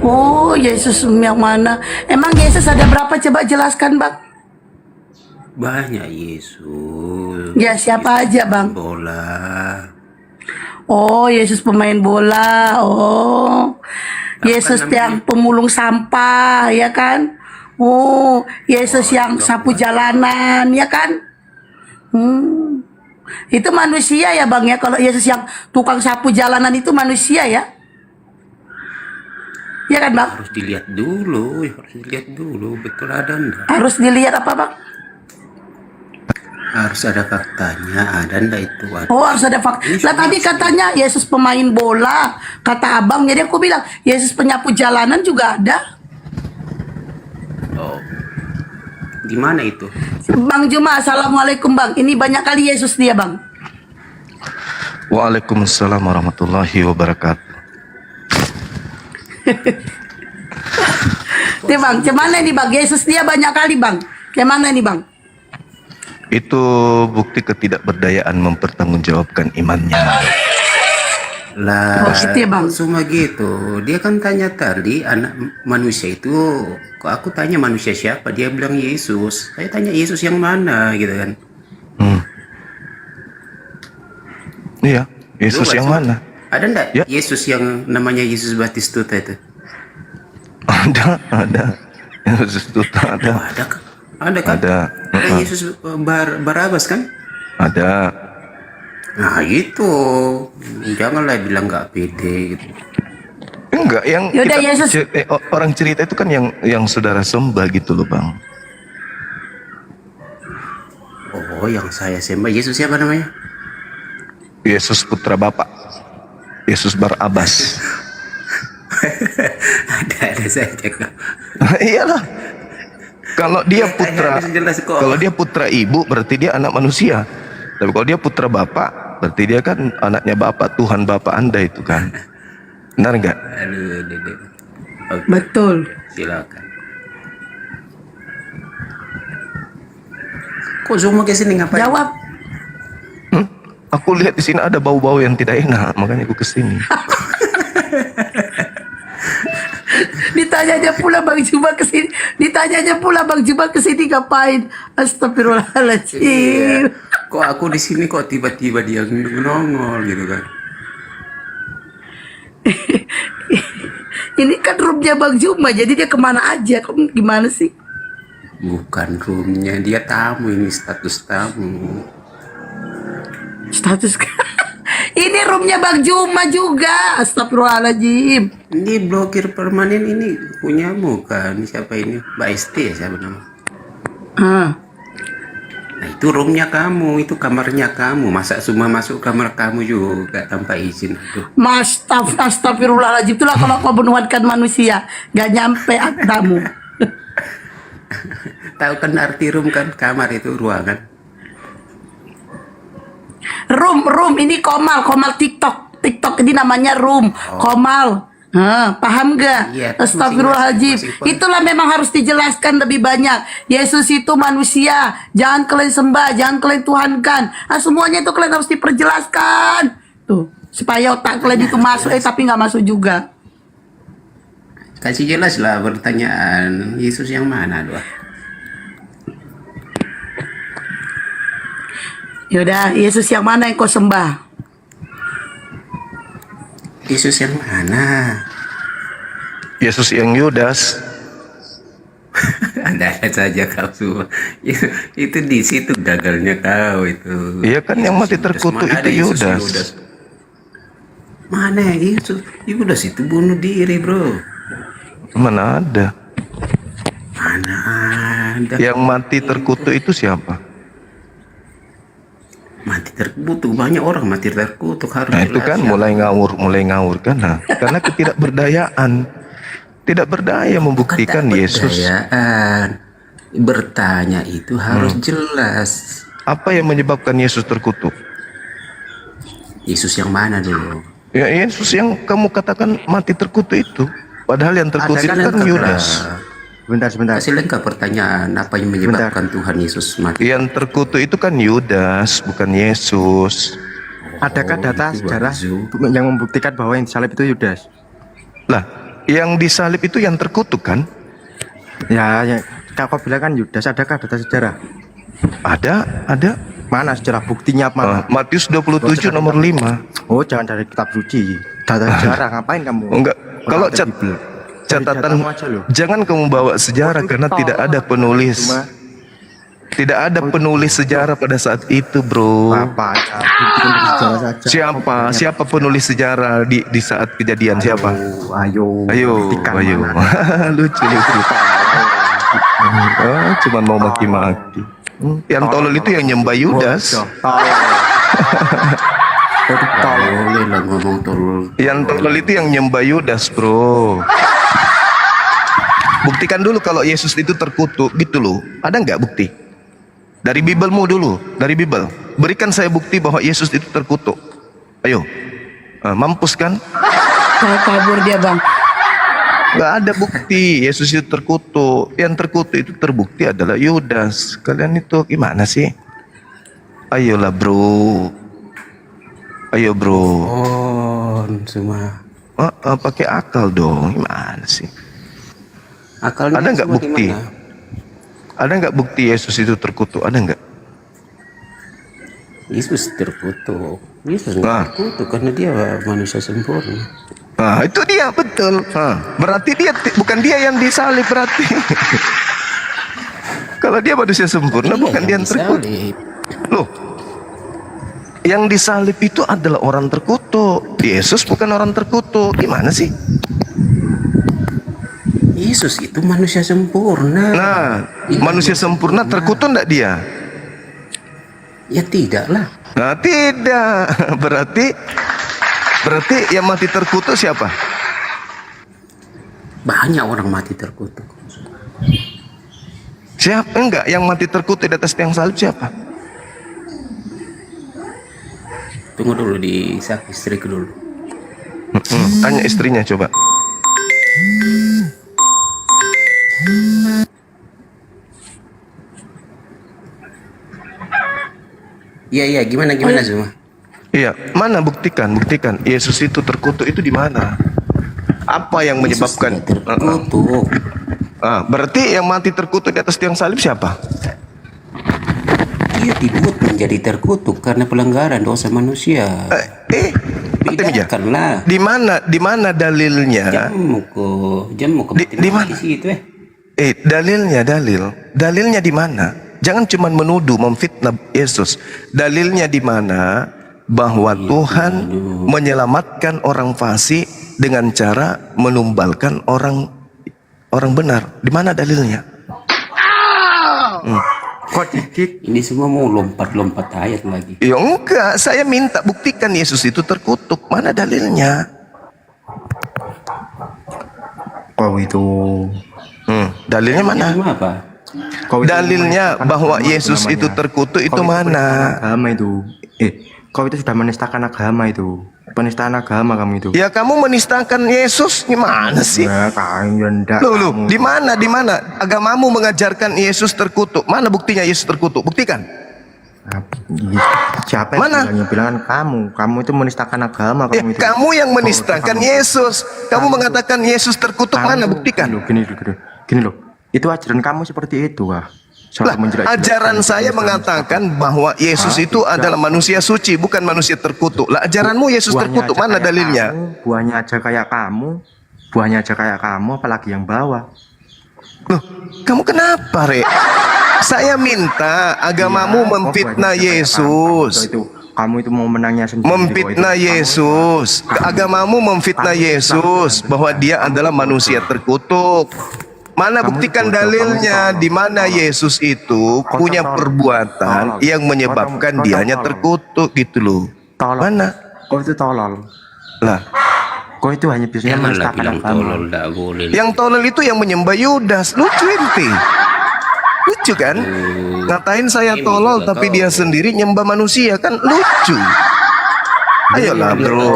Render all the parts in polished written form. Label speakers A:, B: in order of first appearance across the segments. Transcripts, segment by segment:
A: Oh, Yesus yang mana? Emang Yesus ada berapa? Coba jelaskan, Bang.
B: Banyak Yesus.
A: Ya, siapa aja, Bang?
B: Bola.
A: Oh, Yesus pemain bola. Oh,
B: Tahu kan
A: Yesus
B: namanya?
A: yang pemulung sampah, ya kan? Oh, Yesus yang sapu jalanan, ya kan? Itu manusia ya, Bang ya? Kalau Yesus yang tukang sapu jalanan itu manusia ya? Ya kan, Bang?
B: Harus dilihat dulu, betul ada enggak?
A: Harus dilihat apa, Bang?
B: Harus ada faktanya, ada enggak itu?
A: Oh, harus ada fakta.
B: Ini
A: Lah tadi katanya Yesus pemain bola, kata Abang. Jadi aku bilang, Yesus penyapu jalanan juga ada.
B: Oh, di mana itu?
A: Bang Juma, assalamualaikum Bang. Ini banyak kali Yesus dia Bang.
C: Waalaikumsalam warahmatullahi wabarakatuh.
A: Nih Bang, cuman ini Bang, Yesus dia banyak kali Bang. Gimana nih Bang?
C: Itu bukti ketidakberdayaan mempertanggungjawabkan imannya.
B: Lah,
A: Oh, gitu ya, Bang?
B: cuma gitu. Dia kan tanya tadi anak manusia itu, kok aku tanya manusia siapa? Dia bilang Yesus. Saya tanya Yesus yang mana gitu kan?
C: Iya, Yesus
B: Coba,
C: yang
B: coba.
C: mana?
B: Ada enggak
C: Ya.
B: Yesus yang namanya Yesus Batistuta itu?
C: Ada. Yesus itu
B: Oh,
C: ada.
B: ada kan? Ada kan?
C: Ada.
B: Yesus Barabas kan?
C: Ada.
B: Nah itu, janganlah bilang nggak pede gitu.
C: Enggak, yang
A: Yaudah, Yesus.
C: orang cerita itu kan yang saudara sembah gitu loh, Bang.
B: Oh, yang saya sembah Yesus siapa namanya?
C: Yesus putra Bapa. Yesus Barabas.
B: ada saja kok.
C: Iyalah. Kalau dia putra,
B: Harus jelas kok.
C: kalau dia putra ibu berarti dia anak manusia. Tapi kalau dia putra bapak, berarti dia kan anaknya bapak, Tuhan Bapak Anda itu kan. Benar nggak?
B: Aduh, Dede. Oke,
A: Betul.
B: silakan. Kok Zoom ke sini ngapain?
A: Jawab.
C: Aku lihat di sini ada bau-bau yang tidak enak, makanya aku kesini.
A: Ditanyanya pula Bang Juma kesini. Ditanyanya pula Bang Juma kesini ngapain? Astagfirullahaladzim.
B: Iya. Kok aku di sini kok tiba-tiba dia nongol gitu kan?
A: Ini kan roomnya Bang Juma, jadi dia kemana aja? Kok gimana sih?
B: Bukan roomnya, dia tamu, ini status tamu.
A: Status ini roomnya Bang Juma juga. Astagfirullahaladzim.
B: Ini blokir permanen ini punyamu kan? Siapa ini? Mbak Esti ya siapa nama?
A: Ah.
B: Nah itu roomnya kamu, itu kamarnya kamu. Masa semua masuk kamar kamu juga tanpa izin? Aduh.
A: Astagfirullahaladzim. Itulah kalau kau menuhankan manusia, gak nyampe aktamu.
B: Tahu kan arti room kan? Kamar itu ruangan.
A: Room ini komal TikTok ini namanya room, komal. Paham gak?
B: Iya,
A: Astagfirullahaladzim.
B: masing-masing.
A: Itulah memang harus dijelaskan lebih banyak. Yesus itu manusia, jangan kalian sembah, jangan kalian tuhankan. Semuanya itu kalian harus diperjelaskan. Tuh, supaya otak kalian itu masuk, tapi nggak masuk juga.
B: Kasih jelas lah pertanyaan. Yesus yang mana doa?
A: Yaudah, Yesus yang mana yang kau sembah?
B: Yesus yang mana?
C: Yesus yang Yudas.
B: Ada saja kau semua. Itu di situ gagalnya kau itu.
C: Iya kan yang mati
B: Yudas.
C: terkutuk
B: Mana ada
C: itu
B: Yesus
C: Yudas.
B: Mana Yesus? Yudas itu bunuh diri bro.
C: Mana ada?
B: Mana ada?
C: Yang mati terkutuk itu siapa?
B: Mati terkutuk, banyak orang mati terkutuk harus.
C: Nah itu
B: jelas
C: kan
B: ya.
C: mulai ngawur kan? Nah, karena ketidakberdayaan, tidak berdaya membuktikan Yesus.
B: Keberdayaan. Bertanya itu harus jelas.
C: Apa yang menyebabkan Yesus terkutuk?
B: Yesus yang mana dulu?
C: Ya Yesus yang kamu katakan mati terkutuk itu. Padahal yang terkutuk itu kan
B: lengkap
C: Yudas.
B: lah.
D: Sebentar.
B: Kasih lengkap pertanyaan apa yang menyebabkan Tuhan Yesus mati.
C: Yang terkutuk itu kan Yudas, bukan Yesus.
D: Adakah data
B: itu
D: sejarah
B: Zu.
D: yang membuktikan bahwa yang disalib itu Yudas?
C: Lah, yang disalib itu yang terkutuk kan?
D: Ya, kau bilang kan Yudas, adakah data sejarah?
C: Ada.
D: Mana sejarah buktinya apa?
C: Matius 27 nomor 5.
D: Oh, jangan dari kitab suci. Data sejarah ngapain kamu?
C: Enggak. Kalau
D: Ada Bible.
C: catatan,
D: Dari datamu aja loh.
C: jangan kamu bawa sejarah karena tidak ada penulis.
D: Cuma
C: Tidak ada penulis sejarah pada saat itu, bro.
D: apa aja, bikin dari sejarah saja.
C: Siapa penulis sejarah di saat kejadian? Siapa?
D: Ayo, buktikan
C: Ayo.
D: mana.
C: lucu. Cuman mau maki-maki. Yang tolol itu yang nyembah Yudas.
B: Boleh lah ngomong tolol.
C: Yang tolol itu yang nyembah Yudas, bro. Buktikan dulu kalau Yesus itu terkutuk gitu loh. Ada nggak bukti? Dari Biblemu dulu, dari Bible. Berikan saya bukti bahwa Yesus itu terkutuk. Ayo. Mampus kan?
A: Kabur dia bang.
C: Nggak ada bukti Yesus itu terkutuk. Yang terkutuk itu terbukti adalah Yudas. Kalian itu gimana sih? Ayolah bro. Ayo bro.
B: Oh, semua.
C: Pakai akal dong. Gimana sih?
B: Akalnya
C: Ada nggak
B: semua
C: bukti?
B: gimana?
C: Ada nggak bukti Yesus itu terkutuk? Ada nggak?
B: Yesus terkutuk. Yesus
C: Nah.
B: nggak terkutuk karena dia manusia sempurna.
C: Nah, itu dia betul. Berarti dia bukan dia yang disalib berarti. Kalau dia manusia sempurna, bukan dia yang terkutuk.
B: disalib.
C: Loh, yang disalib itu adalah orang terkutuk. Yesus bukan orang terkutuk. Gimana sih?
B: Yesus itu manusia sempurna.
C: Nah, manusia sempurna terkutuk enggak dia?
B: Ya tidak lah.
C: Nah, tidak. Berarti yang mati terkutuk siapa?
B: Banyak orang mati terkutuk.
C: Siapa? Enggak, yang mati terkutuk di atas tiang salib siapa?
B: Tunggu dulu di sak istriku dulu.
C: Tanya istrinya coba.
B: Iya, gimana semua?
C: Iya, mana buktikan. Yesus itu terkutuk itu di mana? Apa yang menyebabkan?
B: Yesus tidak terkutuk.
C: Berarti yang mati terkutuk di atas tiang salib siapa?
B: Dia dibuat menjadi terkutuk karena pelanggaran dosa manusia. Bedakanlah.
C: Di mana dalilnya?
B: Jamu ke
C: Di mana?
B: di situ
C: Dalilnya di mana? Jangan cuma menuduh, memfitnah Yesus. Dalilnya di mana bahwa Tuhan menyelamatkan orang fasik dengan cara menumbalkan orang benar. Di mana dalilnya?
D: Kok dikit?
B: Ini semua mau lompat-lompat ayat lagi.
C: Ya enggak, saya minta buktikan Yesus itu terkutuk. Mana dalilnya?
D: Kau itu
C: Dalilnya mana?
B: Cuma apa?
C: Dalilnya bahwa Yesus itu terkutuk itu mana?
D: Agama itu. Kau itu sudah menistakan agama itu. Penistaan agama kamu itu.
C: Ya kamu menistakan Yesus gimana sih?
D: Ya, kalian ndak.
C: Loh, di mana agamamu mengajarkan Yesus terkutuk? Mana buktinya Yesus terkutuk? Buktikan.
D: Siapa
C: Mana?
D: yang bilang kamu itu menistakan agama kamu itu.
C: Kamu yang menistakan Yesus. Kamu mengatakan Yesus terkutuk, mana buktikan?
D: Gini loh. Itu ajaran kamu seperti itu, wah.
C: Lah, ajaran saya mengatakan bahwa Yesus itu adalah manusia suci, bukan manusia terkutuk. Lah, ajaranmu Yesus terkutuk, mana dalilnya?
D: Buahnya aja kayak kamu, apalagi yang bawah.
C: Loh, kamu kenapa, Rek? Saya minta agamamu memfitnah Yesus.
D: Kamu itu mau menangnya sendiri.
C: Memfitnah Yesus. Agamamu memfitnah Yesus bahwa dia adalah manusia terkutuk. Mana buktikan dalilnya di mana Yesus itu punya perbuatan yang menyebabkan dianya terkutuk gitu loh. Mana?
D: Kau itu tolol.
C: Lah,
D: Kau itu hanya bisanya
B: Janganlah
D: menistakan
B: bilang
D: agama.
B: tolol, tidak boleh.
C: yang tolol itu yang menyembah Yudas. Lucu ente. Lucu kan? Ngatain saya tolol tapi dia sendiri nyembah manusia, kan lucu. Ayolah bro,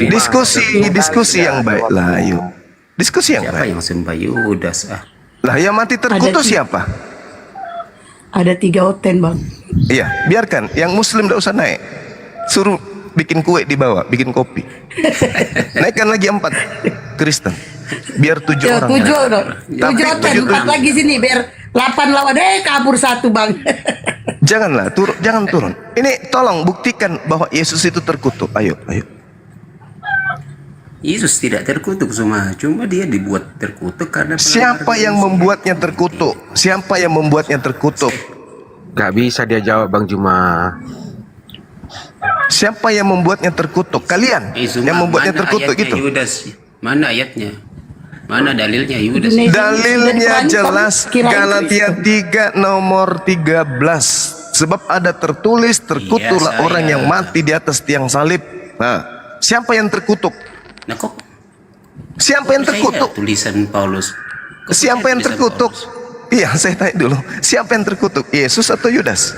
C: diskusi yang baik lah, ayo. Diskusi yang
B: Siapa
C: baik.
B: yang sembah Yudas?
C: Lah yang mati terkutuk
A: Ada
C: siapa?
A: Ada 3 oten bang.
C: Iya, biarkan. Yang Muslim tidak usah naik. Suruh bikin kue di bawah, bikin kopi. Naikkan lagi 4. Kristen. Biar 7
A: Ya,
C: orang.
A: 7 dong.
C: Tapi
A: 7 oten, 4 lagi sini biar 8 lawan. Kabur 1 bang.
C: Janganlah turun, jangan turun. Ini tolong buktikan bahwa Yesus itu terkutuk. Ayo, ayo.
B: Yesus tidak terkutuk cuma dia dibuat terkutuk karena
C: Siapa yang membuatnya terkutuk? Siapa yang membuatnya terkutuk?
E: Gak bisa dia jawab Bang Juma.
C: Siapa yang membuatnya terkutuk? Kalian
B: Zuma,
C: yang membuatnya
B: mana
C: terkutuk
B: ayatnya,
C: itu.
B: Yudas? Mana ayatnya? Mana dalilnya Yudas?
C: Dalilnya jelas
A: Kirain
C: Galatia 3 nomor 13. Sebab ada tertulis terkutuklah
B: Iya,
C: orang
B: saya.
C: yang mati di atas tiang salib. Nah, siapa yang terkutuk?
B: Nah kok
C: Siapa yang
B: percaya
C: terkutuk?
B: tulisan Paulus? Kok
C: Siapa
B: percaya
C: yang
B: tulisan
C: terkutuk?
B: Paulus?
C: Iya, saya tanya dulu. Siapa yang terkutuk? Yesus atau Yudas?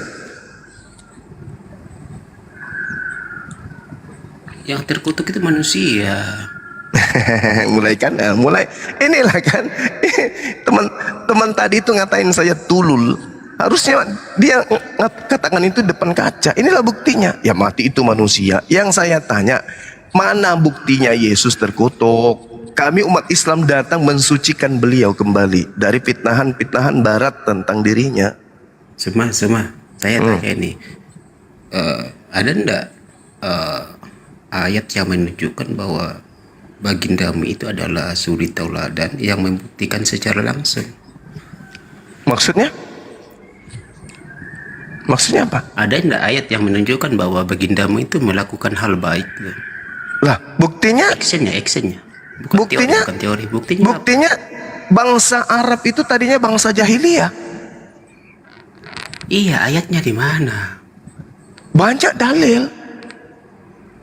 B: Yang terkutuk itu manusia.
C: Mulai kan, mulai inilah kan. Teman tadi itu ngatain saya tulul. Harusnya dia katakan itu depan kaca. Inilah buktinya. Ya mati itu manusia. Yang saya tanya, mana buktinya Yesus terkutuk? Kami umat Islam datang mensucikan beliau kembali dari fitnahan-fitnahan barat tentang dirinya.
B: Semua, saya tanya ini, ada ndak ayat yang menunjukkan bahwa bagindamu itu adalah suri tauladan yang membuktikan secara langsung?
C: Maksudnya? Maksudnya apa?
B: Ada ndak ayat yang menunjukkan bahwa bagindamu itu melakukan hal baik?
C: Lah, buktinya
B: Actionnya. Bukan
C: Buktinya-
B: teori. Buktinya apa?
C: buktinya bangsa Arab itu tadinya bangsa jahiliyah.
B: Iya, ayatnya di mana?
C: Banyak dalil.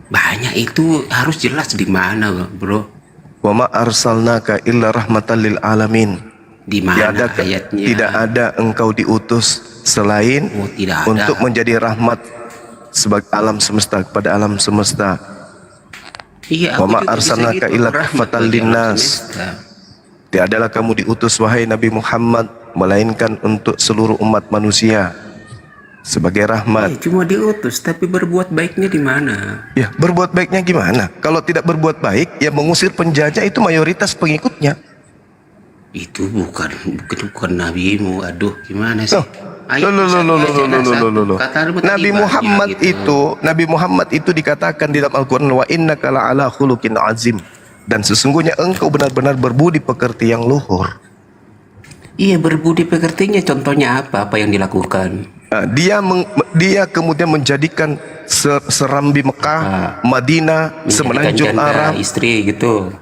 B: Banyak itu harus jelas di mana, bro?
C: Wa ma arsalnaka illa rahmatan lil alamin.
B: Di mana
C: Tiada-
B: ayatnya?
C: Tidak ada engkau diutus selain
B: Oh, tidak ada.
C: untuk menjadi rahmat sebagai alam semesta kepada alam semesta.
B: Iya,
C: Wa
B: aku
C: ma
B: juga bisa
C: arsalnaka
B: gitu,
C: illa
B: rahmat
C: rahmatan
B: bagi alam
C: linnas.
B: semesta.
C: Tiadalah kamu diutus wahai Nabi Muhammad melainkan untuk seluruh umat manusia sebagai rahmat.
B: Cuma diutus, tapi berbuat baiknya di mana?
C: Ya, berbuat baiknya gimana? Kalau tidak berbuat baik, ya mengusir penjajah itu mayoritas pengikutnya.
B: Itu bukan nabimu. Aduh, gimana sih?
C: Loh, Nabi Muhammad itu dikatakan di dalam Al-Quran, wa innaka la'ala khuluqin azim, dan sesungguhnya engkau benar-benar berbudi pekerti yang luhur.
B: Iya, berbudi pekertinya contohnya apa? Apa yang dilakukan?
C: Nah, dia kemudian menjadikan serambi Mekah, Madinah, semenanjung
B: Menjadikan janda,
C: Arab.
B: istri gitu.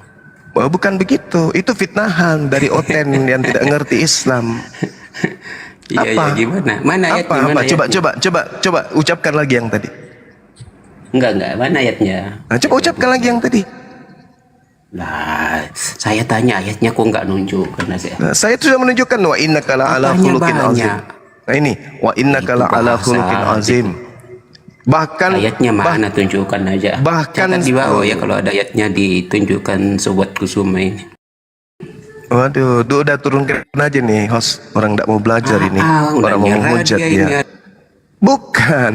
C: Wah, bukan begitu. Itu fitnahan dari Oten yang tidak ngerti Islam.
B: Iya,
C: Apa?
B: ya, gimana? Mana ayatnya? Mana
C: Apa?
B: ayatnya?
C: Coba ucapkan lagi yang tadi.
B: Enggak. Mana ayatnya?
C: Nah, coba ucapkan lagi yang tadi.
B: Lah, saya tanya ayatnya kok nggak nunjukkan saya.
C: Nah, saya sudah menunjukkan wa innaka la'ala
B: Apanya
C: khuluqin azim.
B: banyak?
C: Nah ini wa innaka
B: Itu
C: la'ala
B: bahasa
C: khuluqin azim. Bahkan
B: Ayatnya mana tunjukkan aja.
C: bahkan-
B: Catat di bawah ya kalau ada ayatnya ditunjukkan sobat kusuma ini.
C: waduh, udah turunkan aja nih host. Orang tidak mau belajar ini.
B: Udah
C: Orang mau
B: nyerah
C: menghujat
B: dia
C: ya.
B: ini.
C: Bukan.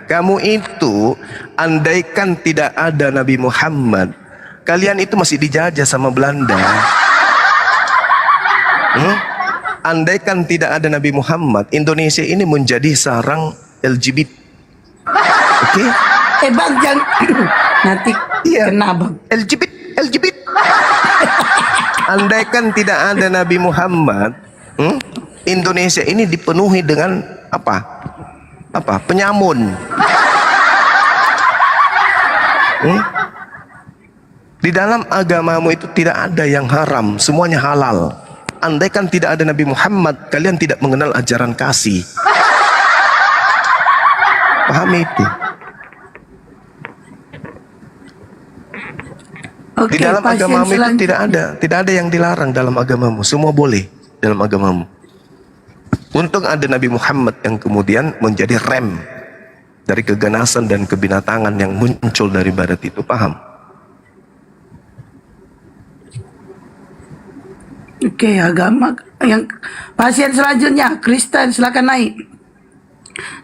C: Kamu itu andaikan tidak ada Nabi Muhammad, kalian itu masih dijajah sama Belanda. Andaikan tidak ada Nabi Muhammad, Indonesia ini menjadi sarang LGBT. Oke?
A: Bang jangan nanti
C: Iya.
A: kena bang.
C: LGBT. Andaikan tidak ada Nabi Muhammad, Indonesia ini dipenuhi dengan apa? Penyamun. Di dalam agamamu itu tidak ada yang haram, semuanya halal. Andaikan tidak ada Nabi Muhammad, kalian tidak mengenal ajaran kasih. Pahami itu.
A: Oke,
C: Di dalam
A: pasien
C: agamamu itu
A: selanjutnya.
C: tidak ada yang dilarang dalam agamamu. Semua boleh dalam agamamu. Untung ada Nabi Muhammad yang kemudian menjadi rem dari keganasan dan kebinatangan yang muncul dari barat itu. Paham?
A: Oke, agama yang pasien selanjutnya Kristen silakan naik.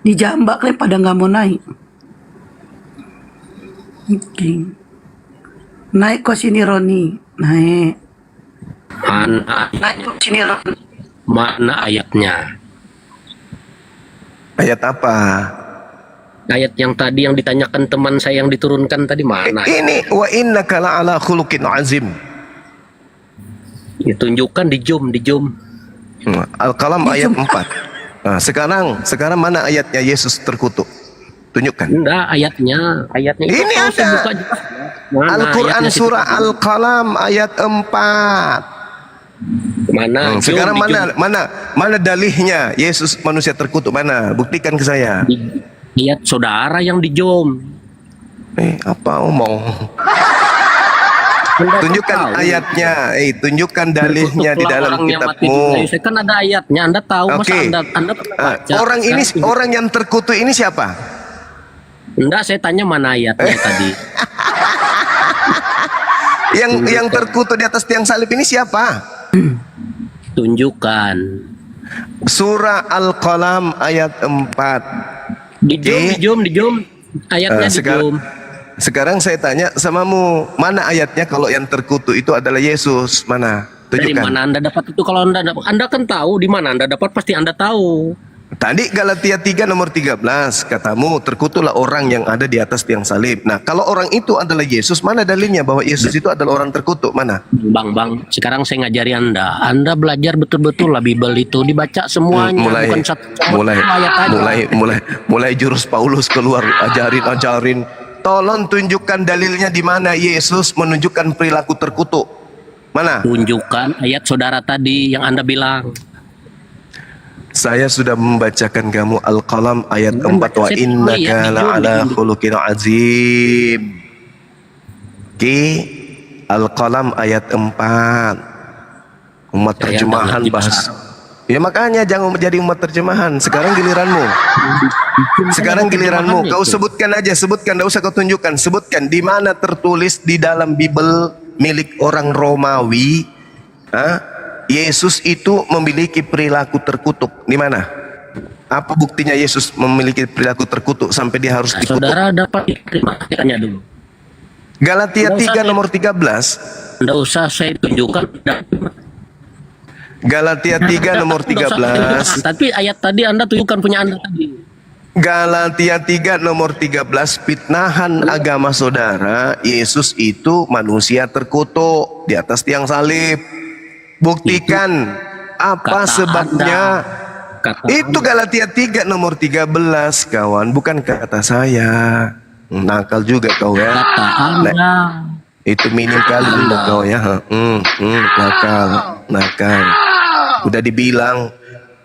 A: Di Jambak kalian pada nggak mau naik. Oke. Naik kok sini Roni. Naik.
E: Mana,
A: Naik sini Ron.
E: mana ayatnya?
C: Ayat apa?
E: Ayat yang tadi yang ditanyakan teman saya yang diturunkan tadi mana?
C: Ini wa innaka la'ala khuluqin azim.
E: Ditunjukkan di Jum.
C: Al-Qalam ayat 4. Nah, sekarang mana ayatnya Yesus terkutuk? Tunjukkan.
E: Enggak, ayatnya itu
C: Ini
E: kalau saya
C: ada.
E: buka jelas. Mana
C: Al-Quran
E: ayatnya situ?
C: surah Al-Qalam ayat 4.
E: Mana? Jum,
C: Sekarang
E: di
C: mana dalihnya Yesus manusia terkutuk? Mana? Buktikan ke saya.
E: Jum. Ayat saudara yang di Jum.
C: Apa omong?
E: Anda
C: Tunjukkan
E: tahu.
C: ayatnya. Tunjukkan dalihnya di
E: Terkutuklah
C: dalam
E: orang yang mati di
C: kitabmu.
E: kayu. Saya kan ada ayatnya. Anda tahu masa
C: Oke.
E: Anda pernah baca?
C: Orang ini,
E: Sekarang
C: orang yang terkutuk ini siapa?
E: Enggak, saya tanya mana ayatnya tadi.
C: Yang terkutuk di atas tiang salib ini siapa?
E: Tunjukkan.
C: Surah Al-Qalam ayat 4.
E: Di Jum. Ayatnya di Jum.
C: Sekarang saya tanya samamu, mana ayatnya kalau yang terkutuk itu adalah Yesus? Mana?
E: Dari
C: Tunjukkan.
E: mana Anda dapat itu? Kalau Anda kan tahu di mana Anda dapat, pasti Anda tahu.
C: Tadi Galatia 3 nomor 13 katamu terkutuklah orang yang ada di atas tiang salib. Nah, kalau orang itu adalah Yesus, mana dalilnya bahwa Yesus itu adalah orang terkutuk? Mana?
E: Bang, sekarang saya ngajari Anda. Anda belajar betul-betul lah Bible itu, dibaca semuanya, bukan satu ayat aja.
C: mulai jurus Paulus keluar, ajarin. Tolong tunjukkan dalilnya di mana Yesus menunjukkan perilaku terkutuk. Mana?
E: Tunjukkan ayat saudara tadi yang Anda bilang.
C: Saya sudah membacakan kamu Al-Qalam ayat 4 wa
E: Saya
C: innaka
E: tahu,
C: la'ala
E: di Jum.
C: khuluqin azim. Oke, Al-Qalam ayat 4. Umat
E: Saya
C: terjemahan
E: nggak ngerti
C: bahas. Ya makanya jangan menjadi umat terjemahan. Sekarang giliranmu. Sekarang giliranmu. Kau sebutkan aja, sebutkan, enggak usah kau tunjukkan. Sebutkan di mana tertulis di dalam Bible milik orang Romawi, Yesus itu memiliki perilaku terkutuk. Di mana? Apa buktinya Yesus memiliki perilaku terkutuk sampai dia harus dikutuk?
E: Saudara dapat terima ayatnya dulu.
C: Galatia
E: Nggak usah
C: 3 nomor 13.
E: Nggak usah saya tunjukkan.
C: Galatia 3 nomor
E: Nggak usah,
C: 13.
E: tapi ayat tadi Anda tunjukkan punya Anda tadi.
C: Galatia 3 nomor 13, fitnahan agama saudara, Yesus itu manusia terkutuk di atas tiang salib. Buktikan apa
E: Kata
C: sebabnya.
E: Kata
C: Itu Galatia 3 nomor 13, kawan, bukan kata saya. Nakal juga kau ya.
E: Kata Anda.
C: Itu minim kali kau ya. Nakal. Udah dibilang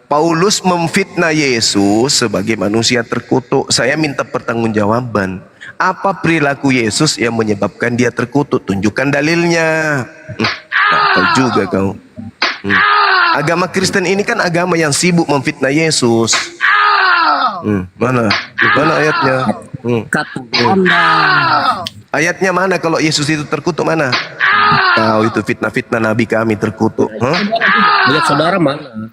C: Paulus memfitnah Yesus sebagai manusia terkutuk. Saya minta pertanggungjawaban. Apa perilaku Yesus yang menyebabkan dia terkutuk? Tunjukkan dalilnya. Nakal juga kau. Agama Kristen ini kan agama yang sibuk memfitnah Yesus. Mana ayatnya?
E: Kata Anda.
C: Ayatnya mana kalau Yesus itu terkutuk mana? Kau itu fitnah-fitnah Nabi kami terkutuk.
E: Ayat saudara mana?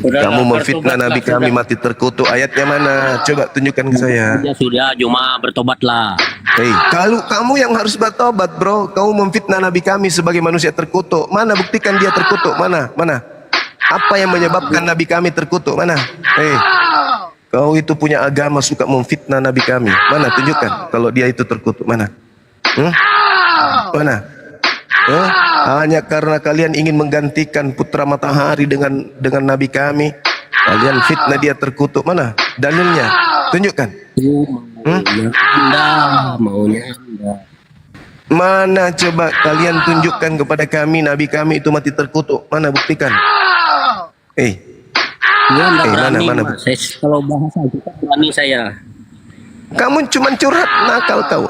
C: Kamu memfitnah Nabi kami mati terkutuk. Ayatnya mana? Coba tunjukkan ke saya.
E: Sudah, cuma bertobatlah.
C: Hei, kalau kamu yang harus bertobat, bro. Kamu memfitnah Nabi kami sebagai manusia terkutuk. Mana buktikan dia terkutuk? Mana? Apa yang menyebabkan Nabi kami terkutuk? Mana? Hei, kau itu punya agama suka memfitnah Nabi kami. Mana? Tunjukkan kalau dia itu terkutuk. Mana? Mana? Hanya karena kalian ingin menggantikan putra matahari dengan Nabi kami, kalian fitnah dia terkutuk. Mana dalilnya? Tunjukkan.
E: Maunya Anda.
C: Mana coba kalian tunjukkan kepada kami Nabi kami itu mati terkutuk. Mana buktikan?
E: Anda berani,
C: mana?
E: Mas. Kalau bahasa kita berani saya.
C: Kamu cuma curhat, nakal kau.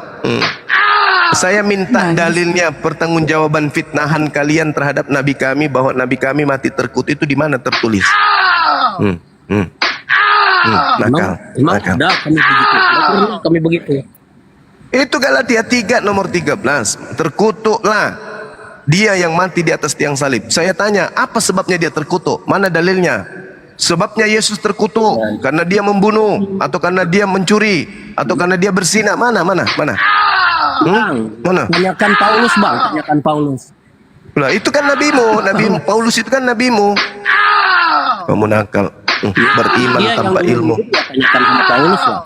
C: Saya minta dalilnya, pertanggungjawaban fitnahan kalian terhadap Nabi kami, bahwa Nabi kami mati terkutuk itu di mana tertulis? Nakal.
E: Emang ada kami begitu. Nggak pernah kami begitu.
C: Itu Galatia 3 nomor 13. Terkutuklah dia yang mati di atas tiang salib. Saya tanya, apa sebabnya dia terkutuk? Mana dalilnya? Sebabnya Yesus terkutuk karena dia membunuh, atau karena dia mencuri, atau karena dia berzina? Mana?
E: Bang,
C: Mana?
E: tanyakan Paulus bang, tanyakan Paulus.
C: Lah itu kan nabimu, Paulus itu kan nabimu. Kamu nakal. Beriman
E: Dia
C: tanpa
E: yang
C: ilmu.
E: dia tanyakan sama Paulus lah.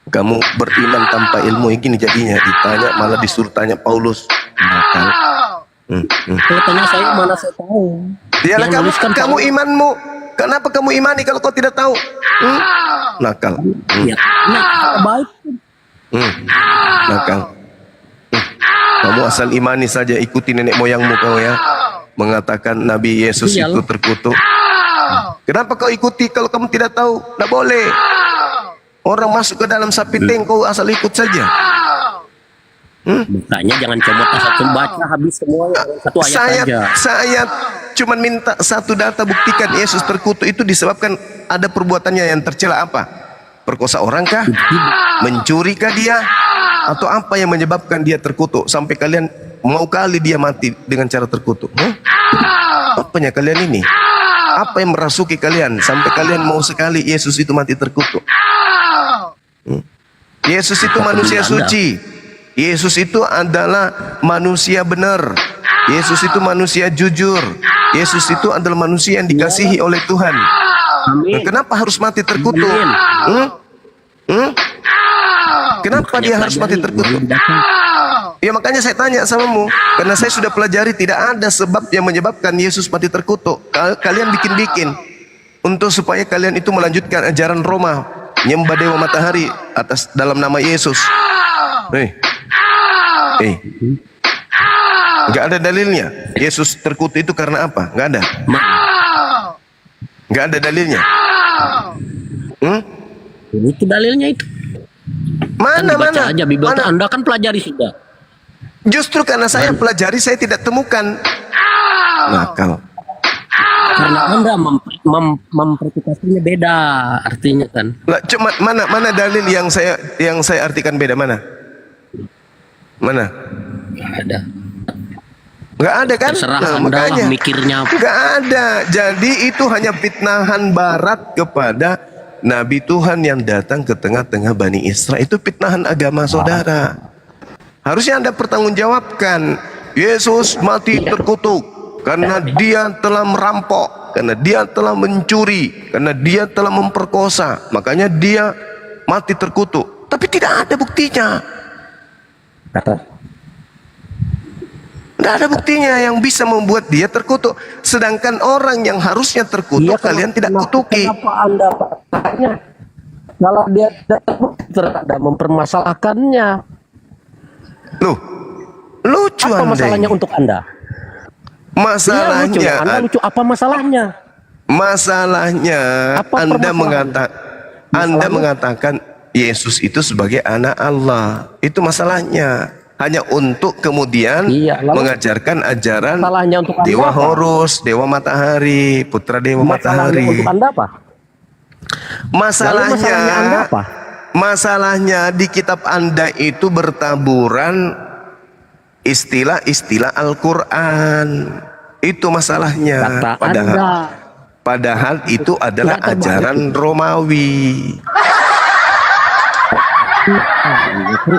C: Kamu beriman tanpa ilmu gini jadinya. Ditanya malah disuruh tanya Paulus. Nakal.
E: Kalau tanya saya mana saya tahu.
C: Dialah
E: Yang
C: kamu,
E: nuliskan
C: kamu
E: Paulus.
C: imanmu. Kenapa kamu imani kalau kau tidak tahu? Nakal.
E: Ya, nah, baik.
C: Nakal. Kamu asal imani saja, ikuti nenek moyangmu kau ya. Mengatakan Nabi Yesus
E: Iyalah.
C: itu terkutuk. Kenapa kau ikuti kalau kamu tidak tahu? Tidak boleh. Orang masuk ke dalam sapi tank, kau asal ikut saja.
E: Makanya jangan comot satu baca habis semua satu ayat aja.
C: Saya cuma minta satu data, buktikan Yesus terkutuk itu disebabkan ada perbuatannya yang tercela apa? Perkosa orang kah? Mencuri kah dia? Atau apa yang menyebabkan dia terkutuk sampai kalian mau kali dia mati dengan cara terkutuk? Apanya kalian ini? Apa yang merasuki kalian sampai kalian mau sekali Yesus itu mati terkutuk? Yesus itu manusia suci. Yesus itu adalah manusia benar. Yesus itu manusia jujur. Yesus itu adalah manusia yang dikasihi oleh Tuhan.
E: Amin.
C: Kenapa harus mati terkutuk? Kenapa dia harus mati terkutuk? Ya makanya saya tanya samamu, karena saya sudah pelajari tidak ada sebab yang menyebabkan Yesus mati terkutuk. Kalian bikin-bikin untuk supaya kalian itu melanjutkan ajaran Roma, nyembah dewa matahari atas dalam nama Yesus. Nggak ada dalilnya. Yesus terkutuk itu karena apa? Nggak ada. Nggak ada dalilnya.
E: Itu dalilnya itu.
C: Mana
E: Kan dibaca
C: mana?
E: aja Bible.
C: Mana?
E: Anda kan pelajari sudah.
C: Justru karena saya pelajari saya tidak temukan. Nakal.
E: Karena Anda mempertikasinya beda artinya kan.
C: Lah, cuma mana dalil yang saya artikan beda mana? Mana?
E: Nggak ada.
C: Nggak ada kan?
E: Terserah
C: Nah,
E: Anda
C: makanya
E: lah mikirnya.
C: nggak ada. Jadi itu hanya fitnahan Barat kepada Nabi Tuhan yang datang ke tengah-tengah Bani Israel. Itu fitnahan agama saudara. Harusnya Anda pertanggungjawabkan. Yesus mati terkutuk karena dia telah merampok, karena dia telah mencuri, karena dia telah memperkosa. Makanya dia mati terkutuk. Tapi tidak ada buktinya. Tidak ada buktinya yang bisa membuat dia terkutuk. Sedangkan orang yang harusnya terkutuk kalian tidak kutuki.
E: Kenapa Anda tanya? Kalau dia tidak mempermasalahkannya.
C: Loh, lucu
E: Apa
C: Anda
E: masalahnya
C: ini.
E: untuk Anda?
C: Masalahnya,
E: Iya, lucu. Anda lucu. Apa masalahnya?
C: masalahnya
E: Apa
C: Anda
E: permasalahannya?
C: mengatakan Yesus itu sebagai anak Allah. Itu masalahnya. Hanya untuk kemudian
E: Iya, lalu
C: mengajarkan ajaran
E: masalahnya untuk Anda
C: Dewa
E: apa?
C: Horus, Dewa Matahari, Putra Dewa
E: Masalahnya
C: Matahari.
E: untuk Anda apa? Lalu masalahnya Anda apa?
C: Masalahnya di kitab Anda itu bertaburan istilah-istilah Al-Quran. Itu masalahnya.
E: Kata Anda.
C: Padahal itu adalah
E: Tidak terbalik.
C: ajaran Romawi.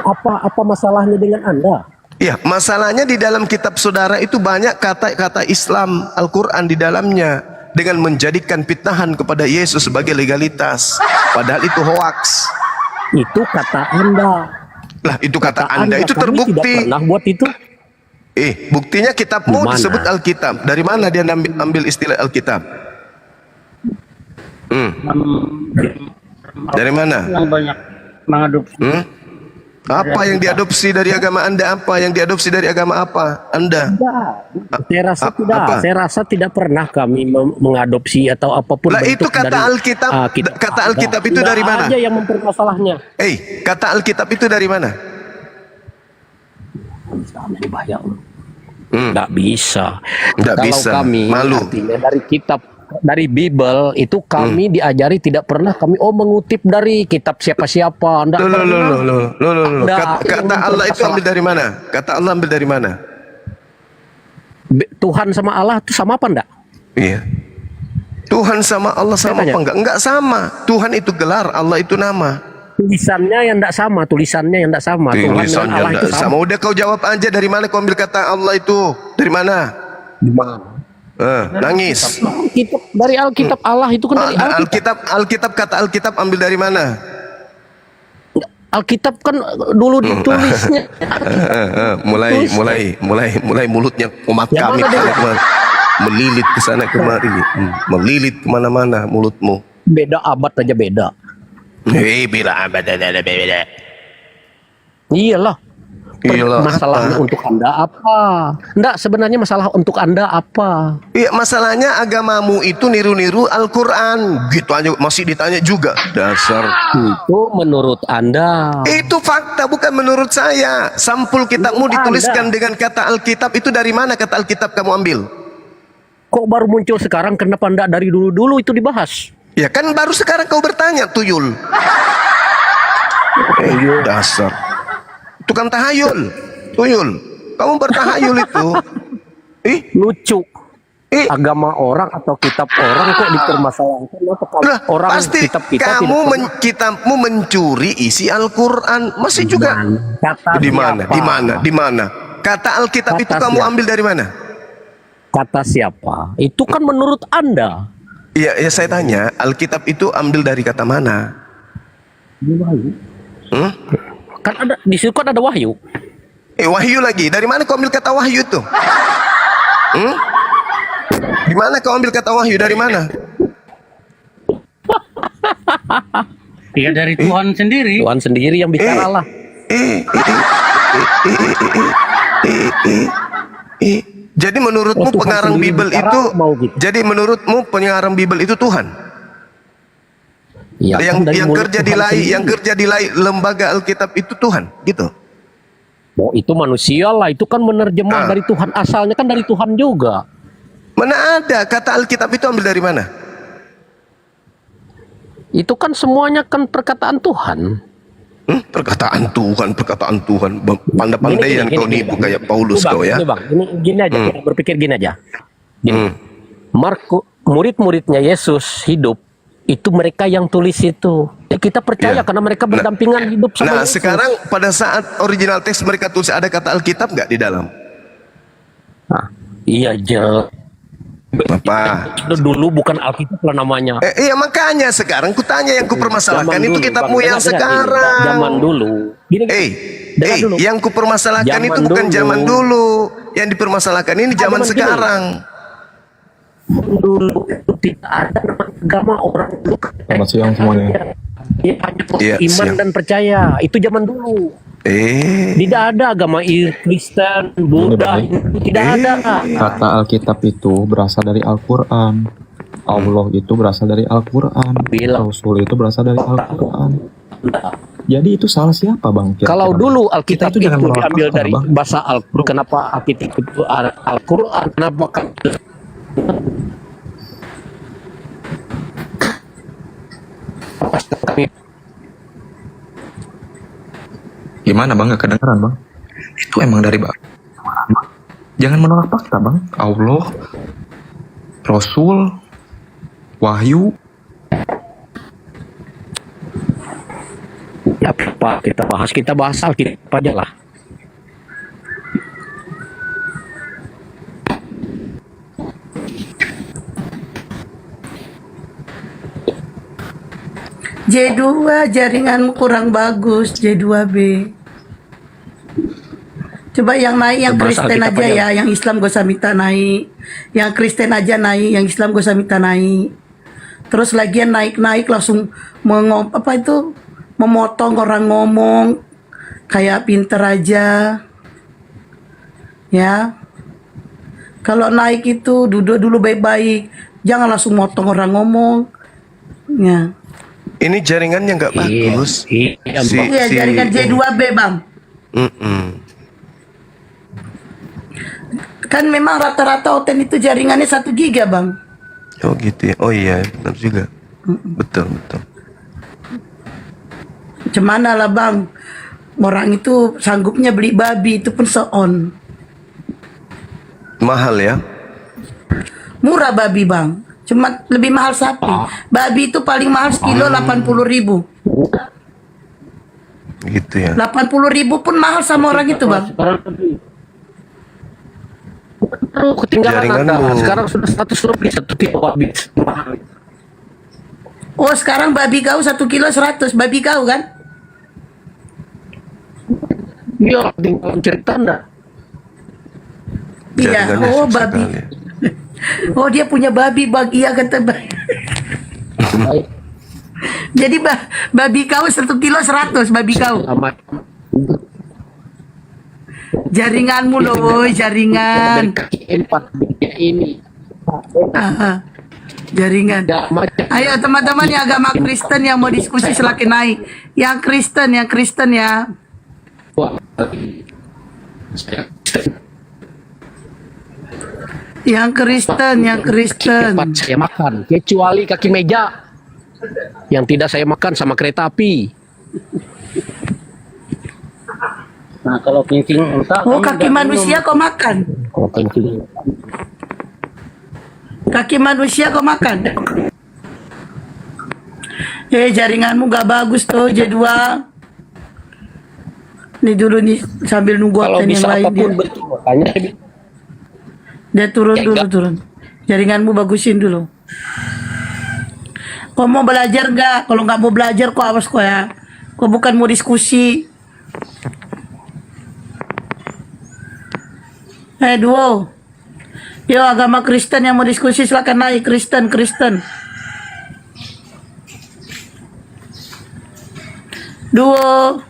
E: Apa masalahnya dengan Anda?
C: Ya, masalahnya di dalam kitab saudara itu banyak kata-kata Islam Al-Quran di dalamnya dengan menjadikan fitnahan kepada Yesus sebagai legalitas. Padahal itu hoaks.
E: Itu kata Anda.
C: Lah itu kata Anda itu
E: Kami
C: terbukti.
E: tidak pernah buat itu.
C: Buktinya kitabmu
E: Di mana?
C: disebut Alkitab. Dari mana dia ambil istilah Alkitab? Dari mana?
F: Yang banyak mengadopsi.
C: Apa yang diadopsi dari agama Anda? Apa yang diadopsi dari agama apa? Anda?
E: Saya rasa tidak.
C: Apa?
E: Saya rasa tidak pernah kami mengadopsi atau apapun.
C: Lah itu
E: bentuk
C: kata
E: dari,
C: Alkitab.
E: kitab
C: Kata
E: Anda.
C: Alkitab itu
E: Nggak
C: dari mana?
E: Aja yang mempermasalahnya.
C: Kata Alkitab itu dari mana?
E: Nggak bisa.
C: Nggak
E: Kalau
C: bisa.
E: kami
C: Malu.
E: artinya dari kitab, dari Bible itu kami diajari tidak pernah kami mengutip dari kitab siapa-siapa. Nggak pernah. Nggak,
C: Kata
E: yang
C: Allah itu ambil dari mana? Kata Allah ambil dari mana?
E: Tuhan sama Allah itu sama apa enggak?
C: Iya. Tuhan sama Allah sama
E: tanya.
C: apa enggak? Enggak sama. Tuhan itu gelar, Allah itu nama.
E: Tulisannya yang tidak sama, tulisannya yang tidak sama. Tuhan dengan
C: Tulisannya
E: Allah itu
C: enggak
E: sama.
C: sama. Udah kau jawab aja, dari mana kau ambil kata Allah itu? Dari mana?
E: Di mana?
C: Nangis.
E: Kitab dari Alkitab Allah itu kan dari Alkitab.
C: Alkitab kata Alkitab ambil dari mana?
E: Alkitab kan dulu ditulisnya.
C: mulai mulutnya umat
E: Yang
C: kami
E: mana dia?
C: melilit ke sana kemari, melilit kemana-mana mulutmu.
E: Beda abad aja beda.
C: Bila abad ada beda.
E: Iyalah.
C: Iyalah,
E: Masalahnya
C: apa?
E: untuk Anda apa? Enggak, sebenarnya masalah untuk Anda apa?
C: Iya, masalahnya agamamu itu niru-niru Al-Quran. Gitu aja masih ditanya juga. Dasar.
E: Itu menurut Anda.
C: Itu fakta, bukan menurut saya. Sampul kitabmu
E: Menurut
C: dituliskan
E: Anda.
C: dengan kata Alkitab. Itu dari mana kata Alkitab kamu ambil?
E: Kok baru muncul sekarang? Kenapa enggak dari dulu-dulu itu dibahas?
C: Ya kan baru sekarang kau bertanya, tuyul. Dasar. Itu kan tahayul. Tuyul. Kamu bertahayul itu.
E: Lucu.
C: Eh.
E: Agama orang atau kitab orang kok dipermasalahkan? Apa kalau
C: Lah,
E: orang
C: pasti
E: kitab kita
C: kamu
E: tidak
C: kitabmu mencuri isi Al-Quran. Masih juga.
E: Kata
C: Di mana?
E: siapa?
C: Di mana? Di mana? Kata Alkitab
E: Kata
C: itu kamu
E: siapa?
C: ambil dari mana?
E: Kata siapa? Itu kan menurut Anda.
C: Iya, ya saya tanya, Alkitab itu ambil dari kata mana? Hmm?
E: Kan ada di situ kan ada wahyu.
C: Wahyu lagi. Dari mana kau ambil kata wahyu itu? Hmm? Di mana kau ambil kata wahyu? Dari mana?
F: Ya dari Tuhan sendiri.
E: Tuhan sendiri yang bicara lah.
C: Jadi menurutmu
E: Tuhan
C: pengarang
E: sendiri
C: Bible
E: bicara,
C: itu
E: mau gitu.
C: jadi menurutmu pengarang Bible itu Tuhan?
E: Ya,
C: yang
E: kan dari mulut
C: kerja di
E: Tuhan
C: lai,
E: sendiri.
C: yang kerja di lai lembaga Alkitab itu Tuhan, gitu.
E: Oh, itu manusia lah, itu kan menerjemah
C: Ah.
E: dari Tuhan, asalnya kan dari Tuhan juga.
C: Mana ada kata Alkitab itu ambil dari mana?
E: Itu kan semuanya kan perkataan Tuhan.
C: Perkataan Tuhan. Pandai-pandai yang kau nipu kayak Paulus
E: Bang,
C: kau ya.
E: ini Bang, ini gini aja, kita berpikir gini aja. Gini,
C: Hmm.
E: murid-muridnya Yesus hidup, itu mereka yang tulis itu. Kita percaya
C: Ya.
E: karena mereka berdampingan hidup sama
C: Nah,
E: Yesus.
C: sekarang pada saat original teks mereka tulis ada kata Alkitab nggak di dalam?
E: Nah, iya aja.
C: Apa?
E: Itu dulu bukan Alkitab lah namanya.
C: Iya makanya sekarang kutanya yang kupermasalahkan
E: Zaman
C: itu
E: dulu,
C: kitabmu
E: Bang.
C: yang
E: Dengar,
C: sekarang.
E: gini. Zaman dulu. Gini, dengar dulu.
C: Yang kupermasalahkan
E: Zaman
C: itu bukan
E: dulu.
C: zaman dulu. Yang dipermasalahkan ini zaman
E: zaman
C: sekarang.
E: Dulu itu tidak ada nama agama orang dulu.
G: Selamat siang semuanya.
E: Dia hanya
C: Iya,
E: iman
C: siang.
E: dan percaya. Itu zaman dulu. Tidak ada agama Kristen, Buddha,
G: Bang.
E: Hindu, tidak ada.
G: Kata Alkitab itu berasal dari Al-Quran. Allah itu berasal dari Al-Quran.
E: Bilang.
G: Rasul itu berasal dari Al-Quran. Jadi itu salah siapa Bang? Kira-kira?
E: Kalau dulu Alkitab
G: Kita itu jangan menolak
E: diambil
G: fakta,
E: dari
G: Bang.
E: bahasa Al-Quran, kenapa Alkitab itu Al-Quran? Kenapa kan?
G: Gimana Bang? Gak kedengeran Bang? Itu emang dari Bang. Jangan menolak fakta Bang. Allah, Rasul, Wahyu.
E: Ya, apa kita bahas Alkitab aja lah.
A: J2 jaringanmu kurang bagus, J2B. Coba yang naik yang
E: Bahasa
A: Kristen
E: Alkitab
A: aja
E: aja.
A: ya, yang Islam gak usah minta naik. Yang Kristen aja naik, yang Islam gak usah minta naik. Terus lagian naik-naik langsung memotong orang ngomong kayak pinter aja. Ya. Kalau naik itu duduk dulu baik-baik, jangan langsung motong orang ngomong. Ya.
C: Ini jaringannya nggak bagus.
E: Iya,
C: Si-
E: Bang.
A: Iya, jaringan J2B, Bang. Kan memang rata-rata Oten itu jaringannya 1 giga, Bang.
C: Oh gitu ya. Oh iya, benar juga. Betul.
A: Cemana lah, Bang. Orang itu sanggupnya beli babi, itu pun so-on.
C: Mahal ya.
A: Murah babi, Bang. Cuma lebih mahal sapi. Babi itu paling mahal sekilo 80.000.
C: Gitu ya.
A: 80.000 pun mahal sama orang itu, Bang.
E: Sekarang Terus ketinggalan Anda.
C: Jaringanmu.
E: Sekarang sudah 100 lebih 1 kilo habis. Mahal.
A: Oh, sekarang babi kau 1 kilo 100, babi kau kan?
E: Iya, tinggal cerita Anda.
A: Iya,
C: Jaringannya
A: oh
C: susah
A: babi.
C: kali.
A: Oh, dia punya babi, Bang. Iya kata Bang.
E: Baik.
A: Jadi babi kau 1 kilo 100, babi kau.
E: Sama
A: Jaringanmu loh, woi, jaringan.
E: dari kaki 4 ini.
A: Ah, jaringan.
E: Tidak macam
A: Ayo teman-teman yang agama Kristen yang mau diskusi silakan naik. Yang Kristen ya.
E: Wah.
A: Yang Kristen.
E: Cepat saya makan, kecuali kaki meja yang tidak saya makan sama kereta api.
F: Nah, kalau kencing entah.
A: Oh, kaki manusia kau makan.
E: Kalau kencing.
A: Kaki manusia kau makan. Jaringanmu gak bagus tuh, J2. Nih dulu nih sambil nunggu
E: Kalau
A: yang
E: bisa
A: lain
E: apapun
A: dia.
E: betul, makanya
A: Dia turun. Jaringanmu bagusin dulu. Kau mau belajar nggak? Kalau nggak mau belajar, kau awas kau ya. Kau bukan mau diskusi. Duo. Yo, agama Kristen yang mau diskusi silakan naik. Kristen. Duo.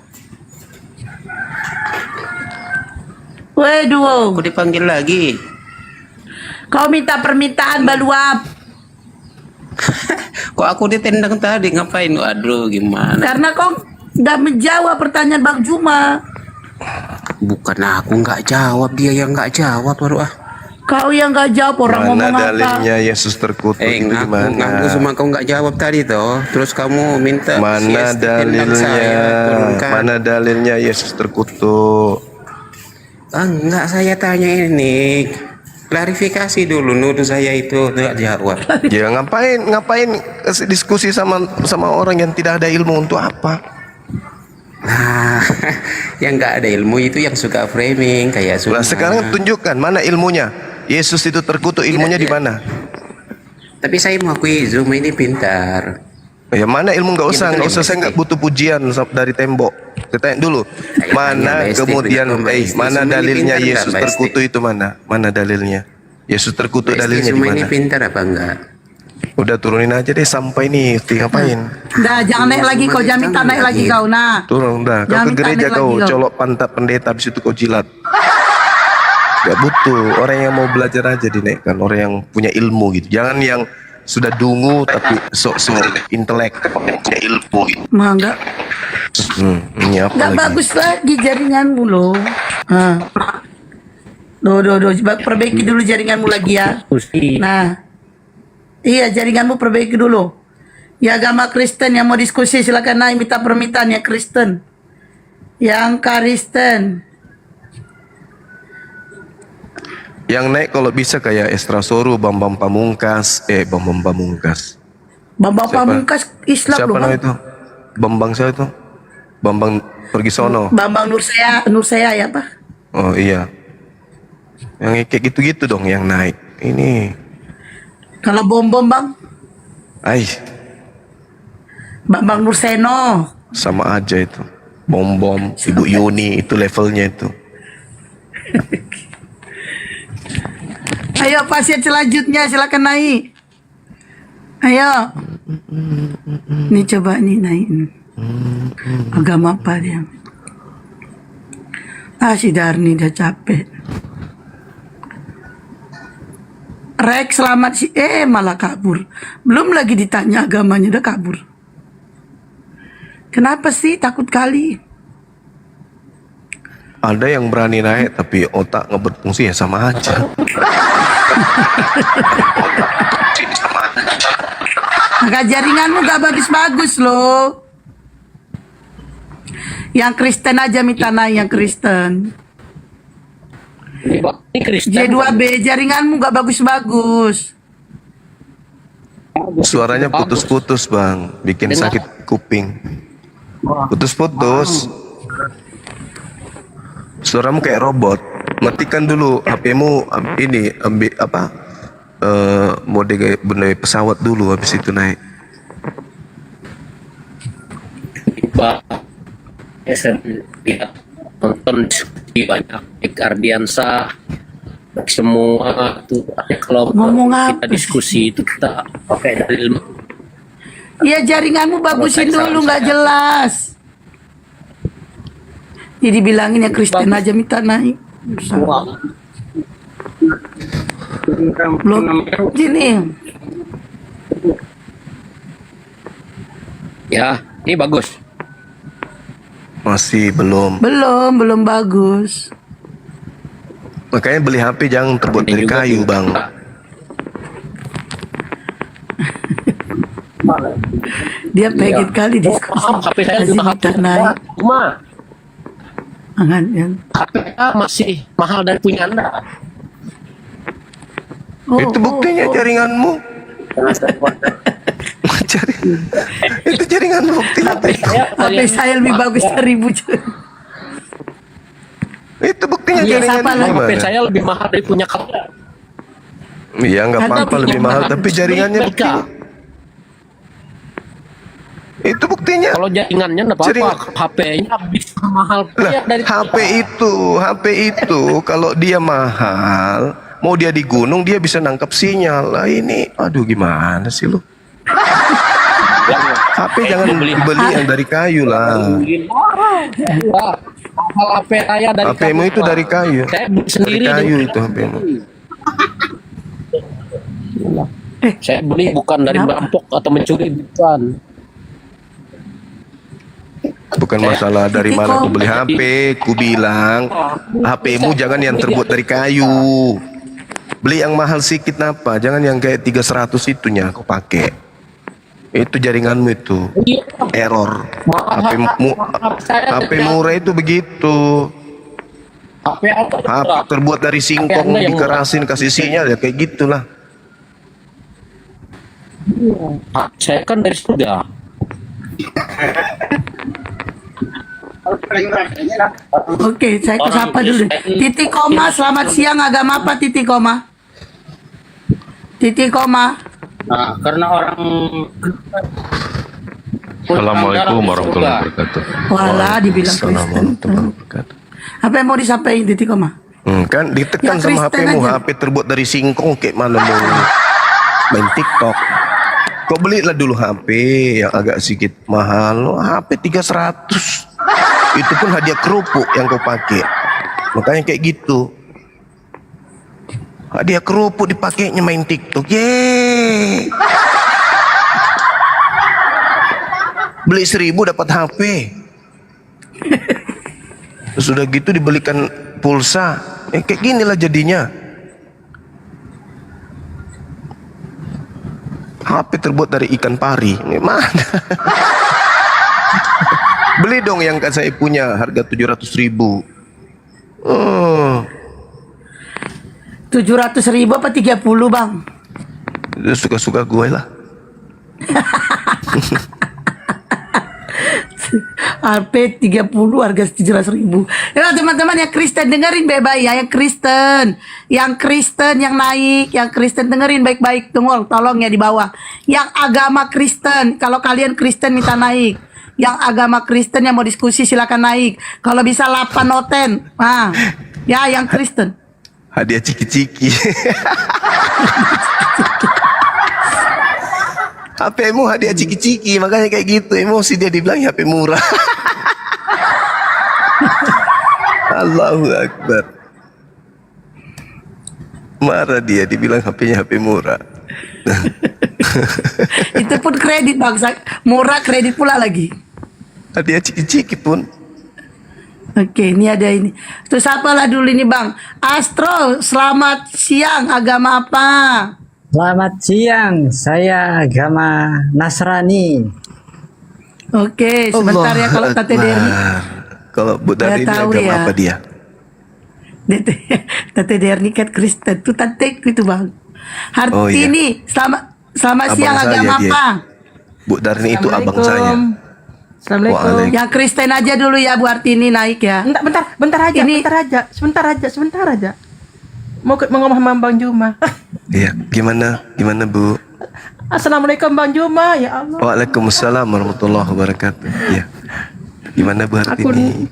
A: Weh, duo.
B: Aku dipanggil lagi.
A: Kau minta permintaan baluap.
B: Kok aku ditendang tadi, ngapain? Aduh, gimana?
A: Karena kau nggak menjawab pertanyaan Bang Juma.
B: Bukan aku nggak jawab, dia yang nggak jawab baru ah.
A: Kau yang nggak jawab, orang
C: Mana
A: ngomong apa?
C: dalilnya Yesus terkutuk itu
B: ngaku
C: gimana?
B: semua kau nggak jawab tadi toh. Terus kamu minta
C: Mana
B: Yes, tendang saya,
C: dalilnya?
B: turunkan.
C: Mana dalilnya Yesus terkutuk?
B: Enggak, saya tanya ini. Klarifikasi dulu, nuduh saya itu nggak jawab.
C: Ya ngapain diskusi sama orang yang tidak ada ilmu untuk apa?
B: Nah, yang nggak ada ilmu itu yang suka framing kayak
C: Nah,
B: Suna.
C: sekarang tunjukkan mana ilmunya. Yesus itu terkutuk, ilmunya di mana?
B: Tapi saya mengakui Zoom ini pintar.
C: Ya mana ilmu, nggak usah,
B: betul,
C: nggak usah.
B: Mbak
C: Saya nggak
B: Esti.
C: butuh pujian dari tembok. Saya tanya dulu,
B: Saya
C: mana
B: tanya Mbak Esti,
C: kemudian,
B: betul, Mbak Esti.
C: mana
B: Zoom ini
C: dalilnya
B: pintar nggak,
C: Yesus
B: Mbak Esti?
C: terkutuk itu mana? Mana dalilnya? Yesus terkutuk dalilnya di
B: Zoom ini
C: mana?
B: pintar apa enggak?
C: Udah turunin aja deh sampai nih, ngapain?
A: Dah, jangan naik lagi kau, jangan minta naik lagi kau. Nah,
C: Turun dah, kau
A: Jangan
C: ke
A: minta
C: gereja
A: naik
C: kau,
A: lagi kau.
C: colok pantat pendeta, habis itu kau jilat. Gak butuh, orang yang mau belajar aja dinaikkan, orang yang punya ilmu gitu. Jangan yang sudah dungu tapi sok-sok intelek, punya ilmu gitu.
A: mah enggak
C: Ini apa lagi?
A: bagus lagi jaringanmu loh. Doh, perbaiki dulu jaringanmu lagi ya.
E: diskusi.
A: Nah, iya jaringanmu perbaiki dulu. Ya agama Kristen yang mau diskusi silakan naik, minta permintaan ya Kristen. Yang Kristen.
C: Yang naik kalau bisa kayak Estra Soru, Bambang Pamungkas, Bambang Pamungkas.
A: Bambang
C: Siapa?
A: Pamungkas Islam
C: Siapa
A: loh,
C: nama
A: Bang.
C: itu? Bambang siapa itu? Bambang pergi sono.
A: Bambang Nur saya ya, Pak.
C: Oh iya. Yang kayak gitu-gitu dong yang naik. Ini.
A: Kalau bom-bom, Bang. Bambang Nurseno.
C: Sama aja itu. Bom-bom, Ibu Yuni itu levelnya itu.
A: Ayo pasien selanjutnya silakan naik. Ayo. Nih coba nih naik. Agama apa dia? Si Darni udah capek. Rex selamat sih. Malah kabur. Belum lagi ditanya agamanya udah kabur. Kenapa sih takut kali?
C: Ada yang berani naik tapi otak nggak berfungsi ya sama aja.
A: Maka jaringanmu gak bagus-bagus loh. Yang Kristen aja minta naik, yang Kristen.
E: Ini Kristen.
A: J2B jaringanmu gak bagus-bagus.
C: Suaranya putus-putus bang, bikin sakit kuping. Putus-putus. Suaramu kayak robot. Matikan dulu HP-mu, ini ambil apa? Mode kayak benda pesawat dulu, habis itu naik.
E: Tiba lihat nonton diskusi banyak Ardiansa semua tuh kalau
A: Ngomong
E: kita
A: apa
E: diskusi itu kita pakai dalil.
A: Ya jaringanmu bagusin dulu, nggak jelas. Jadi bilangin ya Kristen aja minta naik. Belum gini.
E: Ya, ini bagus.
C: Masih belum.
A: Belum bagus.
C: Makanya beli HP jangan terbuat
E: Ini
C: dari
E: juga
C: kayu,
E: pintar.
C: Bang.
A: Dia pengen kali diskusi.
E: Paham, HP saya
A: Kasih
E: juga
A: minta
E: HP
A: naik.
E: cuma
A: Jangan, yang.
E: HP saya masih mahal dari punya Anda.
C: Itu buktinya jaringanmu. Itu jaringanmu buktinya.
A: HP saya lebih bagus 1000.
C: Itu buktinya
A: Iya,
C: jaringanmu.
A: siapa lagi?
E: HP
C: Gimana?
E: saya lebih mahal dari punya kalian.
C: Iya nggak
A: Karena
C: apa-apa lebih mahal, tapi jaringannya buktinya. Itu buktinya.
E: Kalau jaringannya enggak apa-apa,
C: Jaringan-
E: HP-nya bisa mahal
C: Lah,
E: ya dari
C: HP itu kalau dia mahal, mau dia di gunung dia bisa nangkap sinyal. Lah ini, aduh gimana sih lu? HP jangan dibeli yang dari kayu lah.
E: Wah, mahal HP saya dari
C: HP-mu itu
E: Pak.
C: dari kayu.
E: Saya beli
C: Dari
E: sendiri
C: kayu
E: nih.
C: itu HP-mu.
E: Saya beli bukan dari merampok atau mencuri, bukan.
C: Bukan masalah dari mana aku beli HP, ku bilang HP-mu jangan yang terbuat dari kayu. Beli yang mahal sedikit apa, jangan yang kayak 300 itunya aku pakai. Itu jaringanmu itu error. HP murah itu begitu.
E: HP apa?
C: HP terbuat dari singkong dikerasin kasih sinyal ya kayak gitulah.
E: Saya kan dari surga.
A: Oke, saya ke siapa dulu? Titik koma, selamat siang. Agama apa titik koma? Titik koma.
F: Nah, karena orang
H: Assalamualaikum warahmatullahi wabarakatuh.
A: Walah, dibilang Kristen.
C: Assalamualaikum warahmatullahi wabarakatuh.
A: Apa yang mau disampaikan titik koma?
C: Kan ditekan
A: Ya,
C: sama
A: Kristen
C: HP-mu,
A: aja.
C: HP terbuat dari singkong kayak mana mau main TikTok. Kau belilah dulu HP yang agak sedikit mahal, HP 300. Itu pun hadiah kerupuk yang kau pakai. Makanya kayak gitu. Hadiah kerupuk dipakainya main TikTok. Yeay. Beli 1000 dapat HP. Sudah gitu dibelikan pulsa. Kayak ginilah jadinya. HP terbuat dari ikan pari. Mana? Beli dong yang saya punya harga 700.000.
A: 700.000 apa 30 bang?
C: Itu suka-suka gue lah.
A: HP 30 harga 700.000. Ya teman-teman yang Kristen dengerin baik-baik ya, yang Kristen yang naik, yang Kristen dengerin baik-baik, tolong ya di bawah. Yang agama Kristen, kalau kalian Kristen minta naik. Yang agama Kristen yang mau diskusi silakan naik. Kalau bisa 8 noten. Nah, ya yang Kristen.
C: Hadiah ciki-ciki. HP-mu hadiah ciki-ciki, makanya kayak gitu. Emosi dia dibilang HP murah. Allahu Akbar. Marah dia dibilang HP-nya HP murah.
A: Itu pun kredit bangsa. Murah kredit pula lagi.
C: Hadiah ciki-ciki pun.
A: Oke, ini ada ini. Terus apalah dulu ini bang? Astro, selamat siang. Agama apa?
I: Selamat siang, saya agama Nasrani.
A: Oke, sebentar ya kalau Tante Derni.
C: Kalau Bu Dari ini
A: tahu
C: agama
A: ya.
C: apa dia?
A: Tante Derni kan Kristen. Itu tante itu bang.
C: Oh, iya.
A: Hartini, selamat
C: Abang
A: siang.
C: saya
A: Agama
C: dia.
A: apa?
C: Bu Darni itu abang saya.
J: Assalamualaikum.
A: Yang Kristen aja dulu ya Bu Artini naik ya.
J: Bentar aja,
A: Ini-
J: sebentar aja. Mau ngomong sama Bang Juma.
C: Iya, gimana Bu?
J: Assalamualaikum Bang Juma, ya Allah.
C: Waalaikumsalam warahmatullahi wabarakatuh. Iya. Gimana Bu Hartini?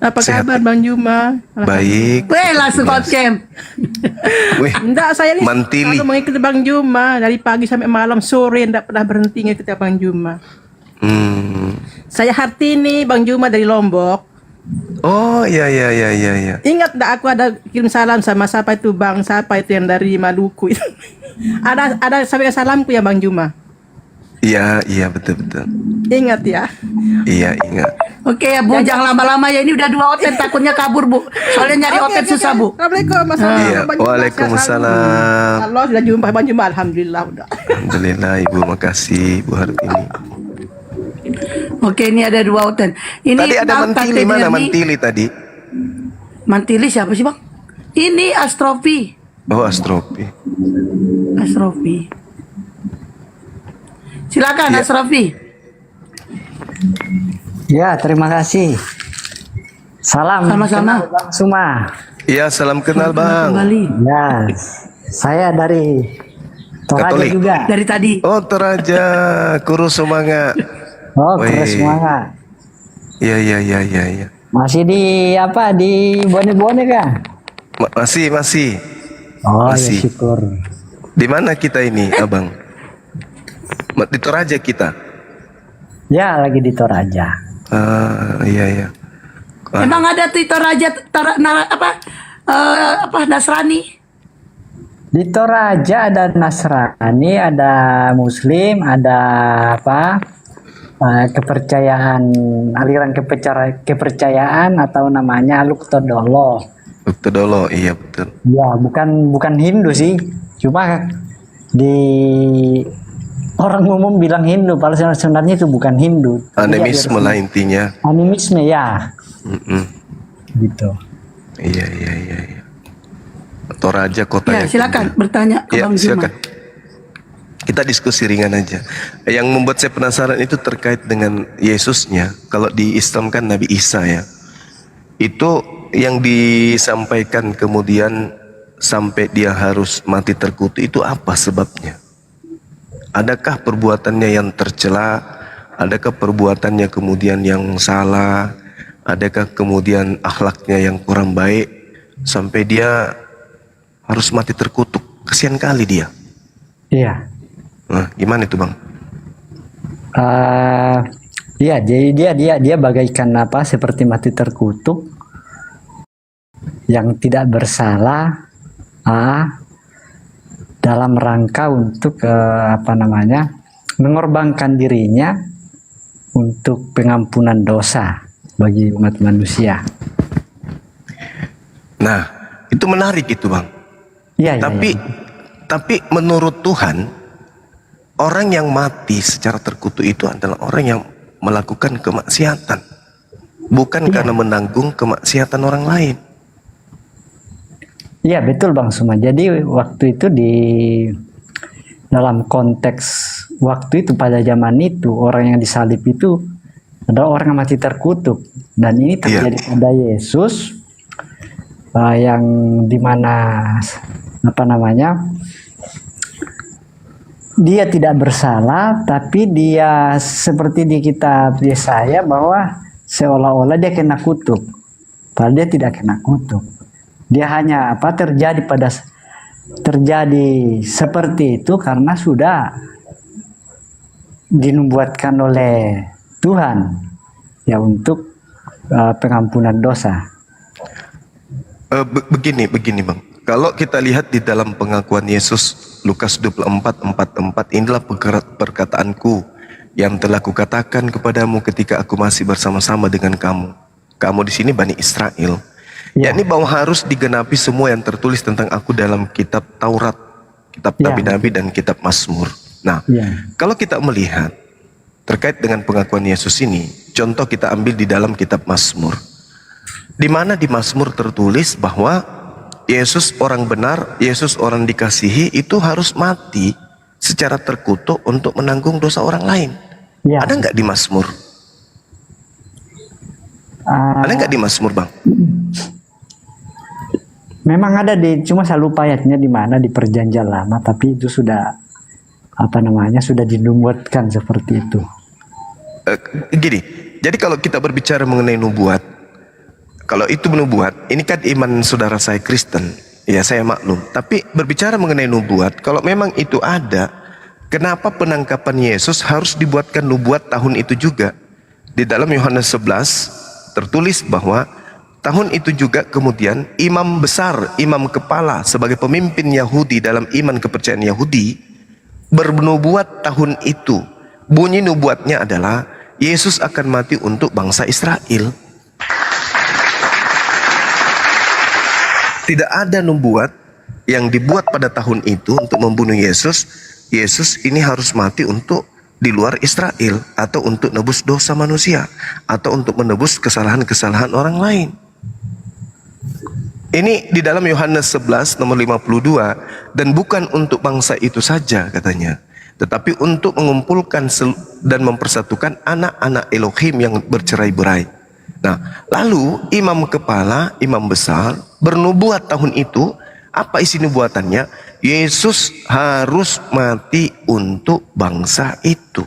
J: Apa
C: Sehat?
J: kabar Bang Juma?
C: Baik.
A: Weh langsung outcam.
C: Wih,
J: Enggak, saya ini
C: Mantili.
J: selalu mengikuti Bang Juma dari pagi sampai malam, sore enggak pernah berhenti ngikuti Bang Juma. Saya Hartini, Bang Juma dari Lombok.
C: Oh, iya.
J: Ingat enggak aku ada kirim salam sama siapa itu yang dari Maluku itu. ada sampai salamku ya Bang Juma.
C: Iya, betul.
J: Ingat ya.
C: Iya, ingat.
A: Oke ya Bu, jangan lama-lama ya. Ini udah 2 outlet takutnya kabur Bu. Soalnya nyari outlet susah Bu.
J: Assalamualaikum.
C: Iya, waalaikumsalam.
J: Allah sudah jumpa Bang Juma, alhamdulillah udah.
C: Alhamdulillah Ibu, makasih Bu Hartini.
A: Oke, ini ada 2 outlet. Ini
C: Tadi ada
A: maaf,
C: Mantili,
A: Tante
C: mana
A: Dirni.
C: Mantili tadi?
A: Mantili siapa sih Bang? Ini Astrofi.
C: Oh, Astrofi.
A: Asrofi. Silakan
C: Iya.
A: Asrofi.
I: Ya, terima kasih. Salam.
A: Sama-sama.
I: kenal Bang Suma.
C: Iya, salam kenal Bang.
A: Kembali
I: Ya, saya dari Toraja
C: Katolik.
I: juga.
A: dari tadi.
C: Oh, Toraja, kurus semangat.
I: Oh,
C: Wih.
I: terus semangat.
C: Iya.
I: Masih di apa? Di Bone-Bone kah?
C: Masih.
I: Oh,
C: Masih.
I: ya syukur.
C: Di mana kita ini, Abang? Di Toraja kita.
I: Ya, lagi di Toraja.
C: Iya.
A: Emang ada Tito Raja Nasrani?
I: Di Toraja ada Nasrani, ada Muslim, ada apa? Kepercayaan, aliran kepercayaan atau namanya Luktodolo.
C: Dolo, iya betul.
I: Ya, bukan Hindu sih. Cuma di orang umum bilang Hindu, padahal sebenarnya itu bukan Hindu.
C: Animisme lah intinya.
I: Animisme ya,
C: Mm-mm.
I: gitu.
C: Iya. Toraja kota
A: Ya,
C: yang
A: silakan
C: indah.
A: bertanya ke
C: Ya,
A: Bang Juma.
C: silakan. Kita diskusi ringan aja. Yang membuat saya penasaran itu terkait dengan Yesusnya. Kalau di Islam kan Nabi Isa ya. Itu yang disampaikan kemudian sampai dia harus mati terkutuk itu apa sebabnya? Adakah perbuatannya yang tercela? Adakah perbuatannya kemudian yang salah? Adakah kemudian akhlaknya yang kurang baik sampai dia harus mati terkutuk? Kasihan kali dia.
I: Iya.
C: Nah, gimana itu Bang?
I: Iya, jadi dia bagaikan apa? Seperti mati terkutuk yang tidak bersalah, dalam rangka untuk mengorbankan dirinya untuk pengampunan dosa bagi umat manusia.
C: Nah, itu menarik itu Bang.
I: Iya.
C: Tapi menurut Tuhan, orang yang mati secara terkutuk itu adalah orang yang melakukan kemaksiatan, bukan karena menanggung kemaksiatan orang lain.
I: Iya, betul Bang Suma. Jadi waktu itu di dalam konteks waktu itu pada zaman itu orang yang disalib itu adalah orang yang mati terkutuk, dan ini terjadi pada Yesus, yang dimana dia tidak bersalah, tapi dia seperti di kitab Yesaya bahwa seolah-olah dia kena kutuk, padahal dia tidak kena kutuk. Dia hanya terjadi seperti itu karena sudah dinubuatkan oleh Tuhan ya untuk pengampunan dosa.
C: Begini Bang. Kalau kita lihat di dalam pengakuan Yesus Lukas 24:44, inilah perkataanku yang telah kukatakan kepadamu ketika aku masih bersama-sama dengan kamu. Kamu di sini Bani Israel. Yakni bahwa harus digenapi semua yang tertulis tentang aku dalam kitab Taurat, kitab Nabi-Nabi dan kitab Mazmur. Nah, kalau kita melihat terkait dengan pengakuan Yesus ini, contoh kita ambil di dalam kitab Mazmur. Di mana di Mazmur tertulis bahwa Yesus orang benar, Yesus orang dikasihi itu harus mati secara terkutuk untuk menanggung dosa orang lain. Ada nggak di Mazmur? Ada nggak di Mazmur, Bang?
I: Memang ada cuma saya lupa ayatnya di mana di Perjanjian Lama, tapi itu sudah sudah dinubuatkan seperti itu.
C: Gini, jadi kalau kita berbicara mengenai nubuat, kalau itu nubuat, ini kan iman saudara saya Kristen, ya saya maklum. Tapi berbicara mengenai nubuat, kalau memang itu ada, kenapa penangkapan Yesus harus dibuatkan nubuat tahun itu juga? Di dalam Yohanes 11 tertulis bahwa tahun itu juga kemudian imam besar, imam kepala sebagai pemimpin Yahudi dalam iman kepercayaan Yahudi bernubuat tahun itu. Bunyi nubuatnya adalah Yesus akan mati untuk bangsa Israel. Tidak ada nubuat yang dibuat pada tahun itu untuk membunuh Yesus. Yesus ini harus mati untuk di luar Israel, atau untuk nebus dosa manusia, atau untuk menebus kesalahan-kesalahan orang lain. Ini di dalam Yohanes 11 nomor 52, dan bukan untuk bangsa itu saja katanya, tetapi untuk mengumpulkan dan mempersatukan anak-anak Elohim yang bercerai-berai. Nah, lalu imam kepala, imam besar bernubuat tahun itu. Apa isi nubuatannya? Yesus harus mati untuk bangsa itu.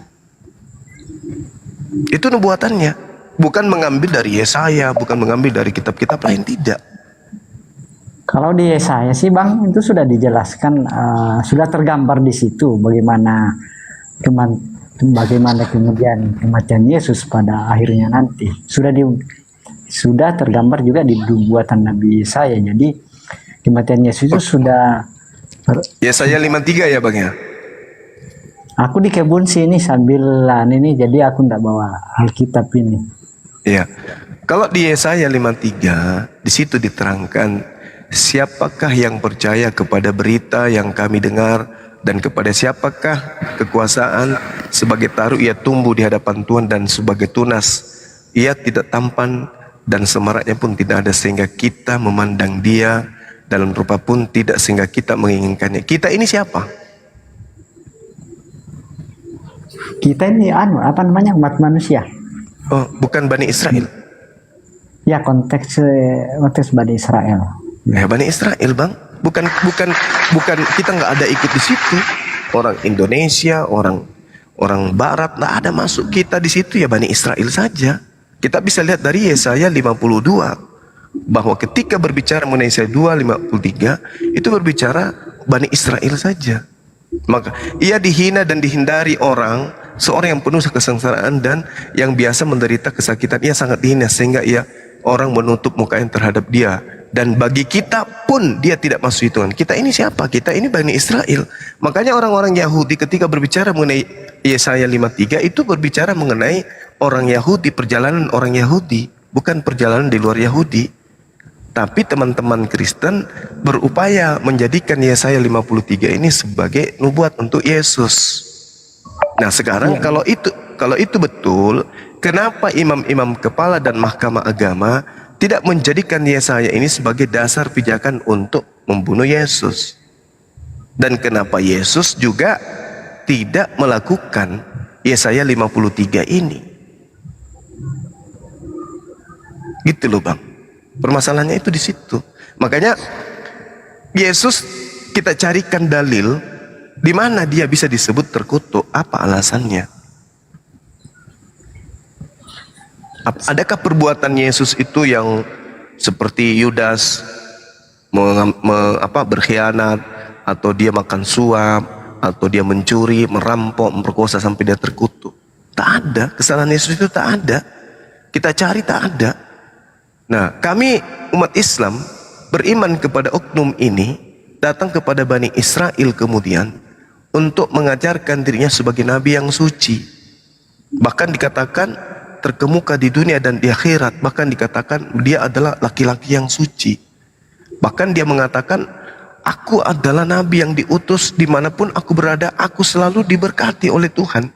C: Itu nubuatannya. Bukan mengambil dari Yesaya, bukan mengambil dari kitab-kitab lain, tidak.
I: Kalau di Yesaya sih Bang, itu sudah dijelaskan, sudah tergambar di situ bagaimana kemudian kematian Yesus pada akhirnya nanti. Sudah tergambar juga di nubuatan Nabi Yesaya. Jadi kematian Yesus itu sudah.
C: Yesaya 53 ya Bang ya?
I: Aku di kebun sini sambilan ini, jadi aku tidak bawa Alkitab ini.
C: Iya. Kalau di Yesaya 53 di situ diterangkan, siapakah yang percaya kepada berita yang kami dengar, dan kepada siapakah kekuasaan? Sebagai taruh ia tumbuh di hadapan Tuhan, dan sebagai tunas ia tidak tampan, dan semaraknya pun tidak ada sehingga kita memandang dia, dalam rupa pun tidak sehingga kita menginginkannya. Kita ini siapa?
I: Kita ini umat manusia.
C: Oh, bukan Bani Israel.
I: Ya, konteks Bani Israel.
C: Ya, Bani Israel Bang. Bukan kita nggak ada ikut di situ. Orang Indonesia, orang Barat nggak ada masuk, kita di situ ya Bani Israel saja. Kita bisa lihat dari Yesaya 52 bahwa ketika berbicara mengenai Yesaya 2:53 itu berbicara Bani Israel saja. Maka ia dihina dan dihindari orang, seorang yang penuh kesengsaraan dan yang biasa menderita kesakitan. Ia sangat dihina sehingga orang menutup mukanya terhadap dia, dan bagi kita pun dia tidak masuk hitungan. Kita ini siapa? Kita ini Bani Israel. Makanya orang-orang Yahudi ketika berbicara mengenai Yesaya 53 itu berbicara mengenai orang Yahudi, perjalanan orang Yahudi, bukan perjalanan di luar Yahudi. Tapi teman-teman Kristen berupaya menjadikan Yesaya 53 ini sebagai nubuat untuk Yesus. Nah sekarang kalau itu betul, kenapa imam-imam kepala dan mahkamah agama tidak menjadikan Yesaya ini sebagai dasar pijakan untuk membunuh Yesus? Dan kenapa Yesus juga tidak melakukan Yesaya 53 ini? Gitu loh Bang. Permasalahannya itu di situ. Makanya Yesus kita carikan dalil di mana dia bisa disebut terkutuk. Apa alasannya? Adakah perbuatan Yesus itu yang seperti Yudas berkhianat, atau dia makan suap, atau dia mencuri, merampok, memperkosa sampai dia terkutuk? Tak ada. Kesalahan Yesus itu tak ada. Kita cari tak ada. Nah, kami umat Islam beriman kepada oknum ini, datang kepada Bani Israel kemudian untuk mengajarkan dirinya sebagai nabi yang suci. Bahkan dikatakan terkemuka di dunia dan di akhirat. Bahkan dikatakan dia adalah laki-laki yang suci. Bahkan dia mengatakan, aku adalah nabi yang diutus, dimanapun aku berada, aku selalu diberkati oleh Tuhan.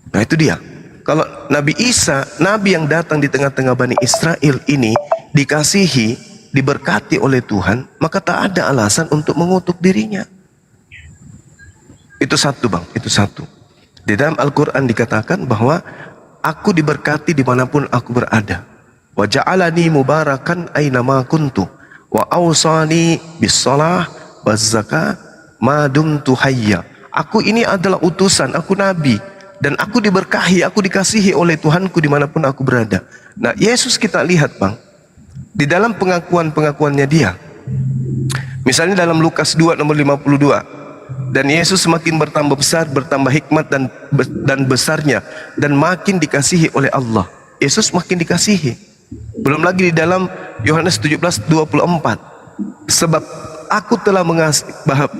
C: Nah itu dia. Kalau Nabi Isa, nabi yang datang di tengah-tengah Bani Israel ini dikasihi, diberkati oleh Tuhan, maka tak ada alasan untuk mengutuk dirinya. Itu satu Bang, itu satu. Di dalam Al-Quran dikatakan bahwa aku diberkati dimanapun aku berada. wa ja'alani mubarakan aina ma kuntu wa awsani bis shalah waz zakah ma dumtu hayya. Aku ini adalah utusan, aku nabi, dan aku diberkahi, aku dikasihi oleh Tuhanku dimanapun aku berada. Nah, Yesus kita lihat Bang, di dalam pengakuan-pengakuannya dia. Misalnya dalam Lukas 2 nomor 52. Dan Yesus semakin bertambah besar, bertambah hikmat dan besarnya, dan makin dikasihi oleh Allah. Yesus makin dikasihi. Belum lagi di dalam Yohanes 17:24. Sebab aku telah mengasihi,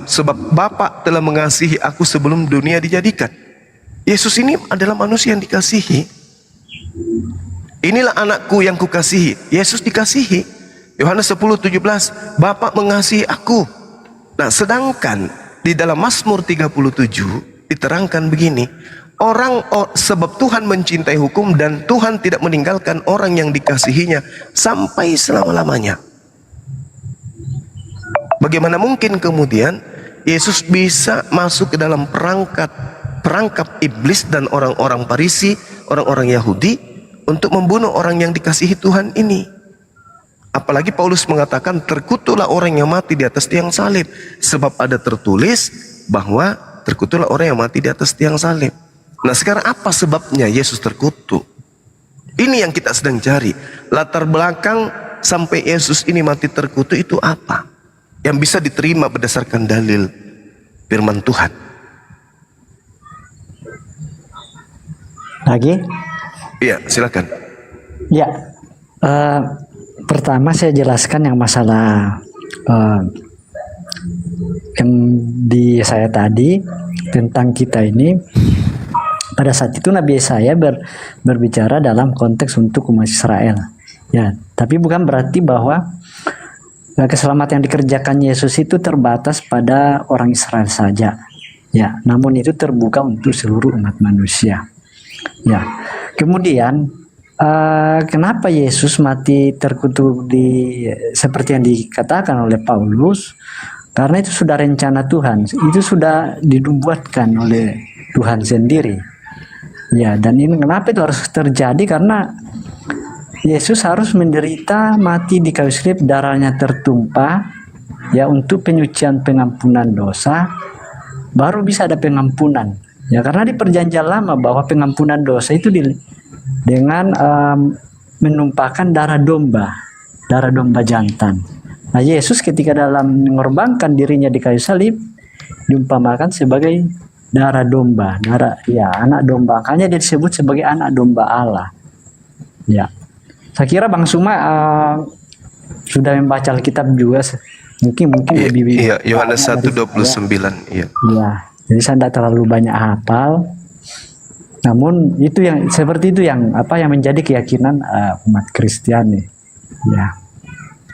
C: sebab Bapa telah mengasihi aku sebelum dunia dijadikan. Yesus ini adalah manusia yang dikasihi. Inilah anakku yang kukasihi. Yesus dikasihi. Yohanes 10:17, Bapa mengasihi aku. Nah, sedangkan di dalam Mazmur 37 diterangkan begini, sebab Tuhan mencintai hukum dan Tuhan tidak meninggalkan orang yang dikasihinya sampai selama-lamanya. Bagaimana mungkin kemudian Yesus bisa masuk ke dalam perangkap iblis dan orang-orang Farisi, orang-orang Yahudi untuk membunuh orang yang dikasihi Tuhan ini? Apalagi Paulus mengatakan terkutuklah orang yang mati di atas tiang salib, sebab ada tertulis bahwa terkutuklah orang yang mati di atas tiang salib. Nah, sekarang apa sebabnya Yesus terkutuk? Ini yang kita sedang cari. Latar belakang sampai Yesus ini mati terkutuk itu apa? Yang bisa diterima berdasarkan dalil firman Tuhan.
I: Lagi?
C: Iya, silakan.
I: Ya, pertama saya jelaskan yang masalah yang di saya tadi tentang kita ini. Pada saat itu Nabi Yesaya berbicara dalam konteks untuk umat Israel. Ya, tapi bukan berarti bahwa keselamatan yang dikerjakan Yesus itu terbatas pada orang Israel saja. Ya, namun itu terbuka untuk seluruh umat manusia. Ya, kemudian kenapa Yesus mati terkutuk seperti yang dikatakan oleh Paulus? Karena itu sudah rencana Tuhan, itu sudah dibuatkan oleh Tuhan sendiri. Ya, dan ini kenapa itu harus terjadi? Karena Yesus harus menderita, mati di kayu salib, darahnya tertumpah, ya, untuk penyucian pengampunan dosa, baru bisa ada pengampunan. Ya, karena di perjanjian lama bahwa pengampunan dosa itu dengan menumpahkan darah domba jantan. Nah, Yesus ketika dalam mengorbankan dirinya di kayu salib diumpamakan sebagai darah domba, anak domba. Makanya dia disebut sebagai anak domba Allah. Ya, saya kira Bang Suma sudah membaca Alkitab juga, mungkin lebih.
C: Iya, Yohanes 1:29. Iya.
I: Ya, jadi saya tidak terlalu banyak hafal. Namun itu yang seperti itu yang menjadi keyakinan umat Kristiani. Ya.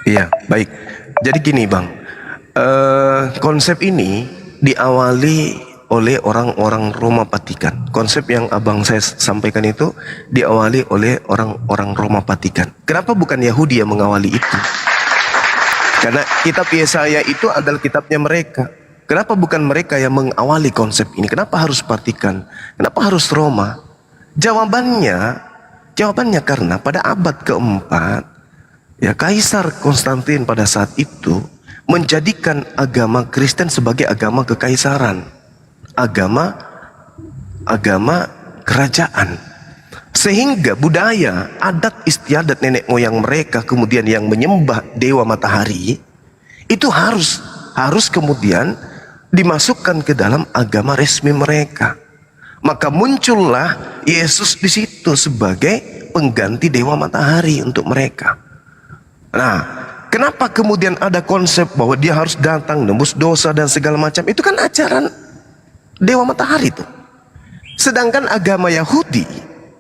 C: Iya, baik. Jadi gini Bang, konsep ini diawali oleh orang-orang Roma Vatikan. Konsep yang abang saya sampaikan itu diawali oleh orang-orang Roma Vatikan. Kenapa bukan Yahudi yang mengawali itu? Karena kitab Yesaya itu adalah kitabnya mereka. Kenapa bukan mereka yang mengawali konsep ini? Kenapa harus Vatikan? Kenapa harus Roma? Jawabannya karena pada abad keempat, ya, Kaisar Konstantin pada saat itu menjadikan agama Kristen sebagai agama kekaisaran, agama kerajaan, sehingga budaya, adat istiadat nenek moyang mereka kemudian yang menyembah dewa matahari itu harus kemudian dimasukkan ke dalam agama resmi mereka. Maka muncullah Yesus di situ sebagai pengganti dewa matahari untuk mereka. Nah, kenapa kemudian ada konsep bahwa dia harus datang nembus dosa dan segala macam? Itu kan ajaran dewa matahari itu. Sedangkan agama Yahudi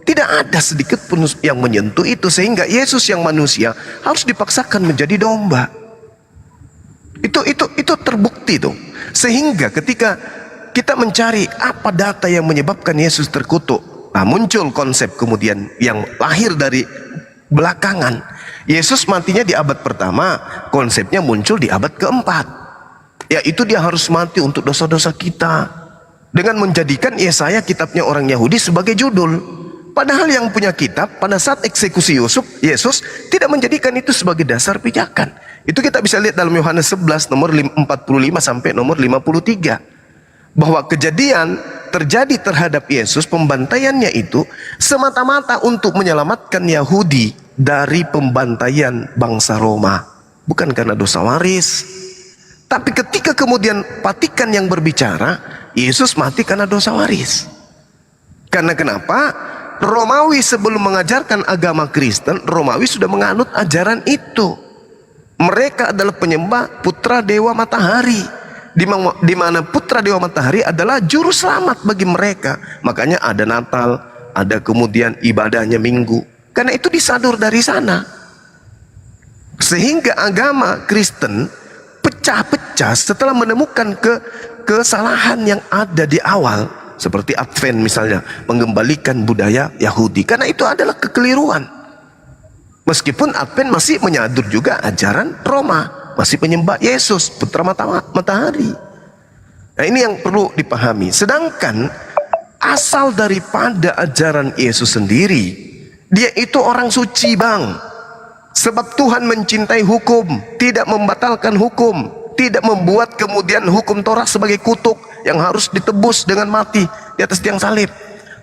C: tidak ada sedikit pun yang menyentuh itu, sehingga Yesus yang manusia harus dipaksakan menjadi domba. Itu terbukti tuh. Sehingga ketika kita mencari apa data yang menyebabkan Yesus terkutuk, nah, muncul konsep kemudian yang lahir dari belakangan. Yesus matinya di abad pertama, konsepnya muncul di abad keempat, yaitu dia harus mati untuk dosa-dosa kita, dengan menjadikan Yesaya kitabnya orang Yahudi sebagai judul. Padahal yang punya kitab pada saat eksekusi Yesus tidak menjadikan itu sebagai dasar pijakan. Itu kita bisa lihat dalam Yohanes 11 nomor 45 sampai nomor 53. Bahwa kejadian terjadi terhadap Yesus, pembantaiannya itu semata-mata untuk menyelamatkan Yahudi dari pembantaian bangsa Roma. Bukan karena dosa waris. Tapi ketika kemudian Vatikan yang berbicara, Yesus mati karena dosa waris. Karena kenapa? Romawi sebelum mengajarkan agama Kristen, Romawi sudah menganut ajaran itu. Mereka adalah penyembah putra dewa matahari, di mana putra dewa matahari adalah juru selamat bagi mereka. Makanya ada Natal, ada kemudian ibadahnya Minggu. Karena itu disadur dari sana. Sehingga agama Kristen pecah-pecah setelah menemukan kesalahan yang ada di awal. Seperti Advent misalnya, mengembalikan budaya Yahudi. Karena itu adalah kekeliruan. Meskipun Advent masih menyadur juga ajaran Roma. Masih menyembah Yesus, putra matahari. Nah ini yang perlu dipahami. Sedangkan asal daripada ajaran Yesus sendiri, dia itu orang suci, Bang. Sebab Tuhan mencintai hukum, tidak membatalkan hukum, tidak membuat kemudian hukum Taurat sebagai kutuk yang harus ditebus dengan mati di atas tiang salib.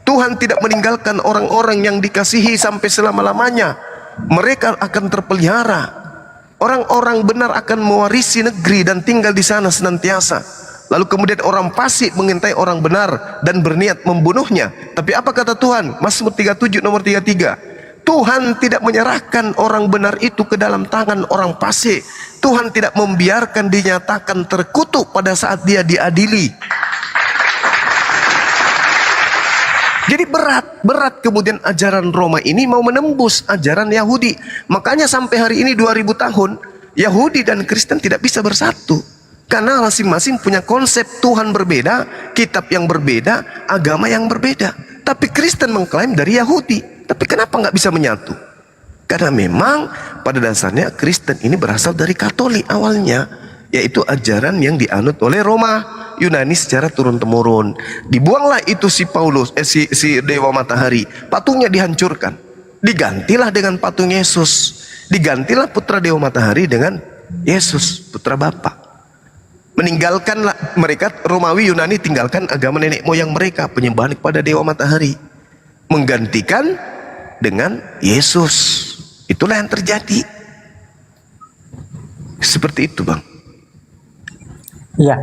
C: Tuhan tidak meninggalkan orang-orang yang dikasihi sampai selama-lamanya. Mereka akan terpelihara. Orang-orang benar akan mewarisi negeri dan tinggal di sana senantiasa. Lalu kemudian orang fasik mengintai orang benar dan berniat membunuhnya. Tapi apa kata Tuhan? Mazmur 37 nomor 33. Tuhan tidak menyerahkan orang benar itu ke dalam tangan orang fasik. Tuhan tidak membiarkan dinyatakan terkutuk pada saat dia diadili. Jadi berat kemudian ajaran Roma ini mau menembus ajaran Yahudi. Makanya sampai hari ini 2000 tahun Yahudi dan Kristen tidak bisa bersatu. Karena masing-masing punya konsep Tuhan berbeda, kitab yang berbeda, agama yang berbeda. Tapi Kristen mengklaim dari Yahudi. Tapi kenapa nggak bisa menyatu? Karena memang pada dasarnya Kristen ini berasal dari Katolik awalnya, yaitu ajaran yang dianut oleh Roma, Yunani secara turun-temurun. Dibuanglah itu si Paulus, si dewa matahari, patungnya dihancurkan. Digantilah dengan patung Yesus. Digantilah putra dewa matahari dengan Yesus, putra Bapa. Meninggalkanlah mereka Romawi Yunani tinggalkan agama nenek moyang mereka, penyembahan kepada dewa matahari. Menggantikan dengan Yesus. Itulah yang terjadi. Seperti itu, Bang.
I: Ya,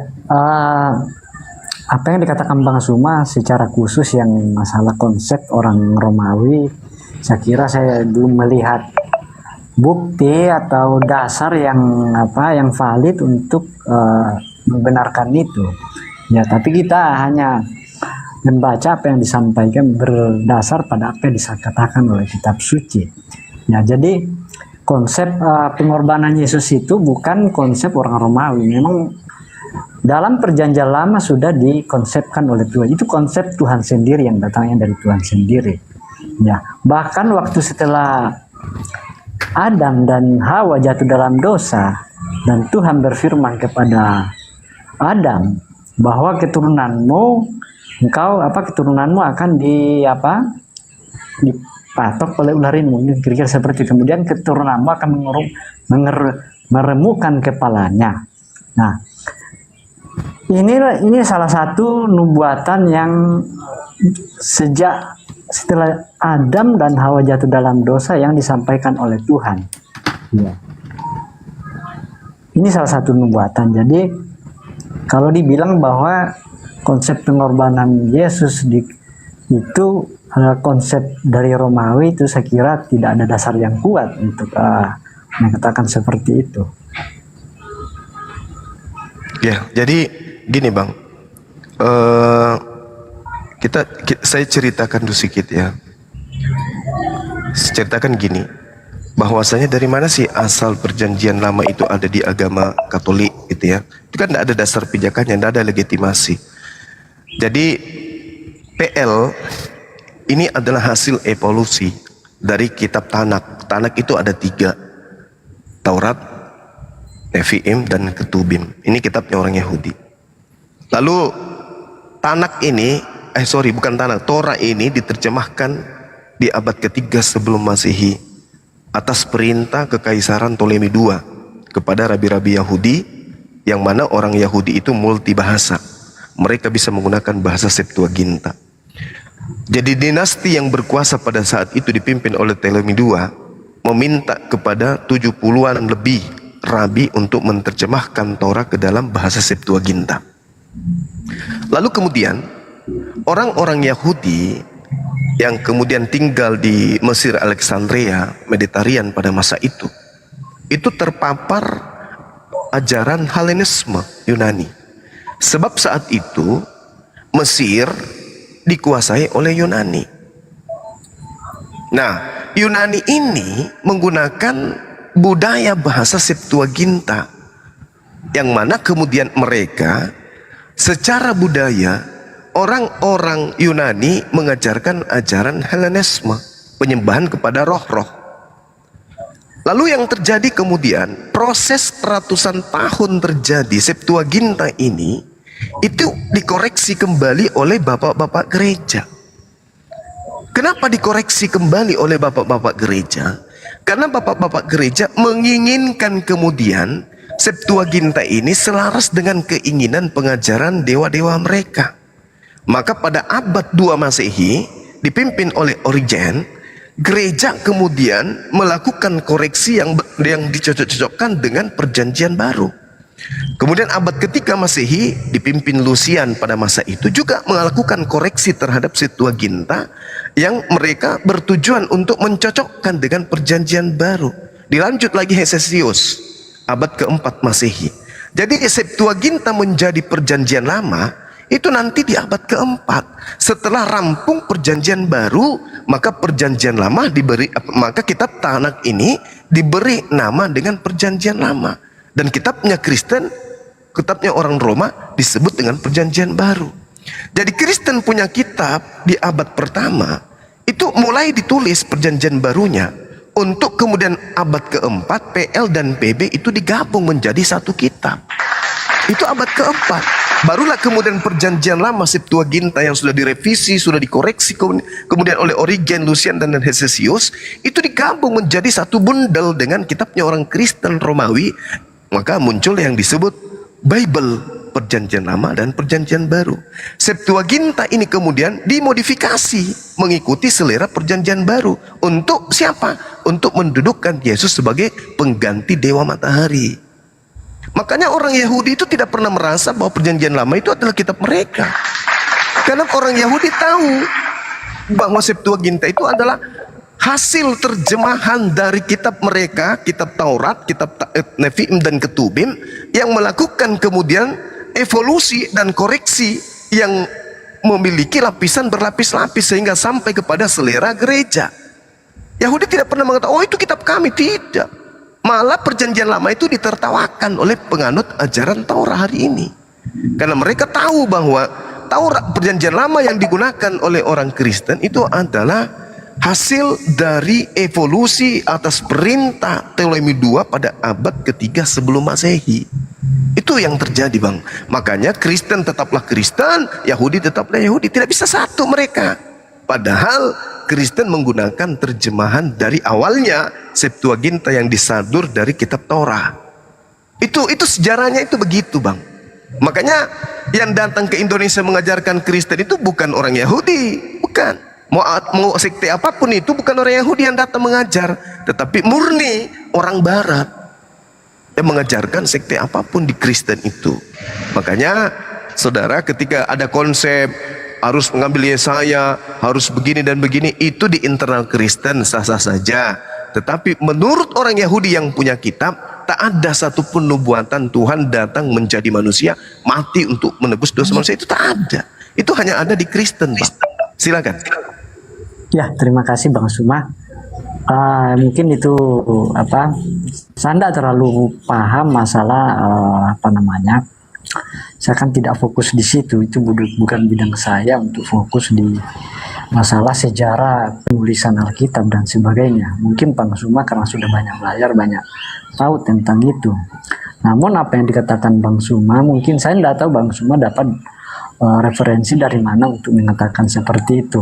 I: apa yang dikatakan Bang Suma secara khusus yang masalah konsep orang Romawi, saya kira saya belum melihat bukti atau dasar yang valid untuk membenarkan itu. Ya, tapi kita hanya membaca apa yang disampaikan berdasar pada apa yang dikatakan oleh kitab suci. Ya, jadi konsep pengorbanan Yesus itu bukan konsep orang Romawi. Memang dalam perjanjian lama sudah dikonsepkan oleh Tuhan. Itu konsep Tuhan sendiri yang datangnya dari Tuhan sendiri. Ya, bahkan waktu setelah Adam dan Hawa jatuh dalam dosa dan Tuhan berfirman kepada Adam bahwa keturunanmu akan dipatok oleh ular ini, kira-kira seperti itu. Kemudian keturunanmu akan meremukkan kepalanya. Nah, ini salah satu nubuatan yang setelah Adam dan Hawa jatuh dalam dosa yang disampaikan oleh Tuhan. Ya. Ini salah satu nubuatan. Jadi kalau dibilang bahwa konsep pengorbanan Yesus itu adalah konsep dari Romawi, itu saya kira tidak ada dasar yang kuat untuk mengatakan seperti itu.
C: Ya, jadi gini, Bang. Saya ceritakan dulu sedikit ya. Saya ceritakan gini, bahwasanya dari mana sih asal perjanjian lama itu ada di agama Katolik gitu ya. Itu kan tidak ada dasar pijakannya, tidak ada legitimasi. Jadi PL ini adalah hasil evolusi dari kitab Tanak. Tanak itu ada 3, Taurat, Nevi'im, dan Ketubim. Ini kitabnya orang Yahudi. Lalu Tanak ini, bukan Tanak, Torah ini diterjemahkan di abad ketiga sebelum Masehi atas perintah Kekaisaran Ptolemy II kepada rabi-rabi Yahudi, yang mana orang Yahudi itu multibahasa. Mereka bisa menggunakan bahasa Septuaginta. Jadi dinasti yang berkuasa pada saat itu dipimpin oleh Ptolemy II meminta kepada 70-an lebih rabi untuk menerjemahkan Taurat ke dalam bahasa Septuaginta. Lalu kemudian orang-orang Yahudi yang kemudian tinggal di Mesir Alexandria, Mediterranean pada masa itu terpapar ajaran Helenisme Yunani. Sebab saat itu Mesir dikuasai oleh Yunani. Nah, Yunani ini menggunakan budaya bahasa Septuaginta, yang mana kemudian mereka secara budaya orang-orang Yunani mengajarkan ajaran Helenisme, penyembahan kepada roh-roh. Lalu yang terjadi kemudian, proses ratusan tahun terjadi, Septuaginta ini itu dikoreksi kembali oleh bapak-bapak gereja. Kenapa dikoreksi kembali oleh bapak-bapak gereja? Karena bapak-bapak gereja menginginkan kemudian Septuaginta ini selaras dengan keinginan pengajaran dewa-dewa mereka. Maka pada abad 2 Masehi dipimpin oleh Origen, gereja kemudian melakukan koreksi yang dicocok-cocokkan dengan perjanjian baru. Kemudian abad ketiga Masehi dipimpin Lucian pada masa itu juga melakukan koreksi terhadap Septuaginta yang mereka bertujuan untuk mencocokkan dengan perjanjian baru. Dilanjut lagi Hesesius abad keempat Masehi. Jadi Septuaginta menjadi perjanjian lama itu nanti di abad keempat. Setelah rampung perjanjian baru, maka perjanjian lama diberi, maka kitab Tanakh ini diberi nama dengan perjanjian lama. Dan kitabnya Kristen, kitabnya orang Roma disebut dengan perjanjian baru. Jadi Kristen punya kitab di abad pertama itu mulai ditulis perjanjian barunya, untuk kemudian abad keempat PL dan PB itu digabung menjadi satu kitab. Itu abad keempat. Barulah kemudian perjanjian lama Septuaginta yang sudah direvisi, sudah dikoreksi kemudian oleh Origen, Lucian dan Hesesius itu digabung menjadi satu bundel dengan kitabnya orang Kristen Romawi. Maka muncul yang disebut Bible, perjanjian lama dan perjanjian baru. Septuaginta ini kemudian dimodifikasi mengikuti selera perjanjian baru. Untuk siapa? Untuk mendudukkan Yesus sebagai pengganti dewa matahari. Makanya orang Yahudi itu tidak pernah merasa bahwa perjanjian lama itu adalah kitab mereka. Karena orang Yahudi tahu bahwa Septuaginta itu adalah hasil terjemahan dari kitab mereka, kitab Taurat, kitab Nevi'im dan Ketubim, yang melakukan kemudian evolusi dan koreksi yang memiliki lapisan berlapis-lapis sehingga sampai kepada selera gereja. Yahudi tidak pernah mengatakan, oh itu kitab kami, tidak. Malah perjanjian lama itu ditertawakan oleh penganut ajaran Taurat hari ini. Karena mereka tahu bahwa Taurat perjanjian lama yang digunakan oleh orang Kristen itu adalah hasil dari evolusi atas perintah Ptolemy II pada abad ketiga sebelum Masehi. Itu yang terjadi, Bang. Makanya Kristen tetaplah Kristen, Yahudi tetaplah Yahudi. Tidak bisa satu mereka. Padahal Kristen menggunakan terjemahan dari awalnya Septuaginta yang disadur dari kitab Torah. Itu sejarahnya itu begitu, Bang. Makanya yang datang ke Indonesia mengajarkan Kristen itu bukan orang Yahudi, bukan. Mau sekte apapun itu bukan orang Yahudi yang datang mengajar, tetapi murni orang Barat yang mengajarkan sekte apapun di Kristen itu. Makanya saudara, ketika ada konsep harus mengambil Yesaya, harus begini dan begini, itu di internal Kristen sah-sah saja. Tetapi menurut orang Yahudi yang punya kitab, tak ada satupun nubuatan Tuhan datang menjadi manusia, mati untuk menebus dosa manusia. Itu tak ada. Itu hanya ada di Kristen, Pak. Silakan.
I: Ya, terima kasih Bang Suma. Mungkin itu saya tidak terlalu paham masalah saya kan tidak fokus di situ, itu bukan bidang saya untuk fokus di masalah sejarah penulisan Alkitab dan sebagainya. Mungkin Bang Suma karena sudah banyak belajar, banyak tahu tentang itu. Namun apa yang dikatakan Bang Suma, mungkin saya tidak tahu Bang Suma dapat referensi dari mana untuk mengatakan seperti itu.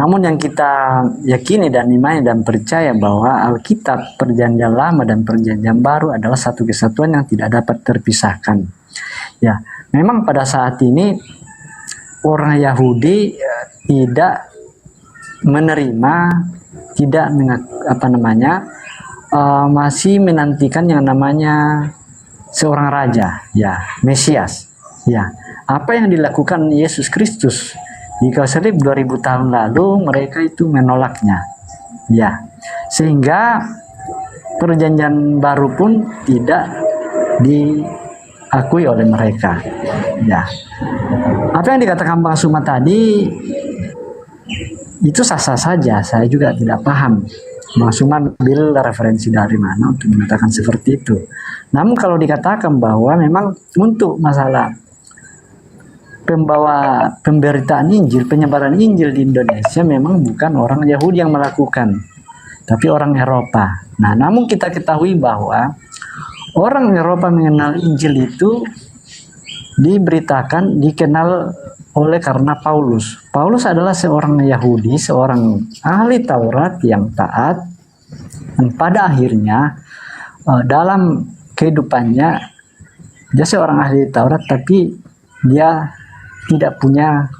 I: Namun yang kita yakini dan imani dan percaya bahwa Alkitab, Perjanjian Lama dan Perjanjian Baru adalah satu kesatuan yang tidak dapat terpisahkan. Ya, memang pada saat ini orang Yahudi tidak menerima, tidak masih menantikan yang namanya seorang raja, ya, Mesias. Ya, apa yang dilakukan Yesus Kristus di kayu salib 2000 tahun lalu, mereka itu menolaknya. Ya, sehingga Perjanjian Baru pun tidak diakui oleh mereka. Ya, apa yang dikatakan Bang Suma tadi itu sah-sah saja. Saya juga tidak paham Bang Suma ambil referensi dari mana untuk mengatakan seperti itu. Namun kalau dikatakan bahwa memang untuk masalah pemberitaan Injil, penyebaran Injil di Indonesia memang bukan orang Yahudi yang melakukan, tapi orang Eropa. Nah, namun kita ketahui bahwa orang Eropa mengenal Injil itu dikenal oleh karena Paulus. Paulus adalah seorang Yahudi, seorang ahli Taurat yang taat, dan pada akhirnya dalam kehidupannya dia seorang ahli Taurat, tapi dia tidak punya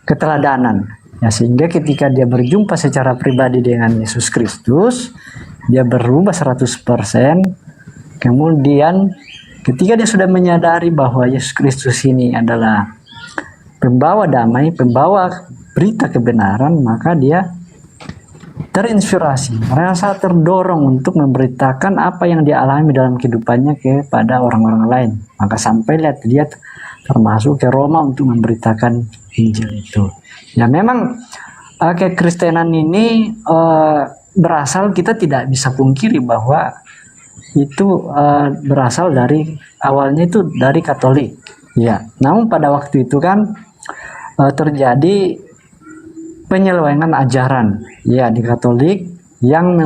I: keteladanan. Ya, sehingga ketika dia berjumpa secara pribadi dengan Yesus Kristus, dia berubah 100%. Kemudian ketika dia sudah menyadari bahwa Yesus Kristus ini adalah pembawa damai, pembawa berita kebenaran, maka dia terinspirasi, merasa terdorong untuk memberitakan apa yang dia alami dalam kehidupannya kepada orang-orang lain. Maka sampai lihat dia termasuk ke Roma untuk memberitakan Injil itu. Ya, memang kekristenan ini berasal, kita tidak bisa pungkiri bahwa itu berasal dari awalnya itu dari Katolik. Ya, namun pada waktu itu kan terjadi penyelewengan ajaran ya di Katolik yang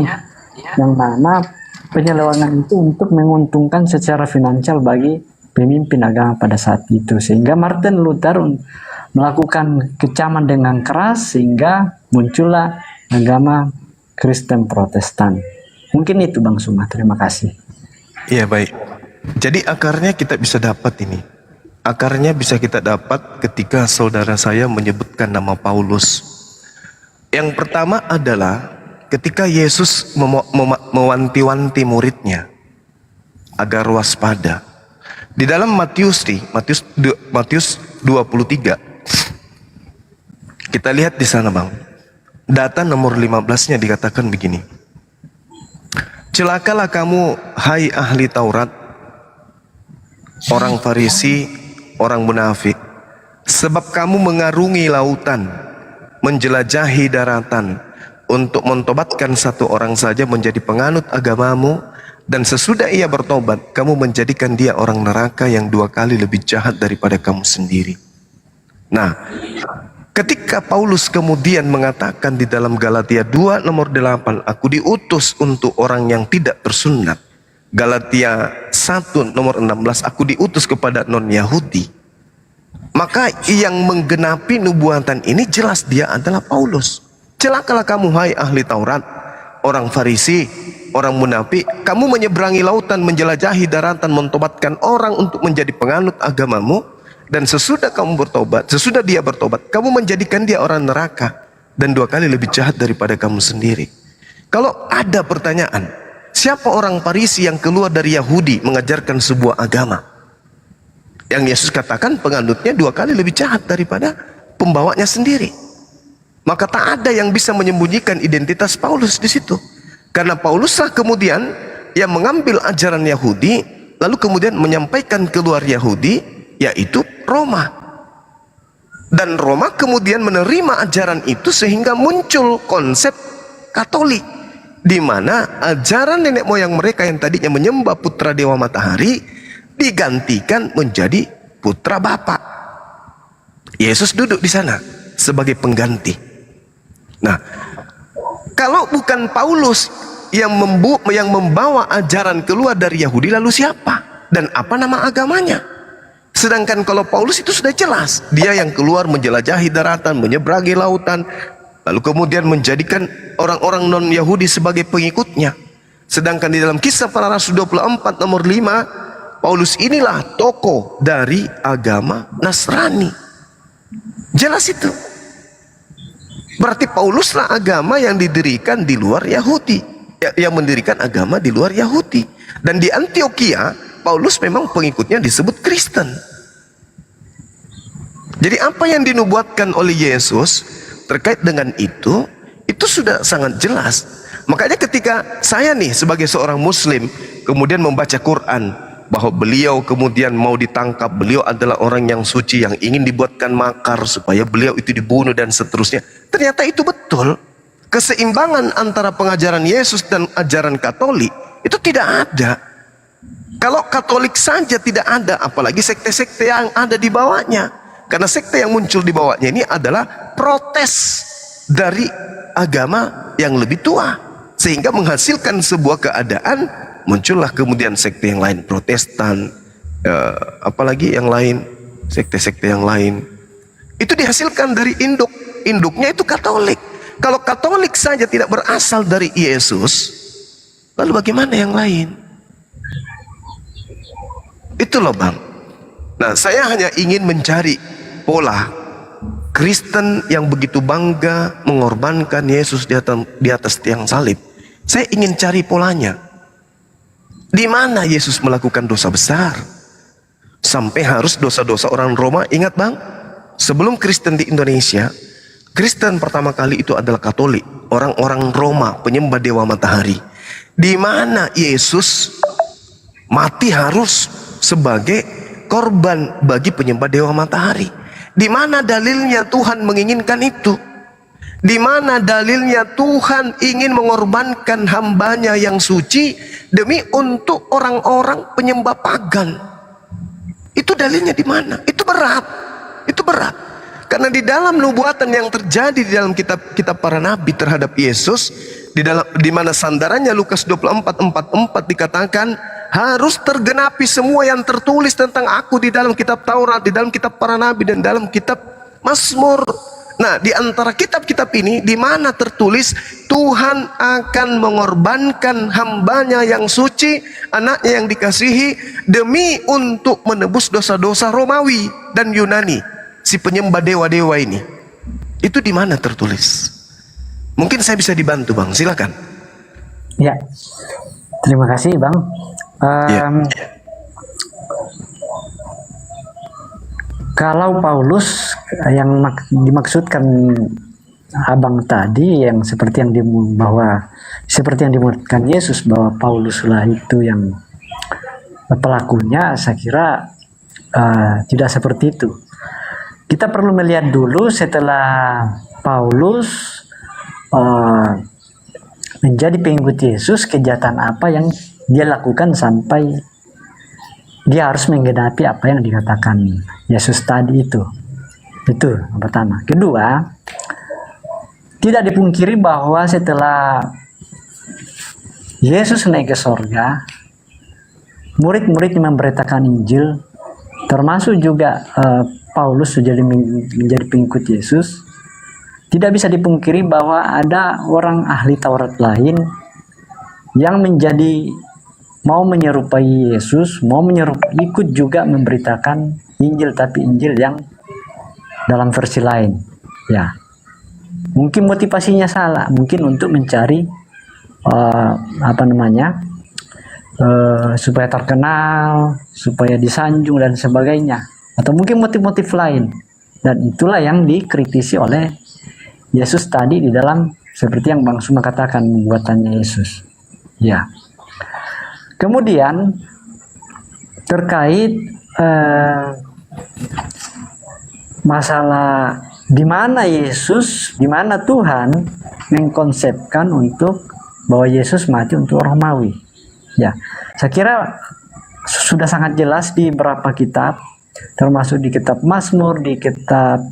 I: mana penyelewengan itu untuk menguntungkan secara finansial bagi pemimpin agama pada saat itu, sehingga Martin Luther melakukan kecaman dengan keras sehingga muncullah agama Kristen Protestan. Mungkin itu Bang Suma, terima kasih.
C: Iya, baik. Jadi akarnya kita bisa dapat ini. Akarnya bisa kita dapat ketika saudara saya menyebutkan nama Paulus. Yang pertama adalah ketika Yesus mewanti-wanti muridnya agar waspada. Di dalam Matius 23, kita lihat di sana Bang, data nomor 15-nya dikatakan begini. Celakalah kamu, hai ahli Taurat, orang Farisi, orang munafik, sebab kamu mengarungi lautan, menjelajahi daratan, untuk mentobatkan satu orang saja menjadi penganut agamamu, dan sesudah ia bertobat, kamu menjadikan dia orang neraka yang 2 kali lebih jahat daripada kamu sendiri. Nah, ketika Paulus kemudian mengatakan di dalam Galatia 2 nomor 8, aku diutus untuk orang yang tidak bersunat. Galatia 1 nomor 16, aku diutus kepada non-Yahudi. Maka yang menggenapi nubuatan ini jelas dia adalah Paulus. Celakalah kamu hai ahli Taurat, orang Farisi, orang munafik, kamu menyeberangi lautan, menjelajahi daratan, mentobatkan orang untuk menjadi penganut agamamu, dan sesudah dia bertobat, kamu menjadikan dia orang neraka dan 2 kali lebih jahat daripada kamu sendiri. Kalau ada pertanyaan, siapa orang Farisi yang keluar dari Yahudi mengajarkan sebuah agama? Yang Yesus katakan penganutnya 2 kali lebih jahat daripada pembawanya sendiri. Maka tak ada yang bisa menyembunyikan identitas Paulus di situ. Karena Pauluslah kemudian yang mengambil ajaran Yahudi, lalu kemudian menyampaikan keluar Yahudi, yaitu Roma. Dan Roma kemudian menerima ajaran itu sehingga muncul konsep Katolik, di mana ajaran nenek moyang mereka yang tadinya menyembah putra dewa matahari digantikan menjadi putra Bapa. Yesus duduk di sana sebagai pengganti. Nah, kalau bukan Paulus yang membawa ajaran keluar dari Yahudi, lalu siapa? Dan apa nama agamanya? Sedangkan kalau Paulus itu sudah jelas, dia yang keluar menjelajahi daratan, menyeberangi lautan, lalu kemudian menjadikan orang-orang non-Yahudi sebagai pengikutnya. Sedangkan di dalam Kisah Para Rasul 24 nomor 5, Paulus inilah tokoh dari agama Nasrani. Jelas itu. Berarti Pauluslah agama yang didirikan di luar Yahudi, yang mendirikan agama di luar Yahudi. Dan di Antioquia, Paulus memang pengikutnya disebut Kristen. Jadi apa yang dinubuatkan oleh Yesus terkait dengan itu sudah sangat jelas. Makanya ketika saya nih sebagai seorang muslim kemudian membaca Quran bahwa beliau kemudian mau ditangkap, beliau adalah orang yang suci yang ingin dibuatkan makar supaya beliau itu dibunuh dan seterusnya. Ternyata itu betul. Keseimbangan antara pengajaran Yesus dan ajaran Katolik itu tidak ada. Kalau Katolik saja tidak ada, apalagi sekte-sekte yang ada di bawahnya. Karena sekte yang muncul di bawahnya ini adalah protes dari agama yang lebih tua. Sehingga menghasilkan sebuah keadaan, muncullah kemudian sekte yang lain, Protestan, apalagi yang lain, sekte-sekte yang lain. Itu dihasilkan dari induknya itu Katolik. Kalau Katolik saja tidak berasal dari Yesus, lalu bagaimana yang lain? Itu loh Bang. Nah, saya hanya ingin mencari pola Kristen yang begitu bangga mengorbankan Yesus di atas tiang salib. Saya ingin cari polanya. Di mana Yesus melakukan dosa besar sampai harus dosa-dosa orang Roma? Ingat Bang, sebelum Kristen di Indonesia, Kristen pertama kali itu adalah Katolik, orang-orang Roma, penyembah dewa matahari. Di mana Yesus mati harus sebagai korban bagi penyembah dewa matahari? Di mana dalilnya Tuhan menginginkan itu? Di mana dalilnya Tuhan ingin mengorbankan hambanya yang suci demi untuk orang-orang penyembah pagan? Itu dalilnya di mana? Itu berat. Itu berat. Karena di dalam nubuatan yang terjadi di dalam kitab para nabi terhadap Yesus, di mana sandarannya Lukas 24:44 dikatakan harus tergenapi semua yang tertulis tentang aku di dalam kitab Taurat, di dalam kitab para nabi dan dalam kitab Mazmur. Nah, di antara kitab-kitab ini di mana tertulis Tuhan akan mengorbankan hambanya yang suci, anaknya yang dikasihi demi untuk menebus dosa-dosa Romawi dan Yunani, si penyembah dewa-dewa ini. Itu di mana tertulis? Mungkin saya bisa dibantu Bang, silakan.
I: Ya, terima kasih Bang. Kalau Paulus yang dimaksudkan abang tadi, yang seperti yang dimuatkan Yesus bahwa Pauluslah itu yang pelakunya, saya kira tidak seperti itu. Kita perlu melihat dulu setelah Paulus menjadi pengikut Yesus, kejahatan apa yang dia lakukan sampai dia harus menggenapi apa yang dikatakan Yesus tadi itu. Itu yang pertama. Kedua, tidak dipungkiri bahwa setelah Yesus naik ke sorga, murid-murid yang memberitakan Injil, termasuk juga Paulus menjadi pengikut Yesus, tidak bisa dipungkiri bahwa ada orang ahli Taurat lain yang mau menyerupai Yesus, ikut juga memberitakan Injil, tapi Injil yang dalam versi lain. Ya, mungkin motivasinya salah, mungkin untuk mencari supaya terkenal, supaya disanjung dan sebagainya, atau mungkin motif-motif lain. Dan itulah yang dikritisi oleh Yesus tadi di dalam seperti yang Bang Suma katakan, buatannya Yesus. Ya. Kemudian terkait masalah di mana Yesus, di mana Tuhan mengkonsepkan untuk bahwa Yesus mati untuk Romawi. Ya, saya kira sudah sangat jelas di beberapa kitab, termasuk di kitab Mazmur, di kitab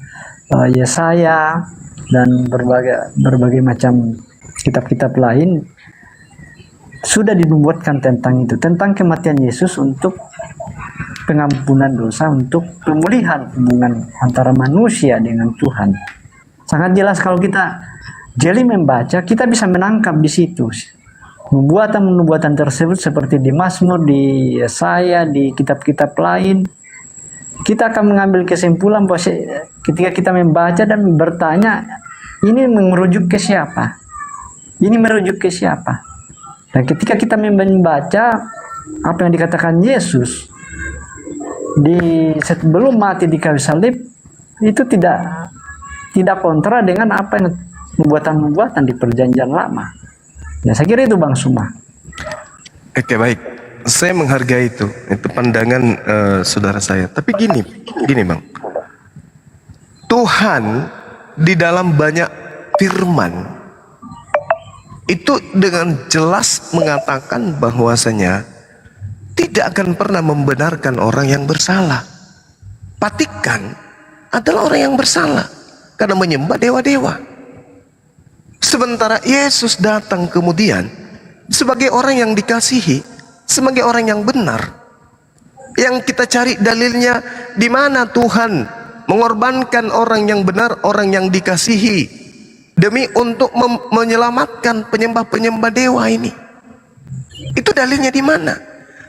I: Yesaya dan berbagai macam kitab-kitab lain. Sudah dinubuatkan tentang itu, tentang kematian Yesus untuk pengampunan dosa, untuk pemulihan hubungan antara manusia dengan Tuhan. Sangat jelas kalau kita jeli membaca, kita bisa menangkap di situ nubuatan-nubuatan tersebut seperti di Mazmur, di Yesaya, di kitab-kitab lain. Kita akan mengambil kesimpulan bahwa ketika kita membaca dan bertanya, ini merujuk ke siapa? Ini merujuk ke siapa? Dan ketika kita membaca apa yang dikatakan Yesus sebelum mati di kayu salib, itu tidak kontra dengan apa yang nubuatan-nubuatan di Perjanjian Lama. Ya, saya kira itu Bang Suma.
C: Oke, baik. Saya menghargai itu pandangan saudara saya. Tapi gini Bang. Tuhan di dalam banyak firman itu dengan jelas mengatakan bahwasanya tidak akan pernah membenarkan orang yang bersalah. Patikan adalah orang yang bersalah karena menyembah dewa-dewa. Sementara Yesus datang kemudian sebagai orang yang dikasihi, sebagai orang yang benar. Yang kita cari dalilnya di mana Tuhan mengorbankan orang yang benar, orang yang dikasihi demi untuk menyelamatkan penyembah-penyembah dewa ini. Itu dalilnya di mana?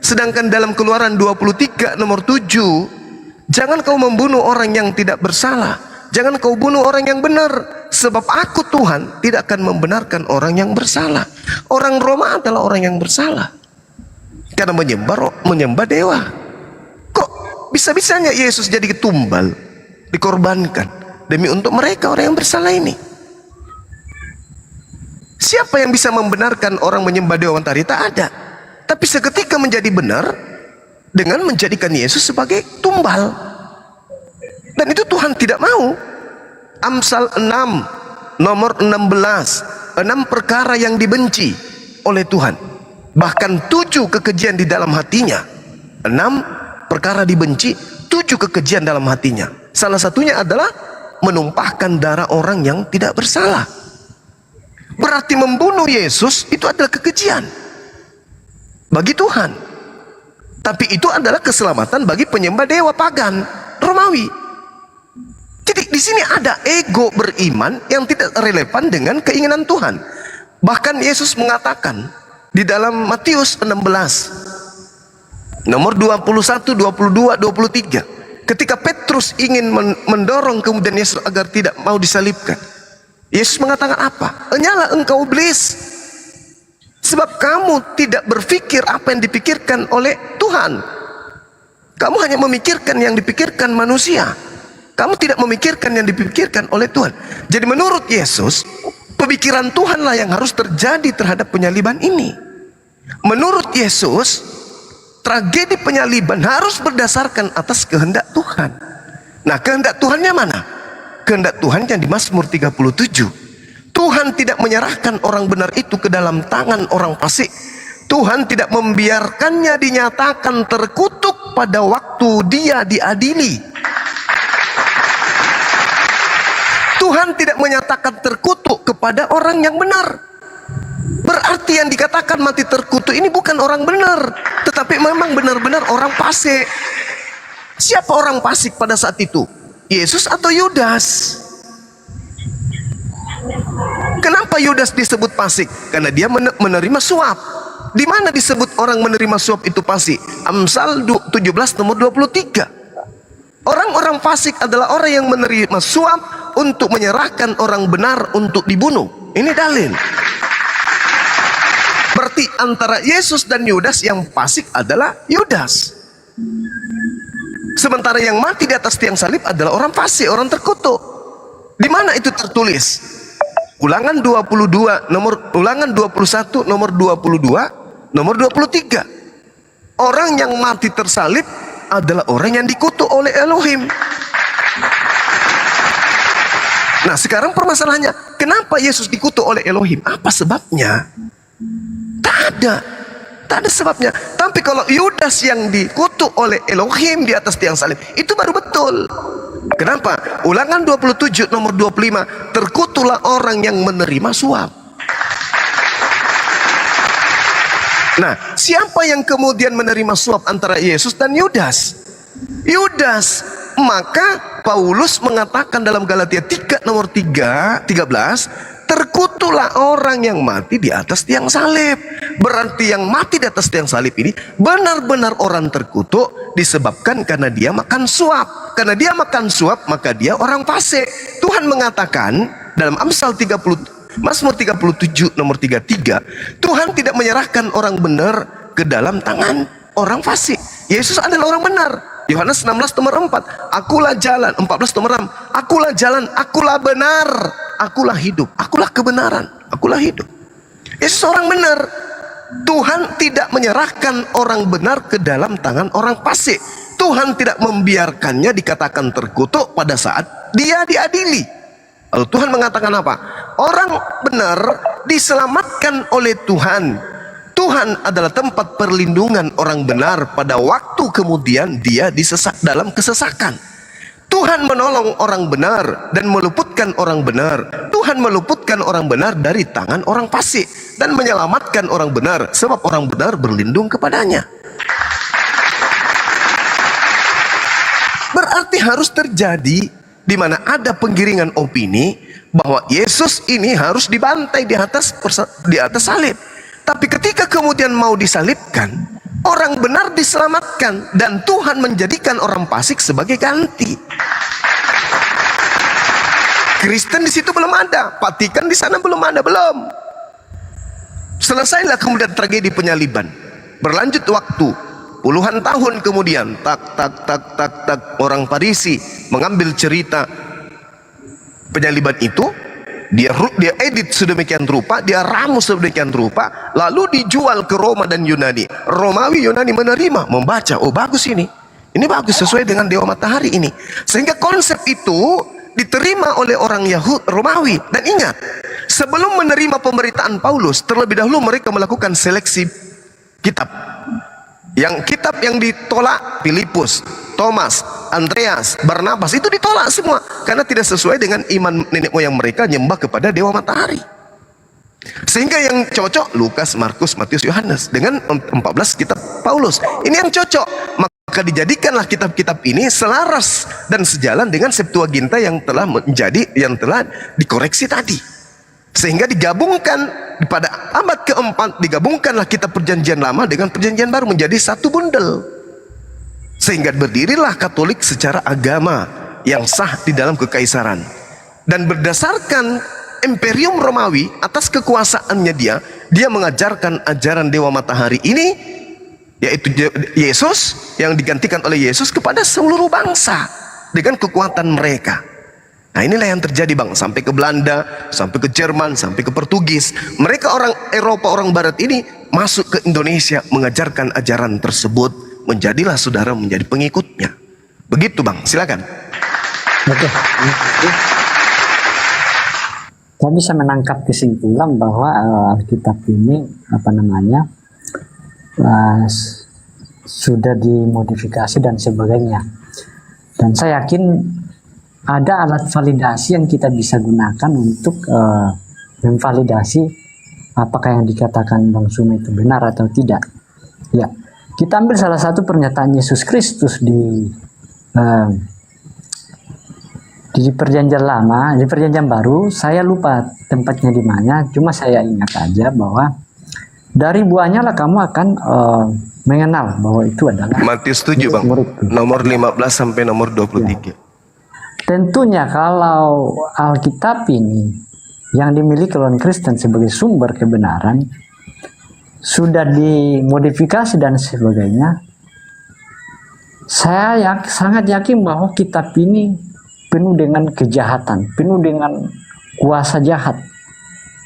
C: Sedangkan dalam Keluaran 23 nomor 7, jangan kau membunuh orang yang tidak bersalah, jangan kau bunuh orang yang benar, sebab aku Tuhan tidak akan membenarkan orang yang bersalah. Orang Roma adalah orang yang bersalah karena menyembah dewa. Kok bisa-bisanya Yesus jadi ketumbal, dikorbankan demi untuk mereka orang yang bersalah ini? Siapa yang bisa membenarkan orang menyembah dewa mentari? Tak ada. Tapi seketika menjadi benar dengan menjadikan Yesus sebagai tumbal. Dan itu Tuhan tidak mau. Amsal 6 nomor 16, 6 perkara yang dibenci oleh Tuhan. Bahkan 7 kekejian di dalam hatinya. 6 perkara dibenci, 7 kekejian dalam hatinya. Salah satunya adalah menumpahkan darah orang yang tidak bersalah. Berarti membunuh Yesus itu adalah kekejian bagi Tuhan. Tapi itu adalah keselamatan bagi penyembah dewa pagan Romawi. Jadi di sini ada ego beriman yang tidak relevan dengan keinginan Tuhan. Bahkan Yesus mengatakan di dalam Matius 16 nomor 21, 22, 23, ketika Petrus ingin mendorong kemudian Yesus agar tidak mau disalibkan, Yesus mengatakan apa? Enyalah engkau iblis, sebab kamu tidak berpikir apa yang dipikirkan oleh Tuhan. Kamu hanya memikirkan yang dipikirkan manusia. Kamu tidak memikirkan yang dipikirkan oleh Tuhan. Jadi menurut Yesus, pemikiran Tuhanlah yang harus terjadi terhadap penyaliban ini. Menurut Yesus, tragedi penyaliban harus berdasarkan atas kehendak Tuhan. Nah, kehendak Tuhannya mana? Kehendak Tuhan yang di Mazmur 37. Tuhan tidak menyerahkan orang benar itu ke dalam tangan orang fasik. Tuhan tidak membiarkannya dinyatakan terkutuk pada waktu dia diadili. Tuhan tidak menyatakan terkutuk kepada orang yang benar. Berarti yang dikatakan mati terkutuk ini bukan orang benar, tetapi memang benar-benar orang fasik. Siapa orang fasik pada saat itu? Yesus atau Yudas? Kenapa Yudas disebut fasik? Karena dia menerima suap. Di mana disebut orang menerima suap itu fasik? Amsal 17 nomor 23. Orang-orang fasik adalah orang yang menerima suap untuk menyerahkan orang benar untuk dibunuh. Ini dalil. Berarti antara Yesus dan Yudas yang fasik adalah Yudas. Sementara yang mati di atas tiang salib adalah orang fasik, orang terkutuk. Di mana itu tertulis? Ulangan 21 nomor 22, nomor 23. Orang yang mati tersalib adalah orang yang dikutuk oleh Elohim. Nah, sekarang permasalahannya, kenapa Yesus dikutuk oleh Elohim? Apa sebabnya? Tak ada sebabnya. Tapi kalau Yudas yang dikutuk oleh Elohim di atas tiang salib, itu baru betul. Kenapa? Ulangan 27 nomor 25, terkutuklah orang yang menerima suap. Nah, siapa yang kemudian menerima suap antara Yesus dan Yudas? Yudas. Maka Paulus mengatakan dalam Galatia 3 nomor 13, terkutuk itulah orang yang mati di atas tiang salib. Berarti yang mati di atas tiang salib ini benar-benar orang terkutuk disebabkan karena dia makan suap. Karena dia makan suap, maka dia orang fasik. Tuhan mengatakan dalam Amsal 30, Mazmur 37 nomor 33, Tuhan tidak menyerahkan orang benar ke dalam tangan orang fasik. Yesus adalah orang benar. Yohanes 16 nomor 4, akulah jalan. 14 nomor 6, akulah jalan, akulah benar, akulah hidup, akulah kebenaran, akulah hidup. Yesus orang benar. Tuhan tidak menyerahkan orang benar ke dalam tangan orang fasik. Tuhan tidak membiarkannya dikatakan terkutuk pada saat dia diadili. Lalu Tuhan mengatakan apa? Orang benar diselamatkan oleh Tuhan. Tuhan adalah tempat perlindungan orang benar pada waktu kemudian dia disesak dalam kesesakan. Tuhan menolong orang benar dan meluputkan orang benar. Tuhan meluputkan orang benar dari tangan orang fasik dan menyelamatkan orang benar sebab orang benar berlindung kepadanya. Berarti harus terjadi di mana ada penggiringan opini bahwa Yesus ini harus dibantai di atas salib. Tapi ketika kemudian mau disalibkan, orang benar diselamatkan dan Tuhan menjadikan orang fasik sebagai ganti. Kristen di situ belum ada, Vatikan di sana belum ada, belum. Selesailah kemudian tragedi penyaliban. Berlanjut waktu, puluhan tahun kemudian, tak orang Farisi mengambil cerita penyaliban itu. Dia edit sedemikian rupa, dia ramus sedemikian rupa, lalu dijual ke Roma dan Yunani. Romawi, Yunani menerima, membaca, oh bagus ini bagus sesuai dengan dewa matahari ini. Sehingga konsep itu diterima oleh orang Yahudi Romawi. Dan ingat, sebelum menerima pemberitaan Paulus, terlebih dahulu mereka melakukan seleksi kitab. Yang kitab yang ditolak Filipus, Thomas, Andreas, Barnabas itu ditolak semua karena tidak sesuai dengan iman nenek moyang mereka nyembah kepada dewa matahari. Sehingga yang cocok Lukas, Markus, Matius, Yohanes dengan 14 kitab Paulus. Ini yang cocok. Maka dijadikanlah kitab-kitab ini selaras dan sejalan dengan Septuaginta yang telah dikoreksi tadi. Sehingga digabungkan pada abad keempat, digabungkanlah kitab perjanjian lama dengan perjanjian baru menjadi satu bundel. Sehingga berdirilah Katolik secara agama yang sah di dalam kekaisaran. Dan berdasarkan Imperium Romawi atas kekuasaannya dia mengajarkan ajaran dewa matahari ini, yaitu Yesus yang digantikan oleh Yesus kepada seluruh bangsa dengan kekuatan mereka. Nah inilah yang terjadi bang, sampai ke Belanda, sampai ke Jerman, sampai ke Portugis. Mereka orang Eropa, orang Barat ini masuk ke Indonesia mengajarkan ajaran tersebut. Menjadilah saudara menjadi pengikutnya. Begitu bang, silakan.
I: Oke. Saya bisa menangkap kesimpulan bahwa Alkitab ini sudah dimodifikasi dan sebagainya. Dan saya yakin ada alat validasi yang kita bisa gunakan untuk memvalidasi apakah yang dikatakan Bang Suma itu benar atau tidak. Ya, kita ambil salah satu pernyataan Yesus Kristus di perjanjian lama, di perjanjian baru. Saya lupa tempatnya di mana, cuma saya ingat aja bahwa dari buahnya lah kamu akan mengenal bahwa itu adalah
C: Matius 7 bang, nomor 15 sampai nomor 23. Ya.
I: Tentunya kalau Alkitab ini yang dimiliki oleh Kristen sebagai sumber kebenaran sudah dimodifikasi dan sebagainya, saya sangat yakin bahwa kitab ini penuh dengan kejahatan, penuh dengan kuasa jahat,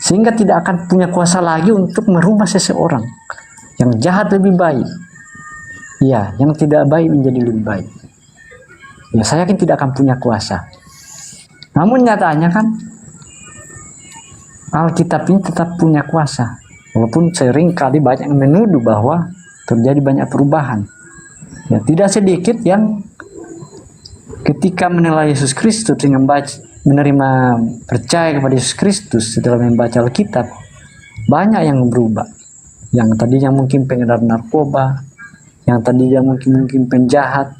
I: sehingga tidak akan punya kuasa lagi untuk merubah seseorang. Yang jahat lebih baik, ya, yang tidak baik menjadi lebih baik. Ya, saya yakin tidak akan punya kuasa. Namun nyatanya kan Alkitab ini tetap punya kuasa. Walaupun sering kali banyak yang menuduh bahwa terjadi banyak perubahan. Ya, tidak sedikit yang ketika menilai Yesus Kristus dengan menerima percaya kepada Yesus Kristus setelah membaca Alkitab, banyak yang berubah. Yang tadinya mungkin pengedar narkoba, yang tadinya mungkin penjahat,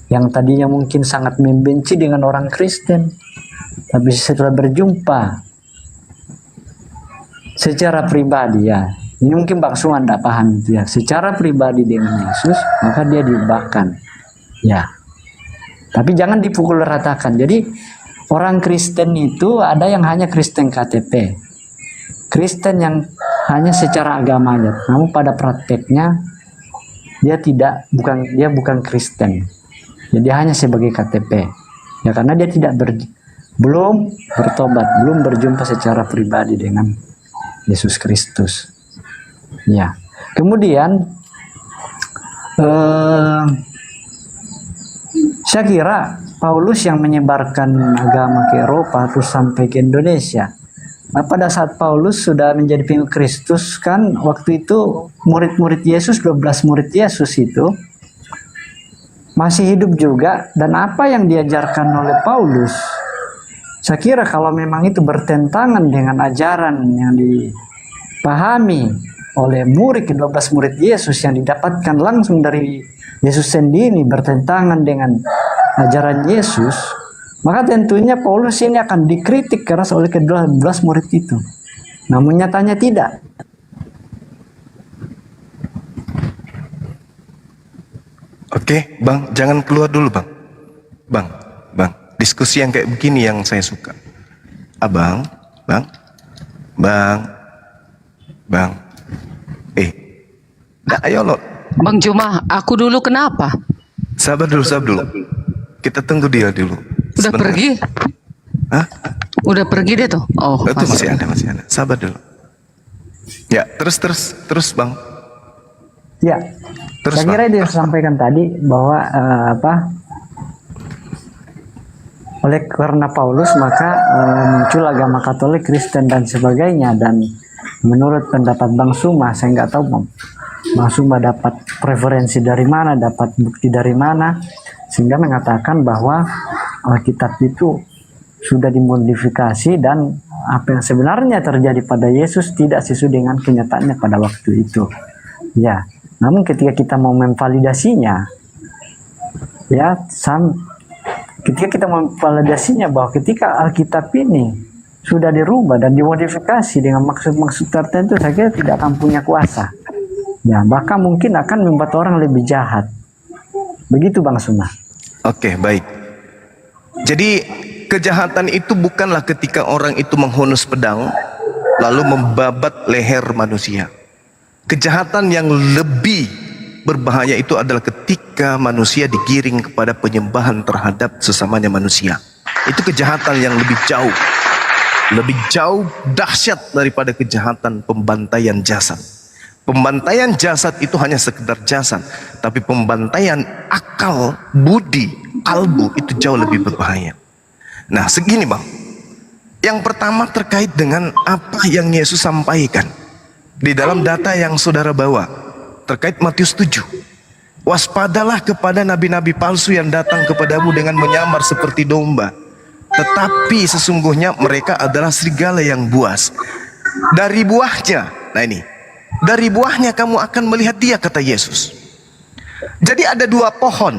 I: yang tadinya mungkin sangat membenci dengan orang Kristen, tapi setelah berjumpa secara pribadi ya, ini mungkin Bang Suman tidak paham itu ya, secara pribadi dengan Yesus maka dia diubahkan ya, tapi jangan dipukul ratakan. Jadi orang Kristen itu ada yang hanya Kristen KTP, Kristen yang hanya secara agamanya, namun pada prakteknya dia bukan Kristen, jadi hanya sebagai KTP ya, karena dia belum bertobat, belum berjumpa secara pribadi dengan Yesus Kristus. Ya, kemudian saya kira Paulus yang menyebarkan agama ke Eropa terus sampai ke Indonesia. Nah, pada saat Paulus sudah menjadi pengikut Kristus kan, waktu itu murid-murid Yesus, 12 murid Yesus itu masih hidup juga, dan apa yang diajarkan oleh Paulus, saya kira kalau memang itu bertentangan dengan ajaran yang dipahami oleh murid, 12 murid Yesus yang didapatkan langsung dari Yesus sendiri, bertentangan dengan ajaran Yesus, maka tentunya Paulus ini akan dikritik keras oleh ke-12 murid itu. Namun nyatanya tidak.
C: Oke, Bang, jangan keluar dulu, Bang. Bang, diskusi yang kayak begini yang saya suka. Bang. Ayo lo.
K: Bang Juma, aku dulu kenapa?
C: Sabar dulu. Kita tunggu dia dulu.
K: Udah
C: Sebentar.
K: pergi?
C: Hah?
K: Udah pergi dia tuh? Oh,
C: Itu masih ada. Sabar dulu. Ya, terus, Bang.
I: Ya,
C: Terus,
I: saya kira dia sampaikan tadi bahwa oleh karena Paulus maka muncul agama Katolik, Kristen dan sebagainya, dan menurut pendapat Bang Suma, saya nggak tahu Bang Suma dapat preferensi dari mana, dapat bukti dari mana, sehingga mengatakan bahwa Alkitab itu sudah dimodifikasi dan apa yang sebenarnya terjadi pada Yesus tidak sesuai dengan kenyataannya pada waktu itu. Ya. Namun ketika kita mau memvalidasinya, bahwa ketika Alkitab ini sudah dirubah dan dimodifikasi dengan maksud-maksud tertentu, saya kira tidak akan punya kuasa. Ya, bahkan mungkin akan membuat orang lebih jahat. Begitu Bang Suma.
C: Oke, baik. Jadi kejahatan itu bukanlah ketika orang itu menghunus pedang lalu membabat leher manusia. Kejahatan yang lebih berbahaya itu adalah ketika manusia digiring kepada penyembahan terhadap sesamanya manusia. Itu kejahatan yang lebih jauh dahsyat daripada kejahatan pembantaian jasad. Pembantaian jasad itu hanya sekedar jasad, tapi pembantaian akal, budi, kalbu itu jauh lebih berbahaya. Nah, segini Bang. Yang pertama terkait dengan apa yang Yesus sampaikan di dalam data yang saudara bawa terkait Matius 7. Waspadalah kepada nabi-nabi palsu yang datang kepadamu dengan menyamar seperti domba, tetapi sesungguhnya mereka adalah serigala yang buas. Dari buahnya, dari buahnya kamu akan melihat dia, kata Yesus. Jadi ada dua pohon.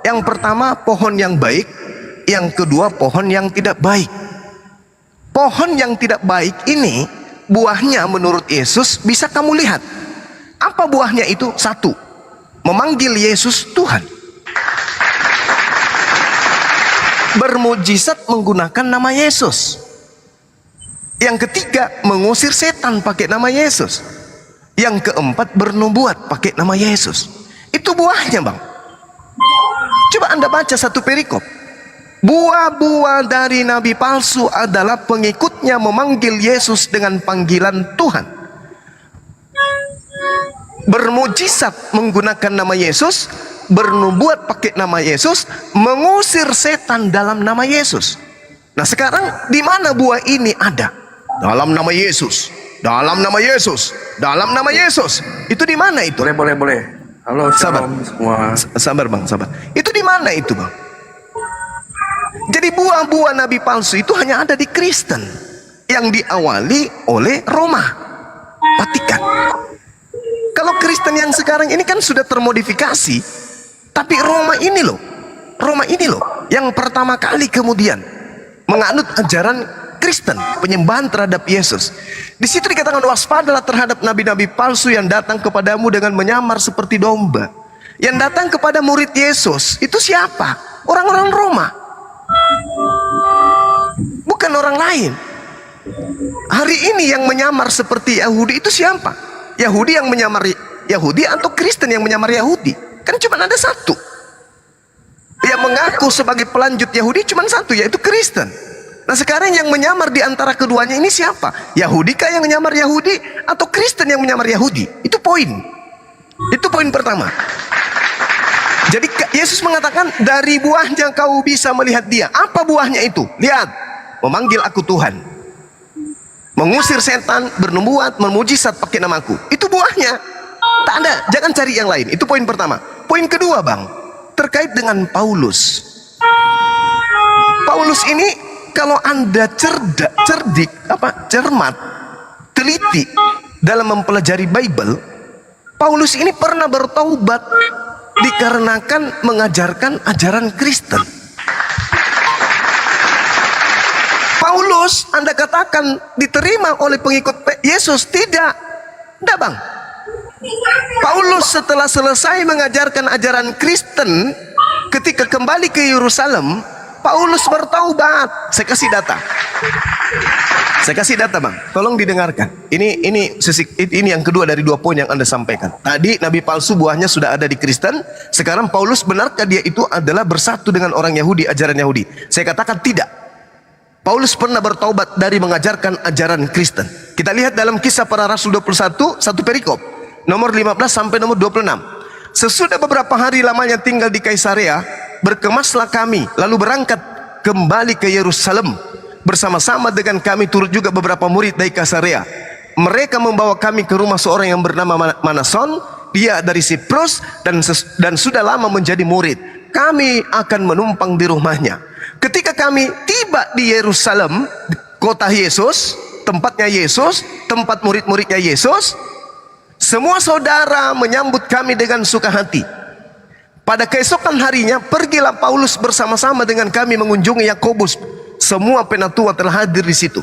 C: Yang pertama pohon yang baik, yang kedua pohon yang tidak baik. Pohon yang tidak baik ini buahnya menurut Yesus bisa kamu lihat. Apa buahnya itu? Satu, memanggil Yesus Tuhan. Bermujizat menggunakan nama Yesus. Yang ketiga, mengusir setan pakai nama Yesus. Yang keempat, bernubuat pakai nama Yesus. Itu buahnya Bang. Coba Anda baca satu perikop. Buah-buah dari nabi palsu adalah pengikutnya memanggil Yesus dengan panggilan Tuhan. Bermujizat menggunakan nama Yesus, bernubuat pakai nama Yesus, mengusir setan dalam nama Yesus. Nah sekarang di mana buah ini ada? Dalam nama Yesus, dalam nama Yesus, dalam nama Yesus. Itu di mana itu?
D: Boleh. Halo,
C: sabar
D: semua.
C: Sabar Bang, sabar. Itu di mana itu Bang? Jadi buah-buah nabi palsu itu hanya ada di Kristen yang diawali oleh Roma, Vatikan. Kalau Kristen yang sekarang ini kan sudah termodifikasi, tapi Roma ini loh yang pertama kali kemudian menganut ajaran Kristen, penyembahan terhadap Yesus. Di situ dikatakan waspadalah terhadap nabi-nabi palsu yang datang kepadamu dengan menyamar seperti domba. Yang datang kepada murid Yesus itu siapa? Orang-orang Roma, bukan orang lain. Hari ini yang menyamar seperti Yahudi itu siapa? Yahudi yang menyamar Yahudi atau Kristen yang menyamar Yahudi? Kan cuma ada satu. Yang mengaku sebagai pelanjut Yahudi cuma satu, yaitu Kristen. Nah sekarang yang menyamar di antara keduanya ini siapa? Yahudi kah yang menyamar Yahudi atau Kristen yang menyamar Yahudi? Itu poin. Itu poin pertama. Jadi Yesus mengatakan dari buahnya kau bisa melihat dia. Apa buahnya itu? Lihat, memanggil aku Tuhan, mengusir setan, bernubuat, bermujizat pakai namaku. Itu buahnya. Tak ada, jangan cari yang lain. Itu poin pertama. Poin kedua, Bang, terkait dengan Paulus. Paulus ini kalau Anda cermat, teliti dalam mempelajari Bible, Paulus ini pernah bertaubat dikarenakan mengajarkan ajaran Kristen. Paulus Anda katakan diterima oleh pengikut Yesus? Tidak. Tidak, Bang. Paulus setelah selesai mengajarkan ajaran Kristen, ketika kembali ke Yerusalem, Paulus bertaubat. Saya kasih data. Saya kasih data, Bang. Tolong didengarkan. Ini yang kedua dari 2 poin yang Anda sampaikan. Tadi nabi palsu buahnya sudah ada di Kristen. Sekarang Paulus, benarkah dia itu adalah bersatu dengan orang Yahudi, ajaran Yahudi? Saya katakan tidak. Paulus pernah bertaubat dari mengajarkan ajaran Kristen. Kita lihat dalam Kisah Para Rasul 21, satu perikop, nomor 15 sampai nomor 26. Sesudah beberapa hari lamanya tinggal di Kaisarea, berkemaslah kami, lalu berangkat kembali ke Yerusalem. Bersama-sama dengan kami turut juga beberapa murid dari Kaisarea. Mereka membawa kami ke rumah seorang yang bernama Manason. Dia dari Siprus dan sudah lama menjadi murid. Kami akan menumpang di rumahnya. Ketika kami tiba di Yerusalem, kota Yesus, tempatnya Yesus, tempat murid-muridnya Yesus, semua saudara menyambut kami dengan suka hati. Pada keesokan harinya, pergilah Paulus bersama-sama dengan kami mengunjungi Yakobus. Semua penatua telah hadir di situ.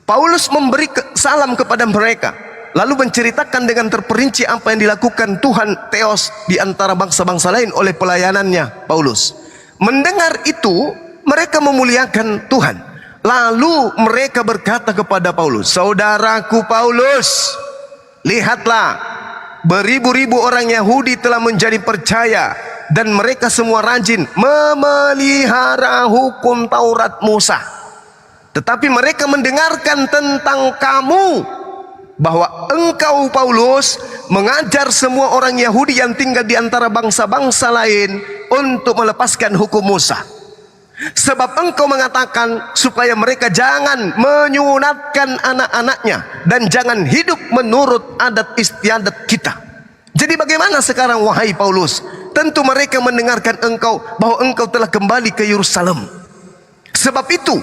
C: Paulus memberi salam kepada mereka, lalu menceritakan dengan terperinci apa yang dilakukan Tuhan Theos di antara bangsa-bangsa lain oleh pelayanannya Paulus. Mendengar itu, mereka memuliakan Tuhan. Lalu mereka berkata kepada Paulus, "Saudaraku Paulus, lihatlah, beribu-ribu orang Yahudi telah menjadi percaya, dan mereka semua rajin memelihara hukum Taurat Musa. Tetapi mereka mendengarkan tentang kamu, bahwa engkau Paulus mengajar semua orang Yahudi yang tinggal di antara bangsa-bangsa lain untuk melepaskan hukum Musa. Sebab engkau mengatakan supaya mereka jangan menyunatkan anak-anaknya dan jangan hidup menurut adat istiadat kita." Jadi bagaimana sekarang wahai Paulus? Tentu mereka mendengarkan engkau bahwa engkau telah kembali ke Yerusalem. Sebab itu,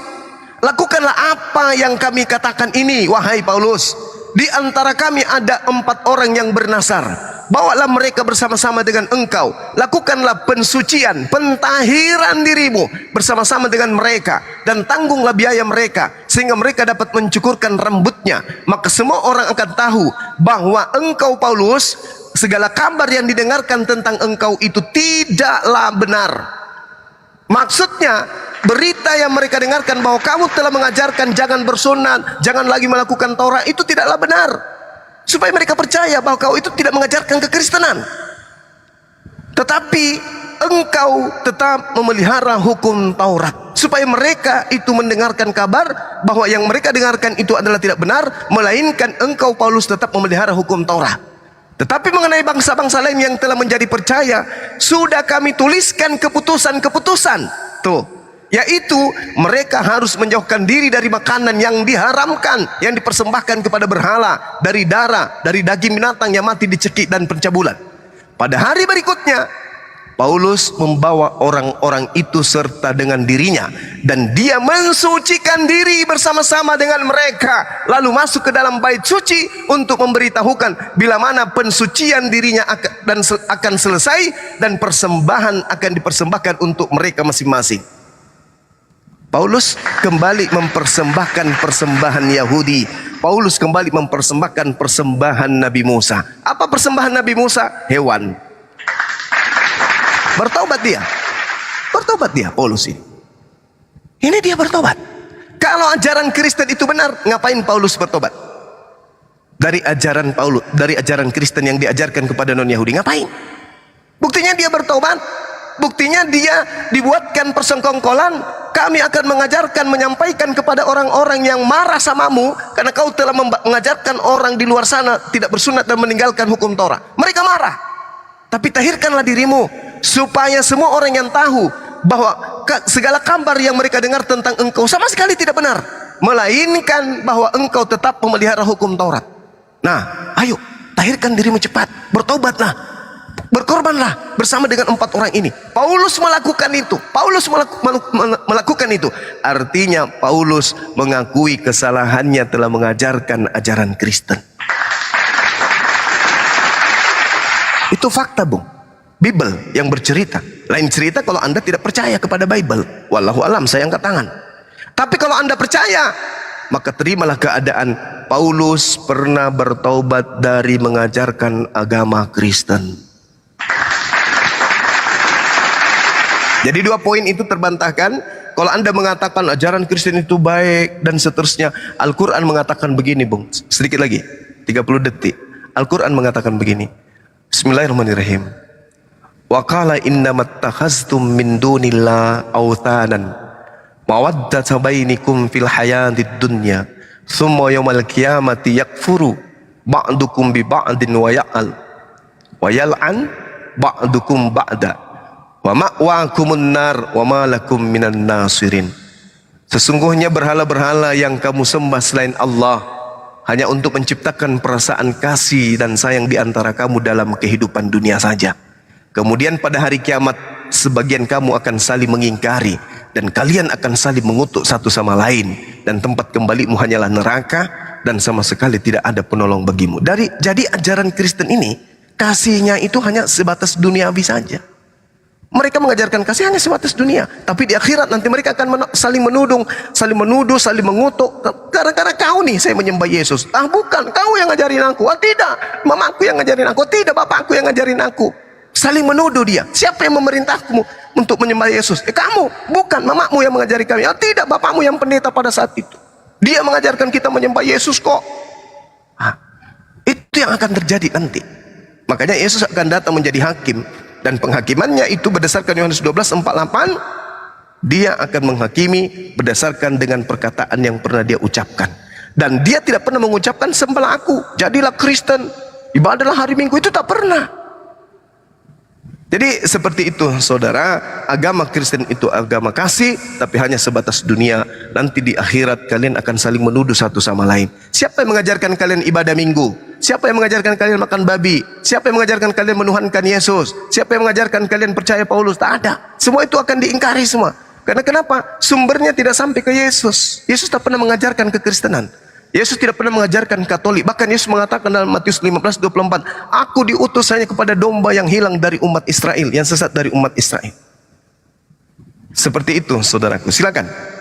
C: lakukanlah apa yang kami katakan ini, wahai Paulus. Di antara kami ada 4 orang yang bernasar. Bawalah mereka bersama-sama dengan engkau. Lakukanlah pensucian, pentahiran dirimu bersama-sama dengan mereka, dan tanggunglah biaya mereka, sehingga mereka dapat mencukurkan rambutnya. Maka semua orang akan tahu bahwa engkau Paulus, segala kabar yang didengarkan tentang engkau itu tidaklah benar. Maksudnya, berita yang mereka dengarkan bahwa kamu telah mengajarkan jangan bersunat, jangan lagi melakukan Taurat, itu tidaklah benar. Supaya mereka percaya bahwa kau itu tidak mengajarkan kekristenan. Tetapi engkau tetap memelihara hukum Taurat. Supaya mereka itu mendengarkan kabar bahwa yang mereka dengarkan itu adalah tidak benar, melainkan engkau Paulus tetap memelihara hukum Taurat. Tetapi mengenai bangsa-bangsa lain yang telah menjadi percaya, sudah kami tuliskan keputusan-keputusan. Tuh, yaitu mereka harus menjauhkan diri dari makanan yang diharamkan, yang dipersembahkan kepada berhala, dari darah, dari daging binatang yang mati dicekik dan pencabulan. Pada hari berikutnya, Paulus membawa orang-orang itu serta dengan dirinya, dan dia mensucikan diri bersama-sama dengan mereka, lalu masuk ke dalam bait suci untuk memberitahukan bila mana pensucian dirinya akan selesai dan persembahan akan dipersembahkan untuk mereka masing-masing. Paulus kembali mempersembahkan persembahan Yahudi. Paulus kembali mempersembahkan persembahan Nabi Musa. Apa persembahan Nabi Musa? Hewan. Bertobat dia. Bertobat dia, Paulus ini. Ini dia bertobat. Kalau ajaran Kristen itu benar, ngapain Paulus bertobat? Dari ajaran Paulus, dari ajaran Kristen yang diajarkan kepada non-Yahudi, ngapain? Buktinya dia bertobat. Buktinya dia dibuatkan persengkongkolan. Kami akan mengajarkan, menyampaikan kepada orang-orang yang marah samamu karena kau telah mengajarkan orang di luar sana tidak bersunat dan meninggalkan hukum Torah. Mereka marah. Tapi tahirkanlah dirimu supaya semua orang yang tahu bahwa segala kabar yang mereka dengar tentang engkau sama sekali tidak benar, melainkan bahwa engkau tetap memelihara hukum Taurat. Nah, ayo tahirkan dirimu cepat, bertobatlah, berkorbanlah bersama dengan 4 orang ini. Paulus melakukan itu. Paulus melakukan itu. Artinya Paulus mengakui kesalahannya telah mengajarkan ajaran Kristen. Itu fakta, Bung. Bible yang bercerita. Lain cerita kalau Anda tidak percaya kepada Bible. Wallahu alam, saya angkat tangan. Tapi kalau Anda percaya, maka terimalah keadaan Paulus pernah bertaubat dari mengajarkan agama Kristen. Jadi 2 poin itu terbantahkan. Kalau Anda mengatakan ajaran Kristen itu baik dan seterusnya, Al-Quran mengatakan begini, Bung. Sedikit lagi, 30 detik. Al-Quran mengatakan begini. Bismillahirrahmanirrahim. Wa qala innamattakhaztum min dunillah awthanan mawaddata bainikum fil hayatid dunya thumma yawmal qiyamati yakfuru ba'dukum bi ba'din wa yal'an ba'dukum ba'da wa ma'wakumun nar wa ma lakum minan nasirin. Sesungguhnya berhala-berhala yang kamu sembah selain Allah hanya untuk menciptakan perasaan kasih dan sayang di antara kamu dalam kehidupan dunia saja. Kemudian pada hari kiamat sebagian kamu akan saling mengingkari dan kalian akan saling mengutuk satu sama lain dan tempat kembalimu hanyalah neraka dan sama sekali tidak ada penolong bagimu. Jadi ajaran Kristen ini kasihnya itu hanya sebatas duniawi saja. Mereka mengajarkan kasih hanya sebatas dunia, tapi di akhirat nanti mereka akan saling menuduh, saling mengutuk. Gara-gara kau nih saya menyembah Yesus. Ah bukan, kau yang ngajarin aku. Ah tidak, mamaku yang ngajarin aku. Tidak, bapakku yang ngajarin aku. Saling menuduh dia. Siapa yang memerintahmu untuk menyembah Yesus? Kamu, bukan, mamamu yang mengajari kami. Ah tidak, bapakmu yang pendeta pada saat itu. Dia mengajarkan kita menyembah Yesus kok. Itu yang akan terjadi nanti. Makanya Yesus akan datang menjadi hakim. Dan penghakimannya itu berdasarkan Yohanes 12:48, dia akan menghakimi berdasarkan dengan perkataan yang pernah dia ucapkan. Dan dia tidak pernah mengucapkan sembahlah aku, jadilah Kristen, ibadahlah hari Minggu, itu tak pernah. Jadi seperti itu saudara, agama Kristen itu agama kasih, tapi hanya sebatas dunia. Nanti di akhirat kalian akan saling menuduh satu sama lain. Siapa yang mengajarkan kalian ibadah minggu? Siapa yang mengajarkan kalian makan babi? Siapa yang mengajarkan kalian menuhankan Yesus? Siapa yang mengajarkan kalian percaya Paulus? Tak ada. Semua itu akan diingkari semua. Karena kenapa? Sumbernya tidak sampai ke Yesus. Yesus tak pernah mengajarkan kekristenan. Yesus tidak pernah mengajarkan Katolik. Bahkan Yesus mengatakan dalam Matius 15:24, aku diutus hanya kepada domba yang hilang dari umat Israel, yang sesat dari umat Israel. Seperti itu saudaraku. Silakan.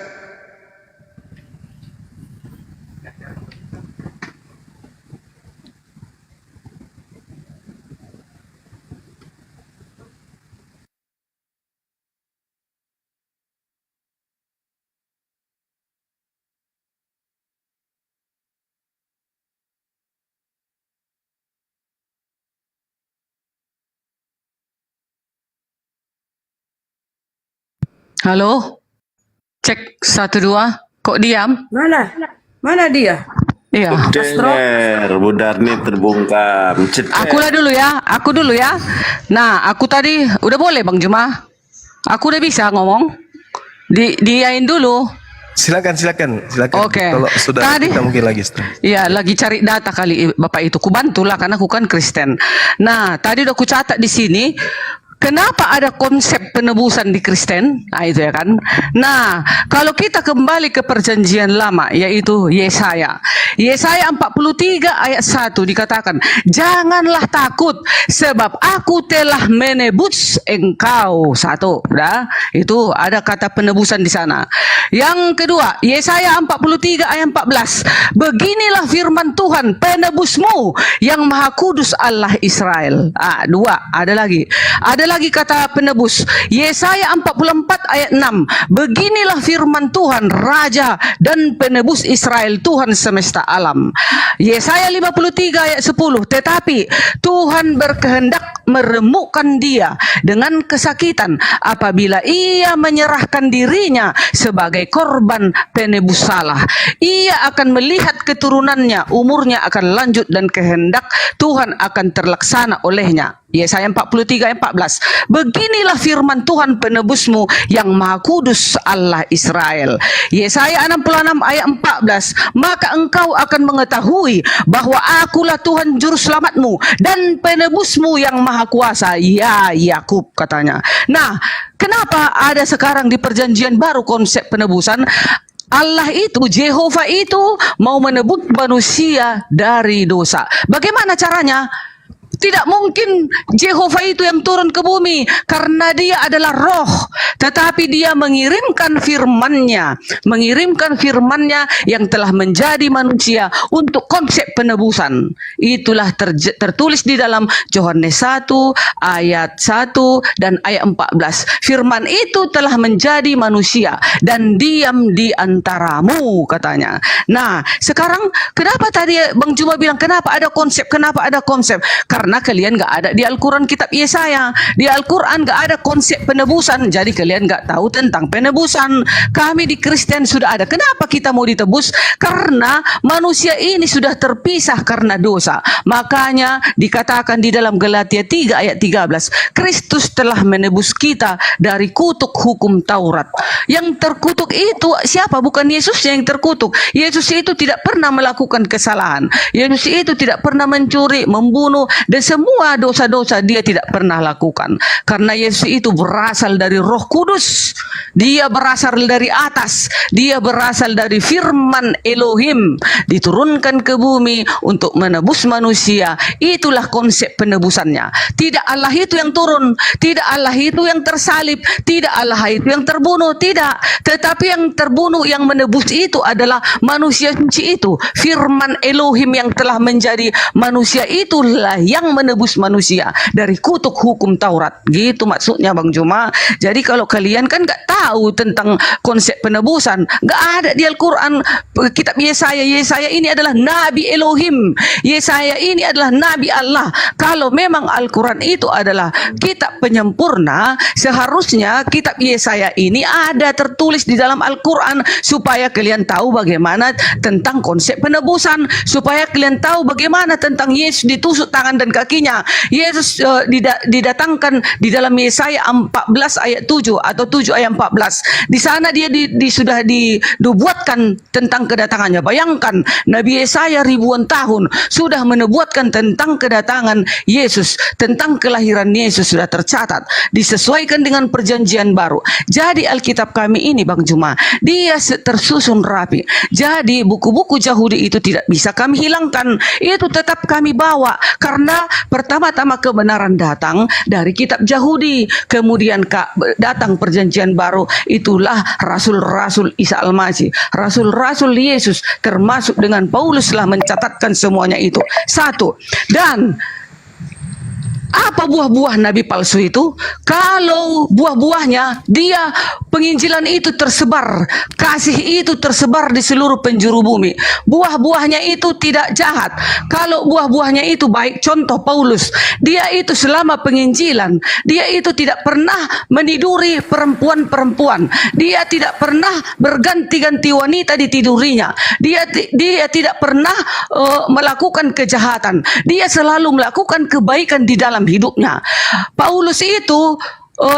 K: Halo? Cek 1 2. Kok diam?
J: Mana dia?
K: Iya.
H: Dengar, Bu Darni terbungkam.
K: Aku dulu ya. Nah, aku tadi udah boleh Bang Juma. Aku udah bisa ngomong. Diain dulu.
C: Silakan.
K: Oke.
C: Kalau sudah
K: Tadi-
C: kita mungkin lagi setelah.
K: Iya, lagi cari data kali Bapak itu. Kubantulah karena aku kan Kristen. Nah, tadi udah kucatat di sini. Kenapa ada konsep penebusan di Kristen? Nah, itu ya kan. Nah, kalau kita kembali ke perjanjian lama, yaitu Yesaya. Yesaya 43 ayat 1 dikatakan, janganlah takut sebab aku telah menebus engkau. 1, dah. Itu ada kata penebusan di sana. Yang kedua, Yesaya 43 ayat 14. Beginilah firman Tuhan penebusmu yang Maha Kudus Allah Israel. Dua, ada lagi. Ada lagi kata penebus. Yesaya 44 ayat 6. Beginilah firman Tuhan Raja dan penebus Israel, Tuhan semesta alam. Yesaya 53 ayat 10. Tetapi Tuhan berkehendak meremukkan dia dengan kesakitan apabila ia menyerahkan dirinya sebagai korban penebus salah. Ia akan melihat keturunannya, umurnya akan lanjut dan kehendak Tuhan akan terlaksana olehnya. Yesaya 43 ayat 14. Beginilah firman Tuhan penebusmu yang Maha Kudus Allah Israel. Yesaya 66 ayat 14. Maka engkau akan mengetahui bahwa akulah Tuhan juru selamatmu dan penebusmu yang Maha Kuasa, ya Yakub, katanya. Nah, kenapa ada sekarang di perjanjian baru konsep penebusan? Allah itu, Jehovah itu mau menebus manusia dari dosa. Bagaimana caranya? Tidak mungkin Jehovah itu yang turun ke bumi, karena dia adalah roh, tetapi dia mengirimkan firman-Nya yang telah menjadi manusia untuk konsep penebusan. Itulah tertulis di dalam Yohanes 1 ayat 1 dan ayat 14. Firman itu telah menjadi manusia dan diam di antaramu, katanya. Nah, sekarang kenapa tadi Bang Juma bilang kenapa ada konsep? Karena kalian gak ada di Al-Quran kitab Yesaya. Di Al-Quran gak ada konsep penebusan. Jadi kalian gak tahu tentang penebusan. Kami di Kristen sudah ada. Kenapa kita mau ditebus? Karena manusia ini sudah terpisah karena dosa. Makanya dikatakan di dalam Galatia 3 ayat 13. Kristus telah menebus kita dari kutuk hukum Taurat. Yang terkutuk itu siapa? Bukan Yesus yang terkutuk. Yesus itu tidak pernah melakukan kesalahan. Yesus itu tidak pernah mencuri, membunuh, dan semua dosa-dosa dia tidak pernah lakukan. Karena Yesus itu berasal dari Roh Kudus. Dia berasal dari atas. Dia berasal dari firman Elohim. Diturunkan ke bumi untuk menebus manusia. Itulah konsep penebusannya. Tidak Allah itu yang turun. Tidak Allah itu yang tersalib. Tidak Allah itu yang terbunuh. Tidak. Tetapi yang terbunuh, yang menebus itu adalah manusia suci itu. Firman Elohim yang telah menjadi manusia itulah yang menebus manusia dari kutuk hukum Taurat. Gitu maksudnya Bang Juma. Jadi kalau kalian kan gak tahu tentang konsep penebusan, gak ada di Al-Quran kitab Yesaya. Yesaya ini adalah Nabi Elohim. Yesaya ini adalah Nabi Allah. Kalau memang Al-Quran itu adalah kitab penyempurna, seharusnya kitab Yesaya ini ada tertulis di dalam Al-Quran supaya kalian tahu bagaimana tentang konsep penebusan, supaya kalian tahu bagaimana tentang Yesus ditusuk tangan dan kakinya. Yesus didatangkan di dalam Yesaya 14 ayat 7 atau 7 ayat 14. Di sana dia sudah dibuatkan tentang kedatangannya. Bayangkan Nabi Yesaya ribuan tahun sudah menubuatkan tentang kedatangan Yesus, tentang kelahiran Yesus sudah tercatat, disesuaikan dengan perjanjian baru. Jadi Alkitab kami ini Bang Juma, dia tersusun rapi. Jadi buku-buku Yahudi itu tidak bisa kami hilangkan. Itu tetap kami bawa karena pertama-tama kebenaran datang dari kitab Yahudi, kemudian datang perjanjian baru, itulah rasul-rasul Isa Al-Masih, rasul-rasul Yesus, termasuk dengan Paulus lah mencatatkan semuanya itu. Satu. Dan apa buah-buah nabi palsu itu? Kalau buah-buahnya, dia penginjilan itu tersebar, kasih itu tersebar di seluruh penjuru bumi. Buah-buahnya itu tidak jahat. Kalau buah-buahnya itu baik, contoh Paulus, dia itu selama penginjilan, dia itu tidak pernah meniduri perempuan-perempuan. Dia tidak pernah berganti-ganti wanita ditidurinya. Dia tidak pernah melakukan kejahatan. Dia selalu melakukan kebaikan di dalam hidupnya. Paulus itu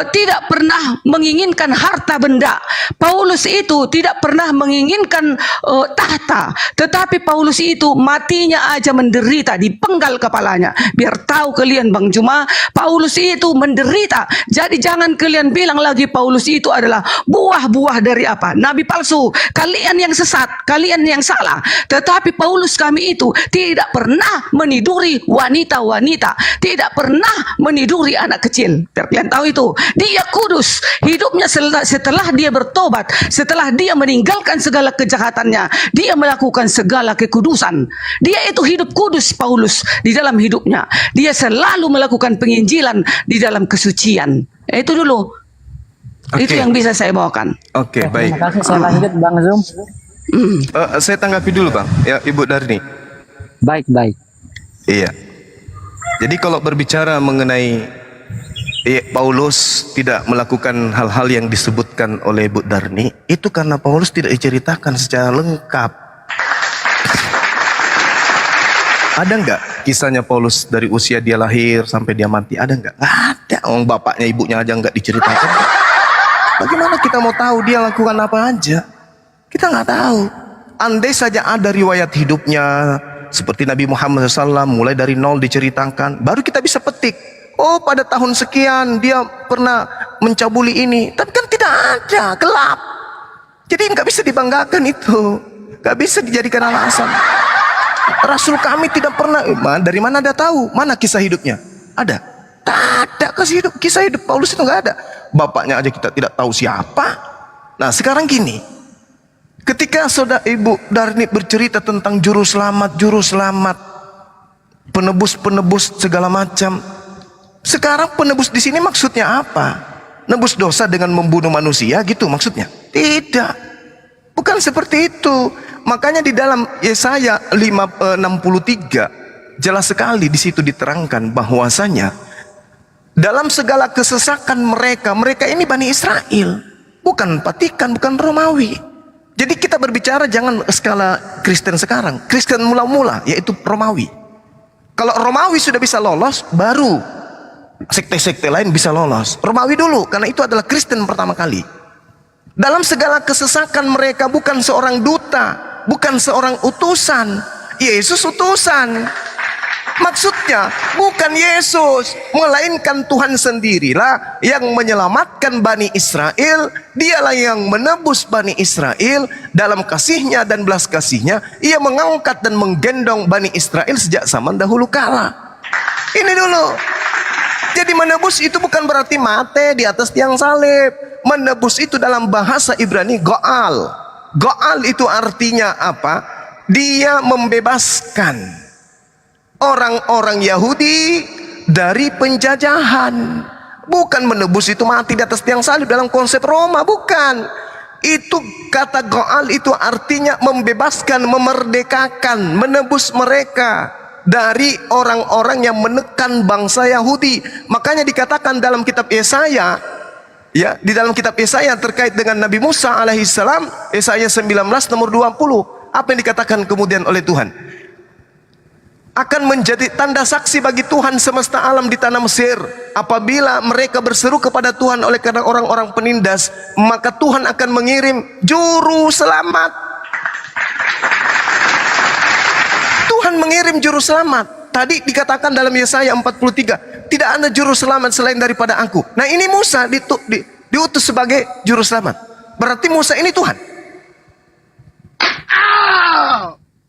K: tidak pernah menginginkan harta benda. Paulus itu tidak pernah menginginkan tahta. Tetapi Paulus itu matinya aja menderita, dipenggal kepalanya. Biar tahu kalian Bang Juma, Paulus itu menderita. Jadi jangan kalian bilang lagi Paulus itu adalah buah-buah dari apa? Nabi palsu. Kalian yang sesat, kalian yang salah. Tetapi Paulus kami itu tidak pernah meniduri wanita-wanita, tidak pernah meniduri anak kecil. Biar kalian tahu itu. itu. Dia kudus. Hidupnya setelah dia bertobat, setelah dia meninggalkan segala kejahatannya, dia melakukan segala kekudusan. Dia itu hidup kudus, Paulus, di dalam hidupnya. Dia selalu melakukan penginjilan di dalam kesucian. Itu dulu. Itu yang bisa saya bawakan.
C: Oke, baik.
I: Terima kasih, saya lanjut Bang Zoom.
C: Saya tanggapi dulu Bang, ya Ibu Darni.
I: Baik.
C: Iya. Jadi kalau berbicara mengenai Paulus tidak melakukan hal-hal yang disebutkan oleh Bu Darni, itu karena Paulus tidak diceritakan secara lengkap. Ada nggak kisahnya Paulus dari usia dia lahir sampai dia mati? Ada nggak? Nggak ada. Bapaknya ibunya aja nggak diceritakan. Bagaimana kita mau tahu dia lakukan apa aja? Kita nggak tahu. Andai saja ada riwayat hidupnya seperti Nabi Muhammad SAW, mulai dari nol diceritakan, baru kita bisa petik. Oh, pada tahun sekian dia pernah mencabuli ini. Tapi kan tidak ada, gelap. Jadi nggak bisa dibanggakan itu, nggak bisa dijadikan alasan. Rasul kami tidak pernah. Dari mana Anda tahu? Mana kisah hidupnya? Ada? Tak ada kisah hidup Paulus itu nggak ada. Bapaknya aja kita tidak tahu siapa. Nah sekarang gini, ketika saudara Ibu Darni bercerita tentang juru selamat, penebus segala macam. Sekarang penebus di sini maksudnya apa? Nebus dosa dengan membunuh manusia gitu maksudnya? Tidak. Bukan seperti itu. Makanya di dalam Yesaya 63 jelas sekali di situ diterangkan bahwasanya dalam segala kesesakan mereka ini Bani Israel, bukan Vatikan, bukan Romawi. Jadi kita berbicara jangan skala Kristen sekarang, Kristen mula-mula yaitu Romawi. Kalau Romawi sudah bisa lolos, baru sekte-sekte lain bisa lolos. Romawi dulu, karena itu adalah Kristen pertama kali. Dalam segala kesesakan mereka bukan seorang duta, bukan seorang utusan. Yesus utusan. Maksudnya bukan Yesus, melainkan Tuhan sendirilah yang menyelamatkan Bani Israel. Dialah yang menebus Bani Israel dalam kasihnya dan belas kasihnya. Ia mengangkat dan menggendong Bani Israel sejak zaman dahulu kala. Ini dulu. Jadi menebus itu bukan berarti mati di atas tiang salib. Menebus itu dalam bahasa Ibrani go'al. Go'al itu artinya apa? Dia membebaskan orang-orang Yahudi dari penjajahan. Bukan menebus itu mati di atas tiang salib dalam konsep Roma, bukan. Itu kata go'al itu artinya membebaskan, memerdekakan, menebus mereka dari orang-orang yang menekan bangsa Yahudi. Makanya dikatakan dalam kitab Yesaya, ya, di dalam kitab Yesaya terkait dengan Nabi Musa alaihissalam, Yesaya 19 nomor 20, apa yang dikatakan kemudian oleh Tuhan? Akan menjadi tanda saksi bagi Tuhan semesta alam di tanah Mesir. Apabila mereka berseru kepada Tuhan oleh karena orang-orang penindas, maka Tuhan akan mengirim juru selamat. Tuhan mengirim juru selamat. Tadi dikatakan dalam Yesaya 43, tidak ada juru selamat selain daripada aku. Nah ini Musa diutus sebagai juru selamat. Berarti Musa ini Tuhan.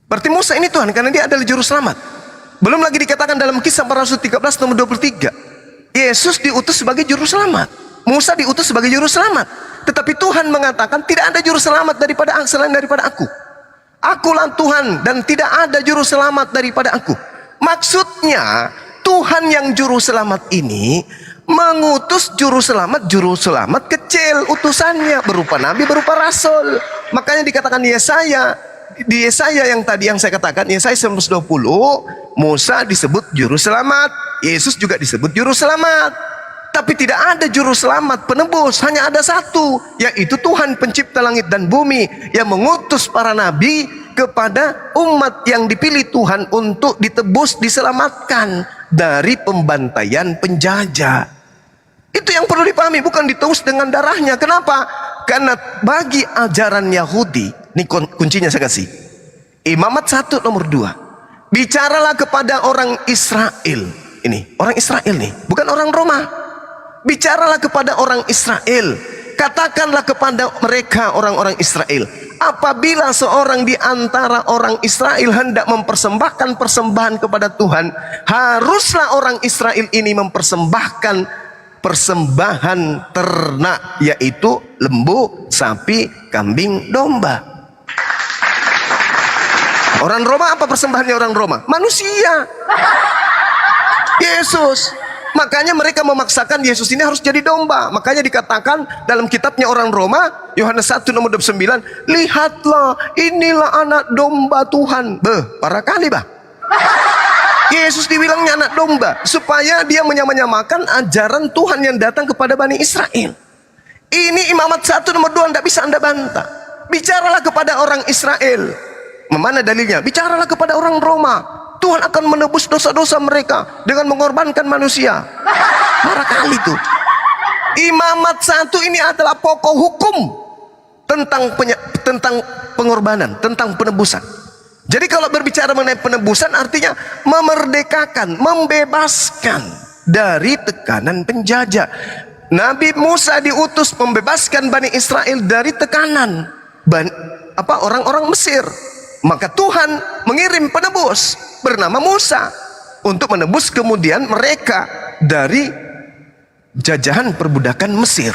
C: Berarti Musa ini Tuhan karena dia adalah juru selamat. Belum lagi dikatakan dalam Kisah Para Rasul 13 nomor 23, Yesus diutus sebagai juru selamat, Musa diutus sebagai juru selamat. Tetapi Tuhan mengatakan tidak ada juru selamat selain daripada aku. Akulah Tuhan dan tidak ada juru selamat daripada aku. Maksudnya Tuhan yang juru selamat ini mengutus juru selamat kecil utusannya, berupa nabi, berupa rasul. Makanya dikatakan di Yesaya yang tadi yang saya katakan, Yesaya 120, Musa disebut juru selamat, Yesus juga disebut juru selamat. Tapi tidak ada juru selamat penebus, hanya ada satu, yaitu Tuhan pencipta langit dan bumi yang mengutus para nabi kepada umat yang dipilih Tuhan untuk ditebus, diselamatkan dari pembantaian penjajah. Itu yang perlu dipahami, bukan ditebus dengan darahnya. Kenapa? Karena bagi ajaran Yahudi, ini kuncinya saya kasih, Imamat 1 nomor 2, bicaralah kepada orang Israel. Ini orang Israel nih, bukan orang Roma. Bicaralah kepada orang Israel, katakanlah kepada mereka orang-orang Israel, apabila seorang di antara orang Israel hendak mempersembahkan persembahan kepada Tuhan, haruslah orang Israel ini mempersembahkan persembahan ternak, yaitu lembu, sapi, kambing, domba. Orang Roma apa persembahannya orang Roma? Manusia. Yesus. Makanya mereka memaksakan Yesus ini harus jadi domba. Makanya dikatakan dalam kitabnya orang Roma, Yohanes 1 nomor 29, lihatlah inilah anak domba Tuhan. Para kali bah. Yesus dibilangnya anak domba supaya dia menyamakan ajaran Tuhan yang datang kepada Bani Israel. Ini Imamat 1 nomor 2 tidak bisa Anda bantah. Bicaralah kepada orang Israel. Mana dalilnya? Bicaralah kepada orang Roma. Tuhan akan menebus dosa-dosa mereka dengan mengorbankan manusia. Para kali itu. Imamat 1 ini adalah pokok hukum tentang pengorbanan, tentang penebusan. Jadi kalau berbicara mengenai penebusan artinya memerdekakan, membebaskan dari tekanan penjajah. Nabi Musa diutus membebaskan Bani Israel dari tekanan orang-orang Mesir. Maka Tuhan mengirim penebus bernama Musa untuk menebus kemudian mereka dari jajahan perbudakan Mesir.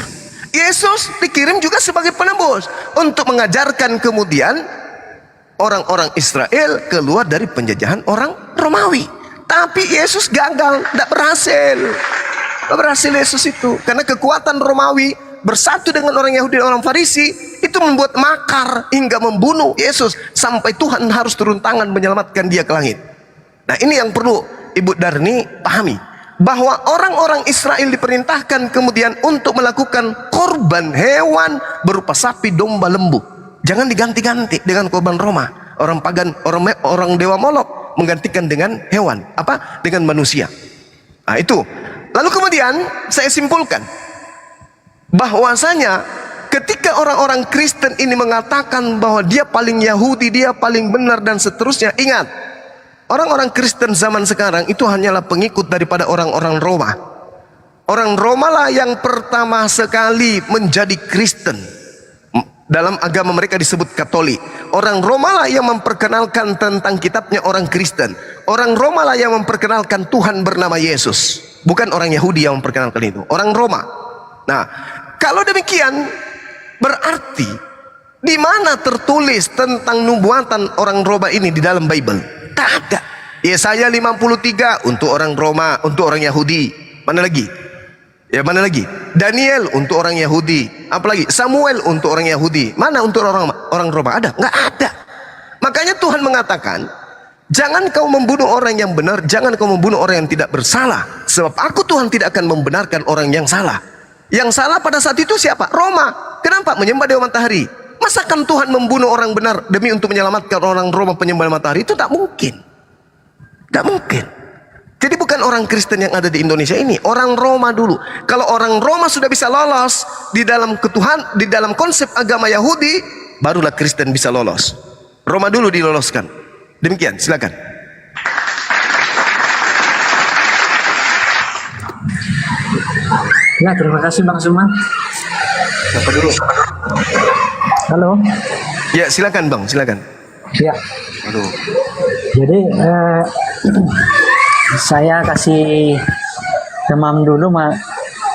C: Yesus dikirim juga sebagai penebus untuk mengajarkan kemudian orang-orang Israel keluar dari penjajahan orang Romawi. Tapi Yesus gagal, tidak berhasil. Tidak berhasil Yesus itu karena kekuatan Romawi bersatu dengan orang Yahudi dan orang Farisi itu membuat makar hingga membunuh Yesus sampai Tuhan harus turun tangan menyelamatkan dia ke langit. Nah, ini yang perlu Ibu Darni pahami, bahwa orang-orang Israel diperintahkan kemudian untuk melakukan korban hewan berupa sapi, domba, lembu. Jangan diganti-ganti dengan korban Roma. Orang pagan, orang dewa Molok menggantikan dengan hewan, dengan manusia. Nah, itu. Lalu kemudian saya simpulkan bahwasanya ketika orang-orang Kristen ini mengatakan bahwa dia paling Yahudi, dia paling benar dan seterusnya, ingat, orang-orang Kristen zaman sekarang itu hanyalah pengikut daripada orang-orang Roma. Orang Roma lah yang pertama sekali menjadi Kristen. Dalam agama mereka disebut Katolik. Orang Roma lah yang memperkenalkan tentang kitabnya orang Kristen. Orang Roma lah yang memperkenalkan Tuhan bernama Yesus. Bukan orang Yahudi yang memperkenalkan itu, orang Roma. Nah, kalau demikian berarti di mana tertulis tentang nubuatan orang Roma ini di dalam Bible? Tak ada. Yesaya 53 untuk orang Roma, untuk orang Yahudi. Mana lagi? Ya, mana lagi? Daniel untuk orang Yahudi. Apalagi Samuel untuk orang Yahudi. Mana untuk orang Roma? Ada? Nggak ada. Makanya Tuhan mengatakan, jangan kau membunuh orang yang benar, jangan kau membunuh orang yang tidak bersalah. Sebab aku Tuhan tidak akan membenarkan orang yang salah. Yang salah pada saat itu siapa? Roma. Kenapa? Menyembah dewa matahari. Masakan Tuhan membunuh orang benar demi untuk menyelamatkan orang Roma penyembah matahari? Itu tak mungkin. Tak mungkin. Jadi bukan orang Kristen yang ada di Indonesia ini, orang Roma dulu. Kalau orang Roma sudah bisa lolos di dalam ketuhan, di dalam konsep agama Yahudi, barulah Kristen bisa lolos. Roma dulu diloloskan. Demikian, silakan.
I: Ya, terima kasih Bang Suman.
C: Siapa dulu?
I: Halo.
C: Ya, silakan Bang, silakan.
I: Ya.
C: Aduh.
I: Jadi saya kasih temam dulu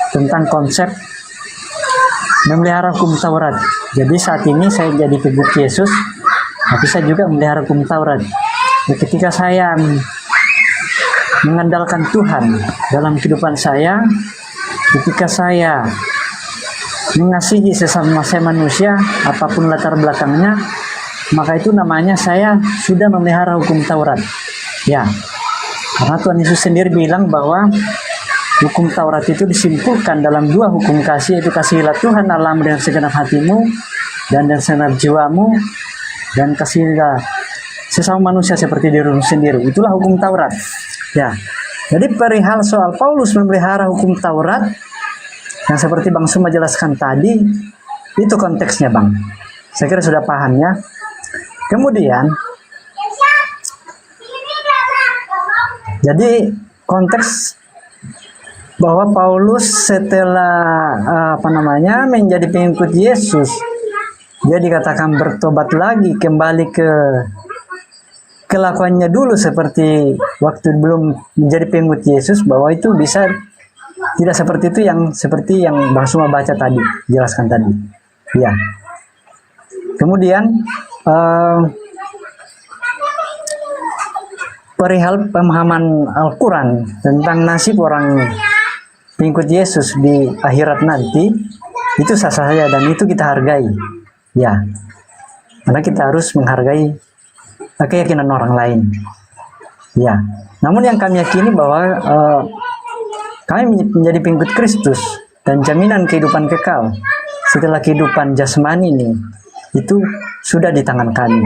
I: tentang konsep memelihara hukum Taurat. Jadi saat ini saya jadi pengikut Yesus, tapi saya juga memelihara hukum Taurat. Ketika saya mengandalkan Tuhan dalam kehidupan saya, ketika saya mengasihi sesama saya manusia, apapun latar belakangnya, maka itu namanya saya sudah memelihara hukum Taurat. Ya, karena Tuhan Yesus sendiri bilang bahwa hukum Taurat itu disimpulkan dalam dua hukum kasih, yaitu kasihilah Tuhan Allahmu dengan segenap hatimu dan dengan segenap jiwamu, dan kasihilah sesama manusia seperti dirimu sendiri. Itulah hukum Taurat. Ya, jadi perihal soal Paulus memelihara hukum Taurat, yang seperti Bang Suma jelaskan tadi, itu konteksnya Bang. Saya kira sudah paham ya. Kemudian, jadi konteks bahwa Paulus setelah menjadi pengikut Yesus, dia dikatakan bertobat lagi, kembali ke kelakuannya dulu seperti waktu belum menjadi pengikut Yesus, bahwa itu bisa Tidak seperti itu yang Bang Suma baca tadi, jelaskan tadi. Ya. Kemudian perihal pemahaman Al-Quran tentang nasib orang pengikut Yesus di akhirat nanti, itu sah saja dan itu kita hargai. Ya, karena kita harus menghargai keyakinan orang lain. Ya, namun yang kami yakini bahwa kami menjadi pengikut Kristus dan jaminan kehidupan kekal setelah kehidupan jasmani ini itu sudah di tangan kami.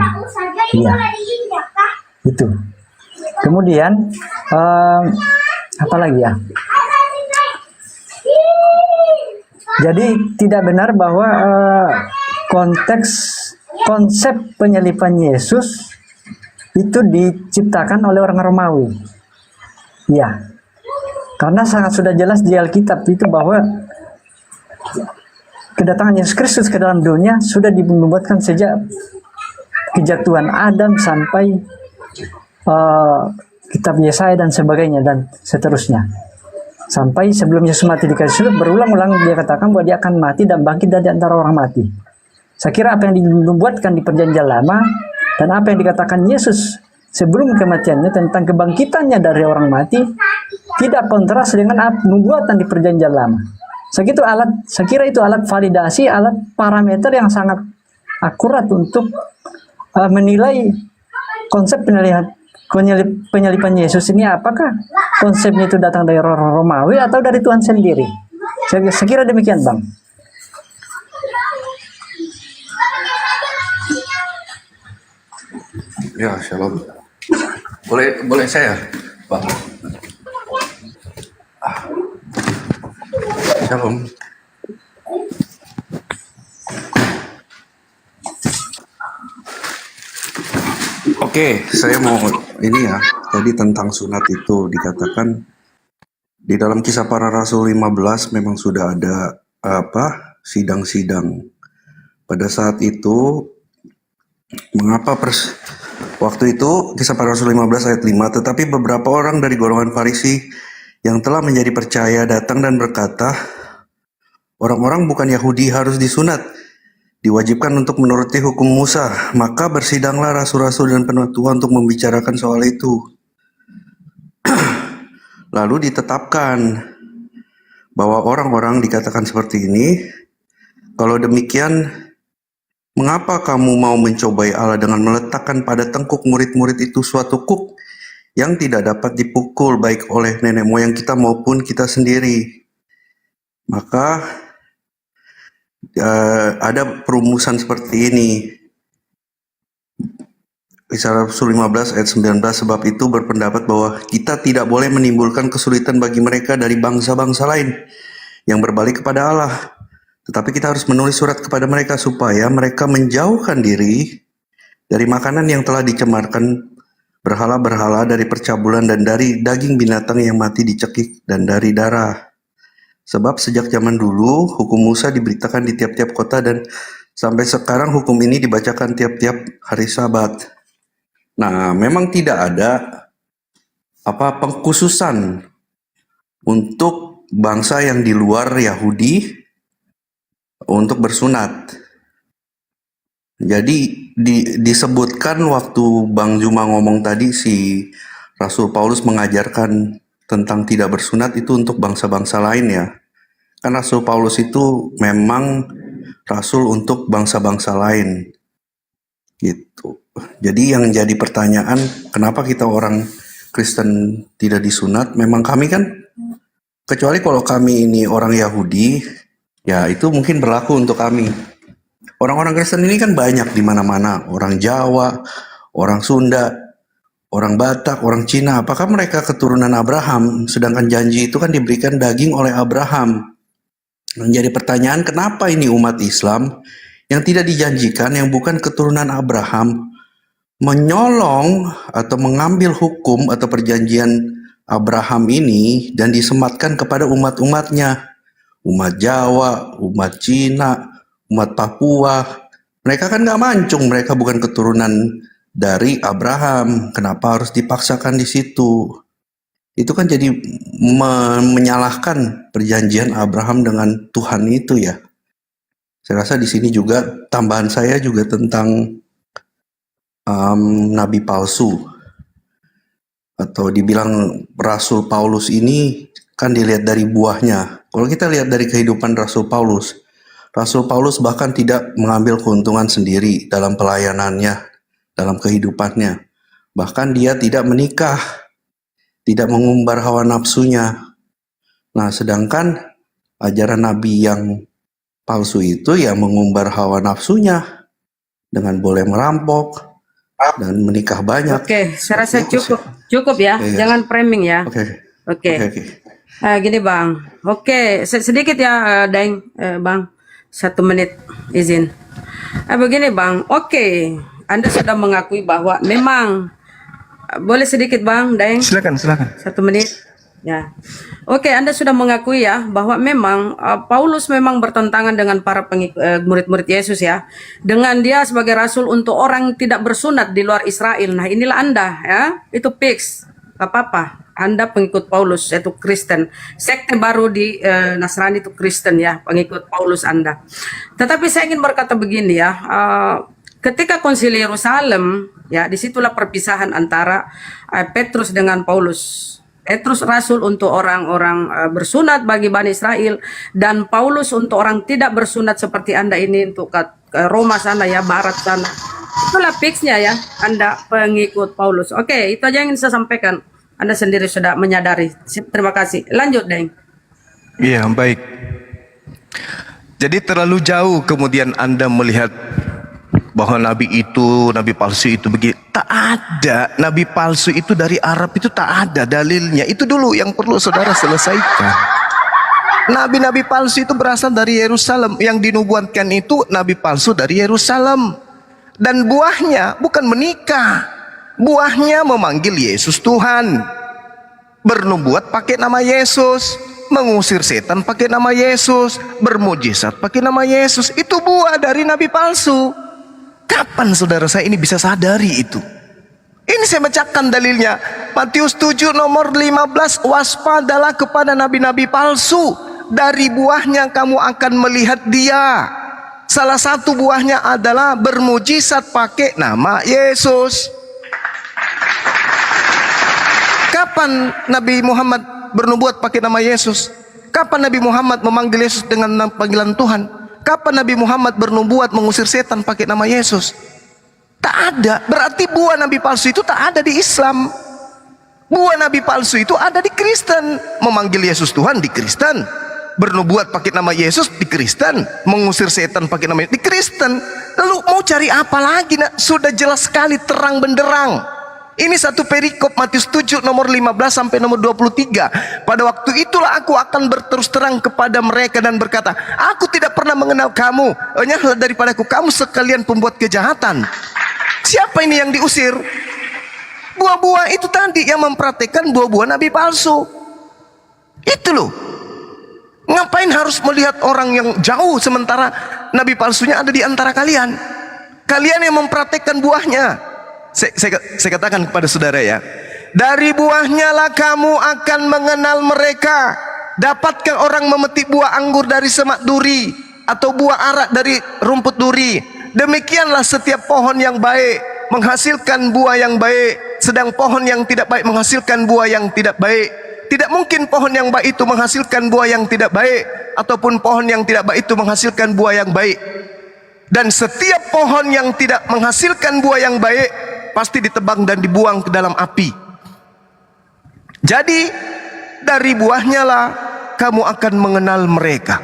I: Ya, itu. Kemudian apa lagi ya? Jadi tidak benar bahwa konsep penyalipan Yesus itu diciptakan oleh orang Romawi. Ya, karena sangat sudah jelas di Alkitab itu bahwa kedatangan Yesus Kristus ke dalam dunia sudah dibuatkan sejak kejatuhan Adam sampai kitab Yesaya dan sebagainya dan seterusnya. Sampai sebelum Yesus mati di kayu salib, berulang-ulang dia katakan bahwa dia akan mati dan bangkit dari antara orang mati. Saya kira apa yang dibuatkan di perjanjian lama dan apa yang dikatakan Yesus sebelum kematiannya tentang kebangkitannya dari orang mati tidak kontras dengan nubuatan di perjanjian lama. Saya kira itu alat validasi, alat parameter yang sangat akurat untuk menilai konsep penyalipan Yesus ini, apakah konsepnya itu datang dari orang Romawi atau dari Tuhan sendiri. Saya kira demikian, Bang.
L: Ya, shalom. Boleh saya, Pak? Shalom. Oke, saya mau ini ya, tadi tentang sunat itu dikatakan di dalam Kisah Para Rasul 15 memang sudah ada sidang-sidang. Pada saat itu mengapa waktu itu Kisah Para Rasul 15 ayat 5, tetapi beberapa orang dari golongan Farisi yang telah menjadi percaya datang dan berkata, orang-orang bukan Yahudi harus disunat, diwajibkan untuk menuruti hukum Musa. Maka bersidanglah rasul-rasul dan penatua untuk membicarakan soal itu. Lalu ditetapkan bahwa orang-orang dikatakan seperti ini, kalau demikian, mengapa kamu mau mencobai Allah dengan meletakkan pada tengkuk murid-murid itu suatu kuk yang tidak dapat dipukul baik oleh nenek moyang kita maupun kita sendiri? Maka ada perumusan seperti ini. Kisah Rasul 15 ayat 19, sebab itu berpendapat bahwa kita tidak boleh menimbulkan kesulitan bagi mereka dari bangsa-bangsa lain yang berbalik kepada Allah. Tetapi kita harus menulis surat kepada mereka supaya mereka menjauhkan diri dari makanan yang telah dicemarkan berhala-berhala, dari percabulan dan dari daging binatang yang mati dicekik dan dari darah. Sebab sejak zaman dulu hukum Musa diberitakan di tiap-tiap kota dan sampai sekarang hukum ini dibacakan tiap-tiap hari Sabat. Nah, memang tidak ada pengkhususan untuk bangsa yang di luar Yahudi untuk bersunat. Jadi disebutkan waktu Bang Juma ngomong tadi, si Rasul Paulus mengajarkan tentang tidak bersunat itu untuk bangsa-bangsa lain ya. Kan Rasul Paulus itu memang rasul untuk bangsa-bangsa lain. Gitu. Jadi yang jadi pertanyaan, kenapa kita orang Kristen tidak disunat? Memang kami kan, kecuali kalau kami ini orang Yahudi, ya itu mungkin berlaku untuk kami. Orang-orang Kristen ini kan banyak di mana-mana, orang Jawa, orang Sunda, orang Batak, orang Cina. Apakah mereka keturunan Abraham? Sedangkan janji itu kan diberikan daging oleh Abraham. Menjadi pertanyaan, kenapa ini umat Islam yang tidak dijanjikan, yang bukan keturunan Abraham, menyolong atau mengambil hukum atau perjanjian Abraham ini dan disematkan kepada umat-umatnya, umat Jawa, umat Cina, umat Papua. Mereka kan nggak mancung, mereka bukan keturunan dari Abraham. Kenapa harus dipaksakan di situ? Itu kan jadi menyalahkan perjanjian Abraham dengan Tuhan itu ya. Saya rasa di sini juga tambahan saya juga tentang nabi palsu, atau dibilang Rasul Paulus ini kan dilihat dari buahnya. Kalau kita lihat dari kehidupan Rasul Paulus bahkan tidak mengambil keuntungan sendiri dalam pelayanannya, dalam kehidupannya. Bahkan dia tidak menikah, tidak mengumbar hawa nafsunya. Nah, sedangkan ajaran nabi yang palsu itu ya mengumbar hawa nafsunya dengan boleh merampok dan menikah banyak.
M: Oke, saya rasa cukup ya.
L: Iya.
M: Jangan framing ya. Oke. Gini Bang. Oke, sedikit ya Daeng, Bang. 1 menit izin. Begini Bang. Oke, Anda sudah mengakui bahwa memang boleh sedikit Bang, Daeng.
C: Silakan.
M: 1 menit. Ya. Oke, Anda sudah mengakui ya bahwa memang Paulus memang bertentangan dengan para murid-murid Yesus ya. Dengan dia sebagai rasul untuk orang tidak bersunat di luar Israel. Nah, inilah Anda ya. Itu fix. Gak apa-apa. Anda pengikut Paulus, yaitu Kristen. Sekte baru di Nasrani itu Kristen ya, pengikut Paulus Anda. Tetapi saya ingin berkata begini ya. Ketika konsili Yerusalem, ya disitulah perpisahan antara Petrus dengan Paulus. Petrus rasul untuk orang-orang bersunat bagi Bani Israel, dan Paulus untuk orang tidak bersunat seperti Anda ini untuk ke Roma sana ya, barat sana. Itulah fixnya ya, Anda pengikut Paulus. Oke, itu aja yang ingin saya sampaikan. Anda sendiri sudah menyadari. Terima kasih. Lanjut, Deng.
C: Iya, baik. Jadi terlalu jauh kemudian Anda melihat bahwa nabi palsu itu begitu. Tak ada. Nabi palsu itu dari Arab itu tak ada dalilnya. Itu dulu yang perlu saudara selesaikan. Nabi-nabi palsu itu berasal dari Yerusalem. Yang dinubuatkan itu nabi palsu dari Yerusalem. Dan buahnya bukan menikah. Buahnya memanggil Yesus Tuhan. Bernubuat pakai nama Yesus. Mengusir setan pakai nama Yesus. Bermujizat pakai nama Yesus. Itu buah dari nabi palsu. Kapan saudara saya ini bisa sadari itu? Ini saya bacakan dalilnya. Matius 7 nomor 15. Waspadalah kepada nabi-nabi palsu. Dari buahnya kamu akan melihat dia. Salah satu buahnya adalah bermujizat pakai nama Yesus. Kapan Nabi Muhammad bernubuat pakai nama Yesus? Kapan Nabi Muhammad memanggil Yesus dengan panggilan Tuhan? Kapan Nabi Muhammad bernubuat mengusir setan pakai nama Yesus? Tak ada. Berarti buah nabi palsu itu tak ada di Islam. Buah nabi palsu itu ada di Kristen. Memanggil Yesus Tuhan di Kristen. Bernubuat pakai nama Yesus di Kristen. Mengusir setan pakai nama Yesus di Kristen. Lalu mau cari apa lagi? Nak? Sudah jelas sekali, terang benderang. Ini satu perikop Matius 7 nomor 15 sampai nomor 23. Pada waktu itulah aku akan berterus terang kepada mereka dan berkata, aku tidak pernah mengenal kamu. Enyahlah daripadaku, kamu sekalian pembuat kejahatan. Siapa ini yang diusir? Buah-buah itu tadi yang mempraktekkan buah-buah nabi palsu. Itu loh. Ngapain harus melihat orang yang jauh sementara nabi palsunya ada di antara kalian? Kalian yang mempraktekkan buahnya. Saya katakan kepada saudara ya, dari buahnya lah kamu akan mengenal mereka. Dapatkah orang memetik buah anggur dari semak duri, atau buah arak dari rumput duri? Demikianlah setiap pohon yang baik menghasilkan buah yang baik, sedang pohon yang tidak baik menghasilkan buah yang tidak baik. Tidak mungkin pohon yang baik itu menghasilkan buah yang tidak baik, ataupun pohon yang tidak baik itu menghasilkan buah yang baik. Dan setiap pohon yang tidak menghasilkan buah yang baik pasti ditebang dan dibuang ke dalam api. Jadi dari buahnya lah kamu akan mengenal mereka.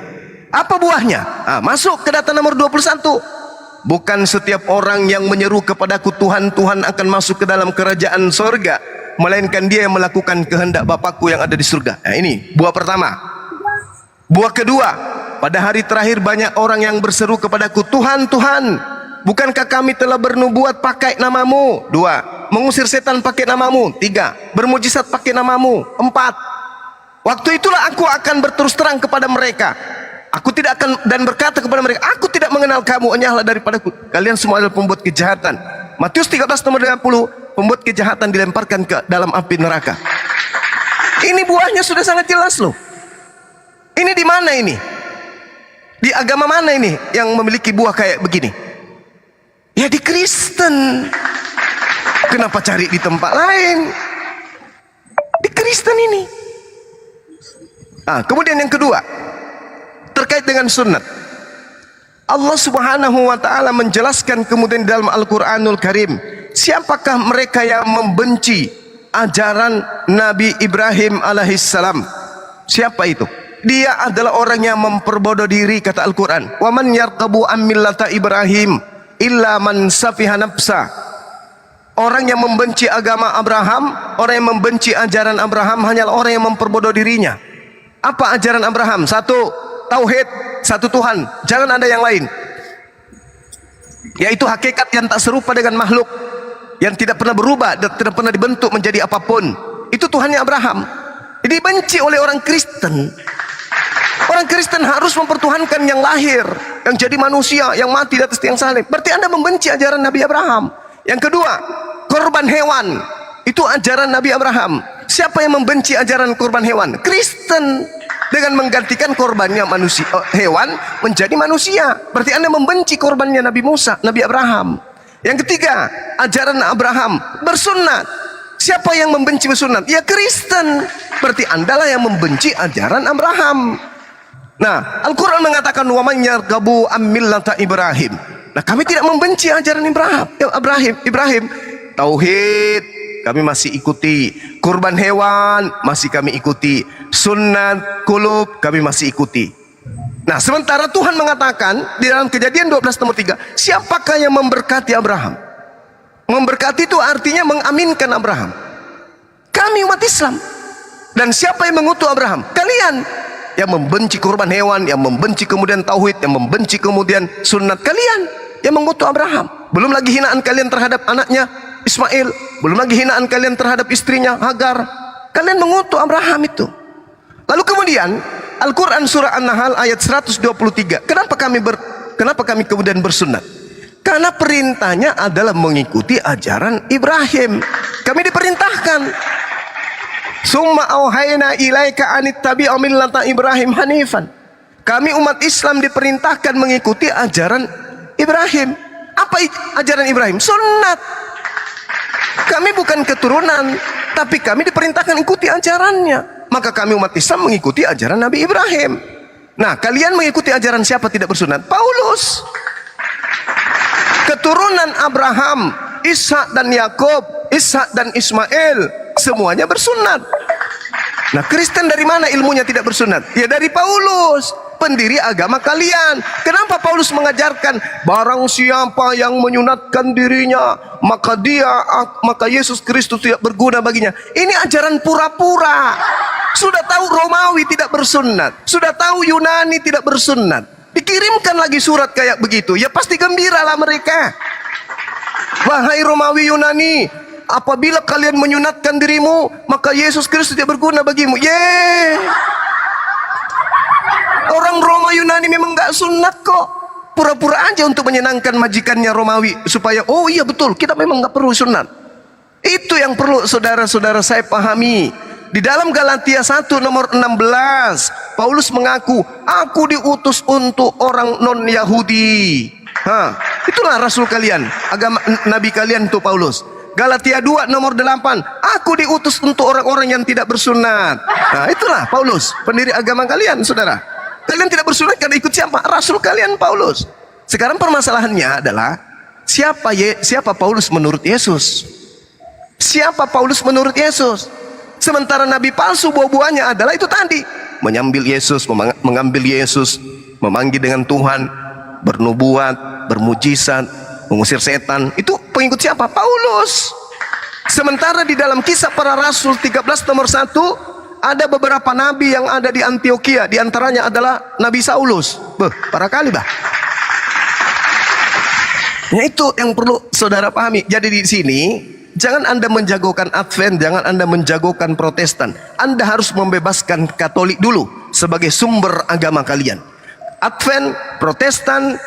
C: Apa buahnya? Masuk ke data nomor 21. Bukan setiap orang yang menyeru kepadaku Tuhan, Tuhan akan masuk ke dalam kerajaan sorga, melainkan dia yang melakukan kehendak Bapakku yang ada di surga. Nah, ini buah pertama. Buah kedua, pada hari terakhir banyak orang yang berseru kepadaku, Tuhan, Tuhan, bukankah kami telah bernubuat pakai namamu? 2. Mengusir setan pakai namamu? 3. Bermujizat pakai namamu? 4. Waktu itulah aku akan berterus terang kepada mereka. Aku tidak akan dan berkata kepada mereka, aku tidak mengenal kamu, enyahlah daripadaku. Kalian semua adalah pembuat kejahatan. Matius 13 nomor 50, pembuat kejahatan dilemparkan ke dalam api neraka. Ini buahnya sudah sangat jelas loh. Ini di mana ini? Di agama mana ini yang memiliki buah kayak begini? Ya di Kristen. Kenapa cari di tempat lain? Di Kristen ini. Kemudian yang kedua, terkait dengan sunnat. Allah Subhanahu wa taala menjelaskan kemudian dalam Al-Qur'anul Karim, siapakah mereka yang membenci ajaran Nabi Ibrahim alaihissalam? Siapa itu? Dia adalah orang yang memperbodoh diri, kata Al-Quran. Wa man yarqabu an millata Ibrahim illa man safiha nafsa. Orang yang membenci agama Abraham, orang yang membenci ajaran Abraham hanyalah orang yang memperbodoh dirinya. Apa ajaran Abraham? Satu, tauhid, satu Tuhan, jangan ada yang lain. Yaitu hakikat yang tak serupa dengan makhluk, yang tidak pernah berubah dan tidak pernah dibentuk menjadi apapun. Itu Tuhannya Abraham. Dibenci oleh orang Kristen. Orang Kristen harus mempertuhankan yang lahir, yang jadi manusia, yang mati di atas tiang salib. Berarti Anda membenci ajaran Nabi Abraham. Yang kedua, korban hewan. Itu ajaran Nabi Abraham. Siapa yang membenci ajaran korban hewan? Kristen. Dengan menggantikan korbannya manusia, hewan menjadi manusia. Berarti Anda membenci korbannya Nabi Musa, Nabi Abraham. Yang ketiga, ajaran Abraham bersunat. Siapa yang membenci bersunat? Ya Kristen. Berarti Anda lah yang membenci ajaran Abraham. Nah, Al-Quran mengatakan wa man yarghabu an millata Ibrahim. Nah, kami tidak membenci ajaran Ibrahim. Tauhid kami masih ikuti, kurban hewan masih kami ikuti, sunnat kulub kami masih ikuti. Nah, sementara Tuhan mengatakan di dalam Kejadian 12 nomor 3, siapakah yang memberkati Abraham? Memberkati itu artinya mengaminkan Abraham. Kami umat Islam. Dan siapa yang mengutuk Abraham? Kalian yang membenci kurban hewan, yang membenci kemudian tauhid, yang membenci kemudian sunnat. Kalian yang mengutuk Abraham. Belum lagi hinaan kalian terhadap anaknya Ismail, belum lagi hinaan kalian terhadap istrinya Hagar. Kalian mengutuk Abraham itu. Lalu kemudian Al-Quran surah An-Nahl ayat 123. Kenapa kami kemudian bersunat? Karena perintahnya adalah mengikuti ajaran Ibrahim. Kami diperintahkan. Summa auhayna ilaika anittabi'a millata Ibrahim hanifan. Kami umat Islam diperintahkan mengikuti ajaran Ibrahim. Apa ajaran Ibrahim? Sunnat. Kami bukan keturunan, tapi kami diperintahkan ikuti ajarannya. Maka kami umat Islam mengikuti ajaran Nabi Ibrahim. Nah, kalian mengikuti ajaran siapa tidak bersunat? Paulus. Keturunan Abraham, Ishak dan Yakub, Ishak dan Ismail, semuanya bersunat. Nah, Kristen dari mana ilmunya tidak bersunat? Ya dari Paulus, pendiri agama kalian. Kenapa Paulus mengajarkan barang siapa yang menyunatkan dirinya, maka Yesus Kristus tidak berguna baginya? Ini ajaran pura-pura. Sudah tahu Romawi tidak bersunat, sudah tahu Yunani tidak bersunat, dikirimkan lagi surat kayak begitu, ya pasti gembiralah mereka. Wahai Romawi Yunani, apabila kalian menyunatkan dirimu, maka Yesus Kristus tidak berguna bagimu. Orang Roma Yunani memang gak sunat kok. Pura-pura aja untuk menyenangkan majikannya Romawi, supaya oh iya betul, kita memang gak perlu sunat. Itu yang perlu saudara-saudara saya pahami. Di dalam Galatia 1 nomor 16, Paulus mengaku, aku diutus untuk orang non-Yahudi. Itulah rasul kalian, agama nabi kalian itu Paulus. Galatia 2 nomor 8, aku diutus untuk orang-orang yang tidak bersunat. Nah, itulah Paulus, pendiri agama kalian, saudara. Kalian tidak bersunat karena ikut siapa? Rasul kalian Paulus. Sekarang permasalahannya adalah siapa Paulus menurut Yesus? Siapa Paulus menurut Yesus? Sementara nabi palsu buah-buahnya adalah itu tadi, mengambil Yesus, mengambil Yesus, memanggil dengan Tuhan, bernubuat, bermujizat, mengusir setan. Itu pengikut siapa? Paulus. Sementara di dalam Kisah Para Rasul 13 nomor 1, ada beberapa nabi yang ada di Antioquia, di antaranya adalah Nabi Saulus. Para kali bah. Ya, itu yang perlu saudara pahami. Jadi di sini jangan Anda menjagokan Advent, jangan Anda menjagokan Protestan. Anda harus membebaskan Katolik dulu sebagai sumber agama kalian. Advent, Protestan,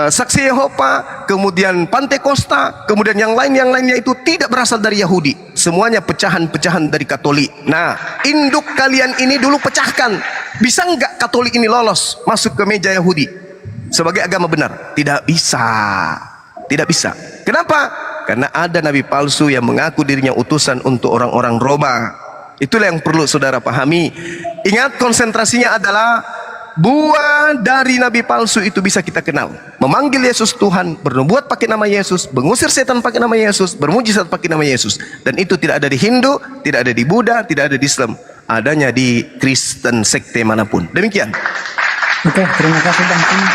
C: Saksi Yehova, kemudian Pantekosta, kemudian yang lainnya itu tidak berasal dari Yahudi. Semuanya pecahan-pecahan dari Katolik. Nah, induk kalian ini dulu pecahkan. Bisa nggak Katolik ini lolos masuk ke meja Yahudi sebagai agama benar? Tidak bisa. Tidak bisa. Kenapa? Karena ada nabi palsu yang mengaku dirinya utusan untuk orang-orang Roma. Itulah yang perlu saudara pahami. Ingat, konsentrasinya adalah buah dari nabi palsu itu bisa kita kenal. Memanggil Yesus Tuhan, bernubuat pakai nama Yesus, mengusir setan pakai nama Yesus, bermujizat pakai nama Yesus. Dan itu tidak ada di Hindu, tidak ada di Buddha, tidak ada di Islam. Adanya di Kristen sekte manapun. Demikian.
I: Oke, terima kasih Bang Suma.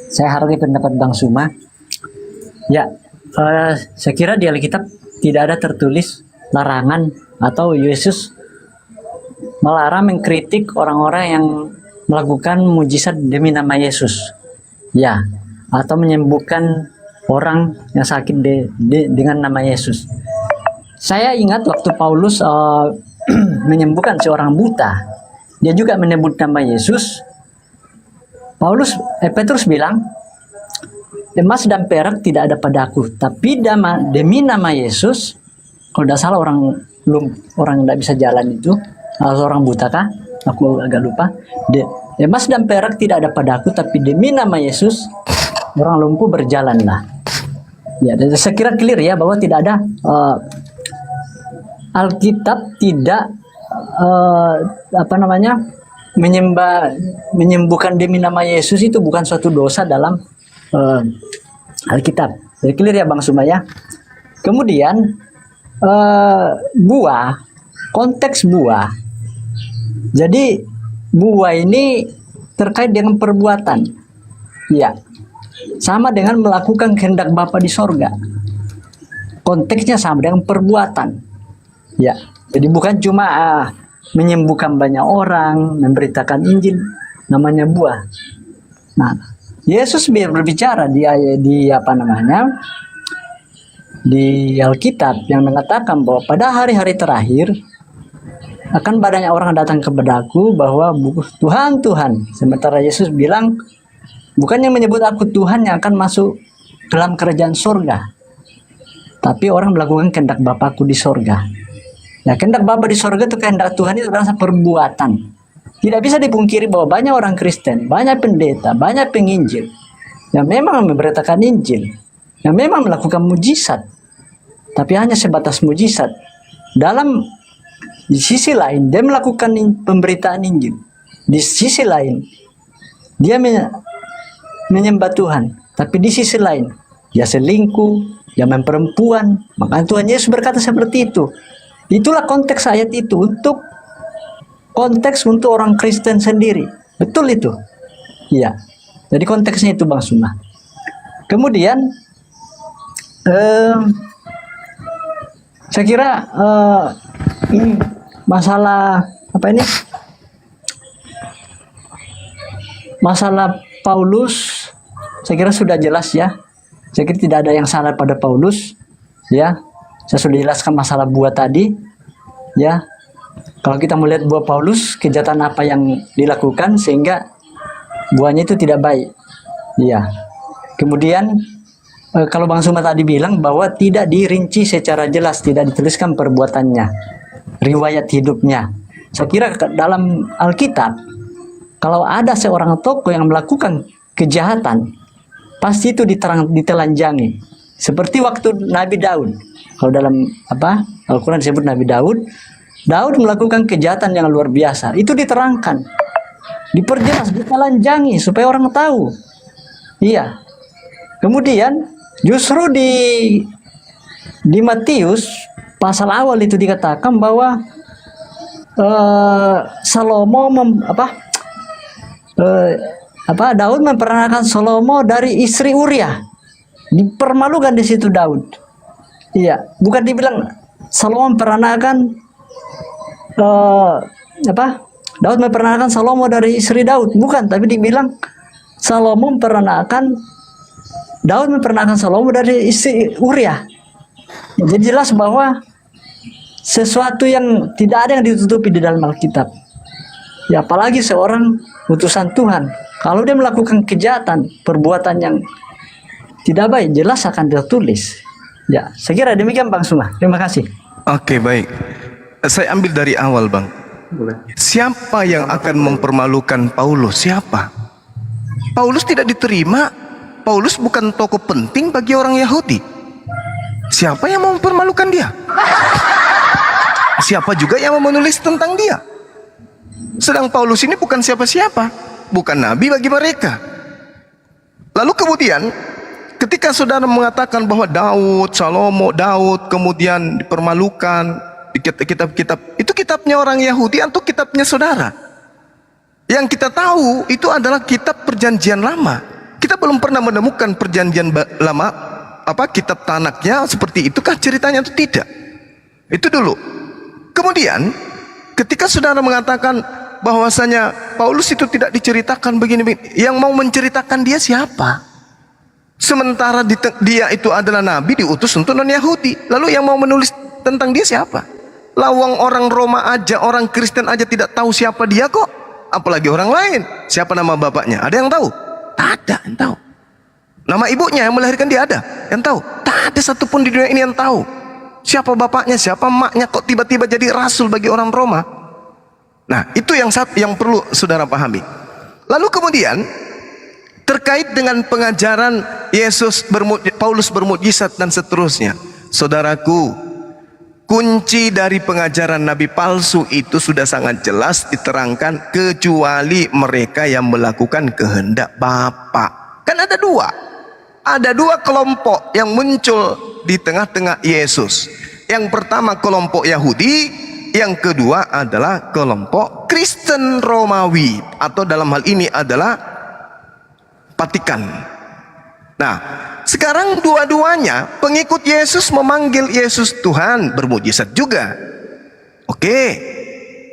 I: Saya hargai pendapat Bang Suma. Ya, saya kira di Alkitab tidak ada tertulis larangan atau Yesus melarang mengkritik orang-orang yang melakukan mujizat demi nama Yesus. Ya, atau menyembuhkan orang yang sakit dengan nama Yesus. Saya ingat waktu Paulus menyembuhkan seorang buta, dia juga menyebut nama Yesus. Petrus bilang, emas dan perak tidak ada padaku, tapi demi nama Yesus. Kalau tidak salah orang tidak bisa jalan itu, atau orang buta kah? Aku agak lupa. Emas dan perak tidak ada padaku, tapi demi nama Yesus orang lumpuh berjalanlah. Ya, saya kira clear ya bahwa tidak ada Alkitab tidak menyembuhkan demi nama Yesus itu bukan suatu dosa dalam Alkitab. Jadi clear ya Bang Suma ya. Kemudian buah, konteks buah. Jadi buah ini terkait dengan perbuatan. Ya. Sama dengan melakukan kehendak Bapa di sorga. Konteksnya sama dengan perbuatan. Ya. Jadi bukan cuma menyembuhkan banyak orang, memberitakan Injil, namanya buah. Nah, Yesus berbicara di Alkitab yang mengatakan bahwa pada hari-hari terakhir akan banyak orang datang kepadaku bahwa Tuhan, Tuhan. Sementara Yesus bilang, bukannya menyebut aku Tuhan yang akan masuk dalam kerajaan surga, tapi orang melakukan kehendak Bapakku di surga. Ya, kehendak Bapa di surga itu kehendak Tuhan itu berasal perbuatan. Tidak bisa dipungkiri bahwa banyak orang Kristen, banyak pendeta, banyak penginjil yang memang memberitakan Injil, yang memang melakukan mujizat, tapi hanya sebatas mujizat. Di sisi lain dia melakukan pemberitaan Injil. Di sisi lain dia menyembah Tuhan, tapi di sisi lain dia selingkuh, dia main perempuan. Maka Tuhan Yesus berkata seperti itu. Itulah konteks ayat itu untuk orang Kristen sendiri. Betul itu. Iya. Jadi konteksnya itu Bang Suma. Kemudian saya kira masalah masalah Paulus saya kira sudah jelas ya. Saya kira tidak ada yang salah pada Paulus ya. Saya sudah jelaskan masalah buah tadi ya. Kalau kita melihat buah Paulus, kejahatan apa yang dilakukan sehingga buahnya itu tidak baik. Ya. Kemudian kalau Bang Suma tadi bilang bahwa tidak dirinci secara jelas, tidak dituliskan perbuatannya, riwayat hidupnya. Saya kira dalam Alkitab, kalau ada seorang tokoh yang melakukan kejahatan, pasti itu ditelanjangi. Seperti waktu Nabi Daud. Kalau dalam Al-Quran disebut Nabi Daud melakukan kejahatan yang luar biasa. Itu diterangkan, diperjelas, ditelanjangi supaya orang tahu. Iya. Kemudian justru di Matius pasal awal itu dikatakan bahwa Daud memperanakan Salomo dari istri Uria. Dipermalukan di situ Daud. Iya, bukan dibilang Salomo memperanakan Daud memperanakan Salomo dari istri Daud, bukan, tapi dibilang Daud memperanakan Salomo dari istri Uria. Jadi jelas bahwa sesuatu yang tidak ada yang ditutupi di dalam Alkitab. Ya apalagi seorang utusan Tuhan, kalau dia melakukan kejahatan, perbuatan yang tidak baik, jelas akan tertulis. Ya, saya kira demikian Bang Suma. Terima kasih.
C: Oke, baik. Saya ambil dari awal, Bang. Siapa yang akan mempermalukan Paulus? Siapa? Paulus tidak diterima. Paulus bukan tokoh penting bagi orang Yahudi. Siapa yang mau mempermalukan dia? Siapa juga yang mau menulis tentang dia? Sedang Paulus ini bukan siapa-siapa, bukan nabi bagi mereka. Lalu kemudian ketika saudara mengatakan bahwa Daud, Salomo, Daud kemudian dipermalukan di kitab-kitab, itu kitabnya orang Yahudi atau kitabnya saudara? Yang kita tahu itu adalah kitab Perjanjian Lama. Kita belum pernah menemukan Perjanjian Lama kitab Tanaknya seperti itukah ceritanya atau tidak. Itu dulu. Kemudian ketika saudara mengatakan bahwasanya Paulus itu tidak diceritakan begini-begini, yang mau menceritakan dia siapa? Sementara dia itu adalah nabi diutus untuk non-Yahudi. Lalu yang mau menulis tentang dia siapa? Lawang orang Roma aja, orang Kristen aja tidak tahu siapa dia kok. Apalagi orang lain. Siapa nama bapaknya? Ada yang tahu? Tak ada yang tahu. Nama ibunya yang melahirkan dia ada yang tahu? Tak ada satupun di dunia ini yang tahu. Siapa bapaknya, siapa emaknya, kok tiba-tiba jadi rasul bagi orang Roma? Nah, itu yang perlu saudara pahami. Lalu kemudian terkait dengan pengajaran Paulus bermukjizat dan seterusnya. Saudaraku, kunci dari pengajaran nabi palsu itu sudah sangat jelas diterangkan, kecuali mereka yang melakukan kehendak Bapa. Kan ada dua kelompok yang muncul di tengah-tengah Yesus. Yang pertama kelompok Yahudi, yang kedua adalah kelompok Kristen Romawi, atau dalam hal ini adalah Vatikan. Nah, sekarang dua-duanya pengikut Yesus memanggil Yesus Tuhan, bermujizat juga. Oke.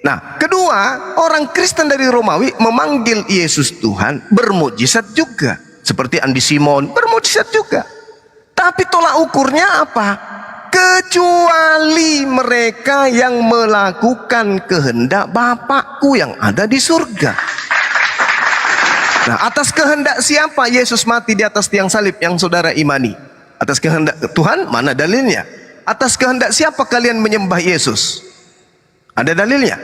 C: Nah, kedua, orang Kristen dari Romawi memanggil Yesus Tuhan, bermujizat juga. Seperti Andi Simon, bermujizat juga. Tapi tolak ukurnya apa? Kecuali mereka yang melakukan kehendak Bapakku yang ada di surga. Nah, atas kehendak siapa Yesus mati di atas tiang salib yang saudara imani? Atas kehendak Tuhan, mana dalilnya? Atas kehendak siapa kalian menyembah Yesus? Ada dalilnya?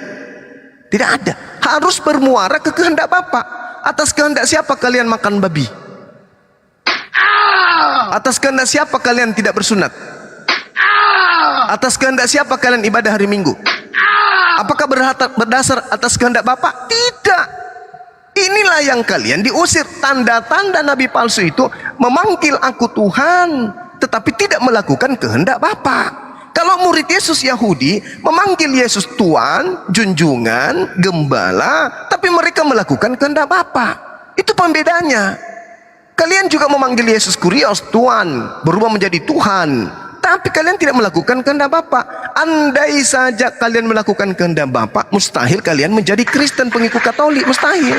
C: Tidak ada. Harus bermuara ke kehendak Bapa. Atas kehendak siapa kalian makan babi? Atas kehendak siapa kalian tidak bersunat? Atas kehendak siapa kalian ibadah hari Minggu? Apakah berdasar atas kehendak Bapa? Tidak. Inilah yang kalian diusir. Tanda-tanda nabi palsu itu memanggil aku Tuhan, tetapi tidak melakukan kehendak Bapa. Kalau murid Yesus Yahudi memanggil Yesus Tuhan, junjungan, gembala, tapi mereka melakukan kehendak Bapa. Itu pembedanya. Kalian juga memanggil Yesus Kurios, Tuhan, berubah menjadi Tuhan, tapi kalian tidak melakukan kehendak Bapa. Andai saja kalian melakukan kehendak Bapa, mustahil kalian menjadi Kristen pengikut Katolik, mustahil.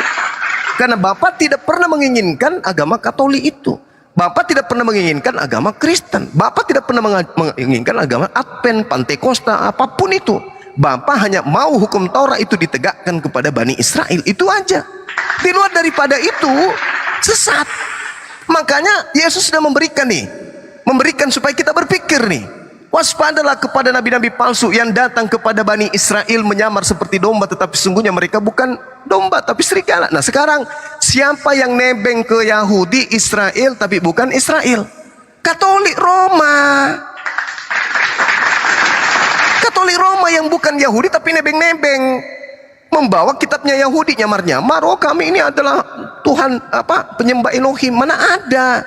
C: Karena Bapa tidak pernah menginginkan agama Katolik itu. Bapa tidak pernah menginginkan agama Kristen. Bapa tidak pernah menginginkan agama Advent, Pantekosta, apapun itu. Bapa hanya mau hukum Taurat itu ditegakkan kepada Bani Israel, itu aja. Di luar daripada itu sesat. Makanya Yesus sudah memberikan supaya kita berpikir nih. Waspadalah kepada nabi-nabi palsu yang datang kepada Bani Israel menyamar seperti domba, tetapi sungguhnya mereka bukan domba tapi serigala. Nah, sekarang siapa yang nebeng ke Yahudi Israel tapi bukan Israel? Katolik Roma. Katolik Roma yang bukan Yahudi tapi nebeng-nebeng, membawa kitabnya Yahudi, nyamar-nyamar, oh kami ini adalah Tuhan penyembah Elohim. Mana ada.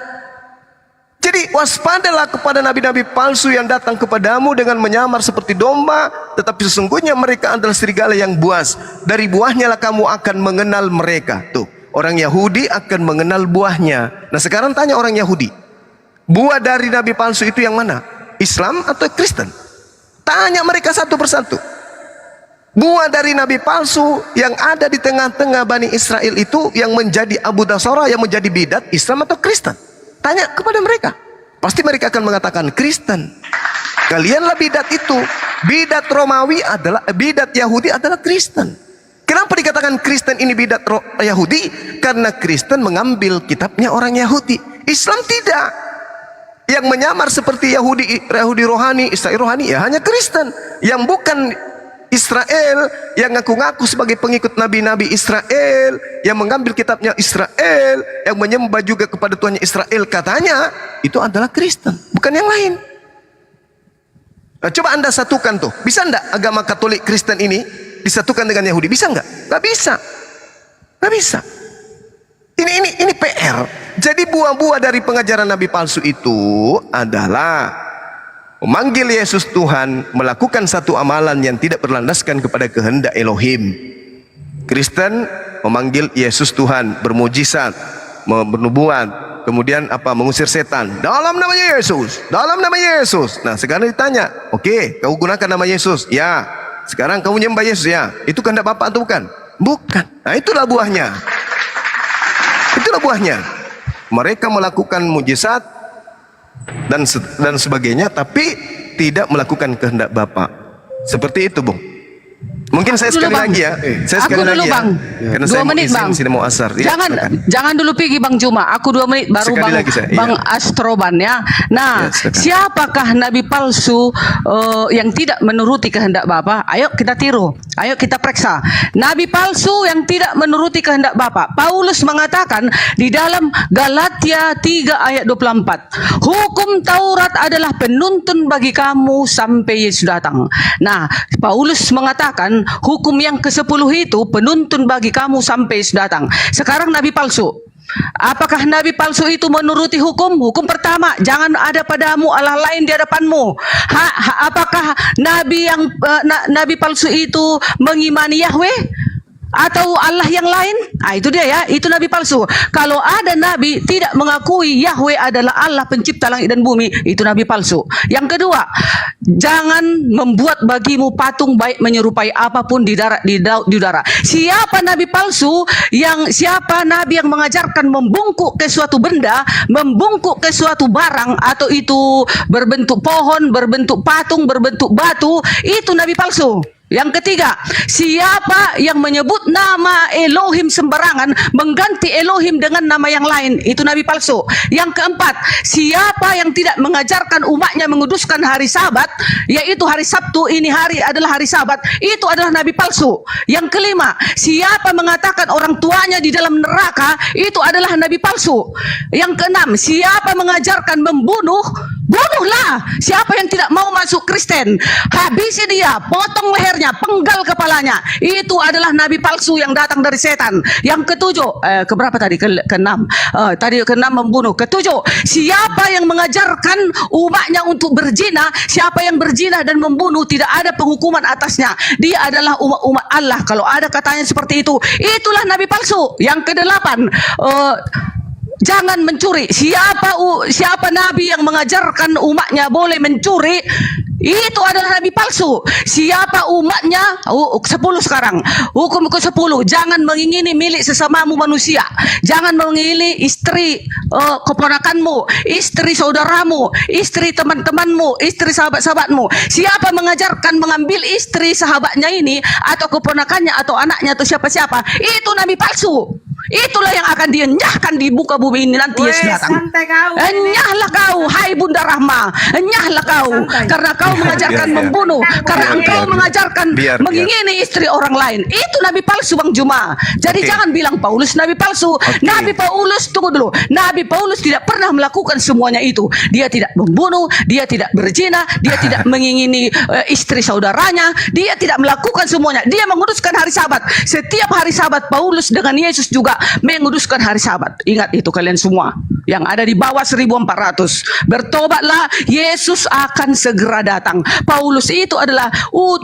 C: Jadi waspadalah kepada nabi-nabi palsu yang datang kepadamu dengan menyamar seperti domba, tetapi sesungguhnya mereka adalah serigala yang buas. Dari buahnya lah kamu akan mengenal mereka. Tuh, orang Yahudi akan mengenal buahnya. Nah, sekarang tanya orang Yahudi, buah dari nabi palsu itu yang mana? Islam atau Kristen? Tanya mereka satu persatu. Buah dari nabi palsu yang ada di tengah-tengah Bani Israel itu yang menjadi Abu Dasara, yang menjadi bidat, Islam atau Kristen? Tanya kepada mereka. Pasti mereka akan mengatakan Kristen. Kalianlah bidat itu. Bidat Romawi adalah, bidat Yahudi adalah Kristen. Kenapa dikatakan dikatakan Kristen ini bidat Yahudi? Karena Kristen mengambil kitabnya orang Yahudi. Islam tidak. Yang menyamar seperti Yahudi rohani, Israel rohani ya hanya Kristen. Yang bukan Israel, yang ngaku-ngaku sebagai pengikut nabi-nabi Israel, yang mengambil kitabnya Israel, yang menyembah juga kepada Tuhannya Israel katanya, itu adalah Kristen, bukan yang lain. Nah, coba Anda satukan tuh. Bisa enggak agama Katolik Kristen ini disatukan dengan Yahudi? Bisa enggak? Enggak bisa. Enggak bisa. Ini PR. Jadi buah-buah dari pengajaran nabi palsu itu adalah memanggil Yesus Tuhan, melakukan satu amalan yang tidak berlandaskan kepada kehendak Elohim. Kristen memanggil Yesus Tuhan, bermujizat, bernubuat, kemudian mengusir setan dalam namanya Yesus, dalam namanya Yesus. Nah, sekarang ditanya, oke, kau gunakan nama Yesus? Ya. Sekarang kamu nyembah Yesus? Ya. Itu kehendak Bapa atau bukan? Bukan. Nah, itulah buahnya. Itulah buahnya. Mereka melakukan mujizat dan sebagainya, tapi tidak melakukan kehendak Bapa. Seperti itu, Bung. Mungkin saya sekali lagi ya. Saya sekali lagi ya. Karena
K: 2 menit, Bang.
C: Sini mau asar. Ya,
K: Jangan dulu pergi Bang Juma. Aku 2 menit baru Bang Astroban ya. Nah, siapakah nabi palsu yang tidak menuruti kehendak Bapa? Ayo kita tiru. Ayo kita periksa. Nabi palsu yang tidak menuruti kehendak Bapa. Paulus mengatakan di dalam Galatia 3 ayat 24. Hukum Taurat adalah penuntun bagi kamu sampai Yesus datang. Nah, Paulus mengatakan hukum yang ke-10 itu penuntun bagi kamu sampai Yesus datang. Sekarang nabi palsu. Apakah nabi palsu itu menuruti hukum? Hukum pertama, jangan ada padamu Allah lain di hadapanmu. Apakah nabi palsu itu mengimani Yahweh atau Allah yang lain? Nah, itu dia ya, itu nabi palsu. Kalau ada nabi tidak mengakui Yahweh adalah Allah pencipta langit dan bumi, itu nabi palsu. Yang kedua, jangan membuat bagimu patung baik menyerupai apapun di udara. Siapa nabi palsu? Siapa nabi yang mengajarkan membungkuk ke suatu benda, membungkuk ke suatu barang, atau itu berbentuk pohon, berbentuk patung, berbentuk batu, itu nabi palsu. Yang ketiga, siapa yang menyebut nama Elohim sembarangan, mengganti Elohim dengan nama yang lain, itu nabi palsu. Yang keempat, siapa yang tidak mengajarkan umatnya menguduskan hari Sabat, yaitu hari Sabtu, ini hari adalah hari Sabat, itu adalah nabi palsu. Yang kelima, siapa mengatakan orang tuanya di dalam neraka, itu adalah nabi palsu. Yang keenam, siapa mengajarkan membunuh, bunuhlah. Siapa yang tidak mau masuk Kristen, habisi dia, potong lehernya, penggal kepalanya. Itu adalah nabi palsu yang datang dari setan. Yang ketujuh, keberapa tadi? Keenam. Tadi keenam membunuh. Ketujuh, siapa yang mengajarkan umatnya untuk berzina, siapa yang berzina dan membunuh tidak ada penghukuman atasnya, dia adalah umat Allah. Kalau ada katanya seperti itu, itulah nabi palsu. Yang kedelapan, jangan mencuri. Siapa nabi yang mengajarkan umatnya boleh mencuri, itu adalah nabi palsu. Siapa umatnya, 10 sekarang, hukum ke-10, jangan mengingini milik sesamamu manusia. Jangan mengingini istri keponakanmu, istri saudaramu, istri teman-temanmu, istri sahabat-sahabatmu. Siapa mengajarkan mengambil istri sahabatnya ini, atau keponakannya, atau anaknya, atau siapa-siapa, itu nabi palsu. Itulah yang akan dienyahkan di muka bumi ini nanti Yesus datang. Enyahlah kau, hai Bunda Rahma, enyahlah kau, karena kau mengajarkan membunuh, karena engkau mengajarkan mengingini istri orang lain. Itu nabi palsu, Bang Juma. Jadi jangan bilang Paulus nabi palsu. Nabi Paulus, tunggu dulu, nabi Paulus tidak pernah melakukan semuanya itu. Dia tidak membunuh, dia tidak berzina, dia tidak mengingini istri saudaranya, dia tidak melakukan semuanya. Dia menguduskan hari Sabat. Setiap hari Sabat Paulus dengan Yesus juga menguduskan hari Sabat. Ingat itu kalian semua yang ada di bawah 1400. Bertobatlah, Yesus akan segera datang. Paulus itu adalah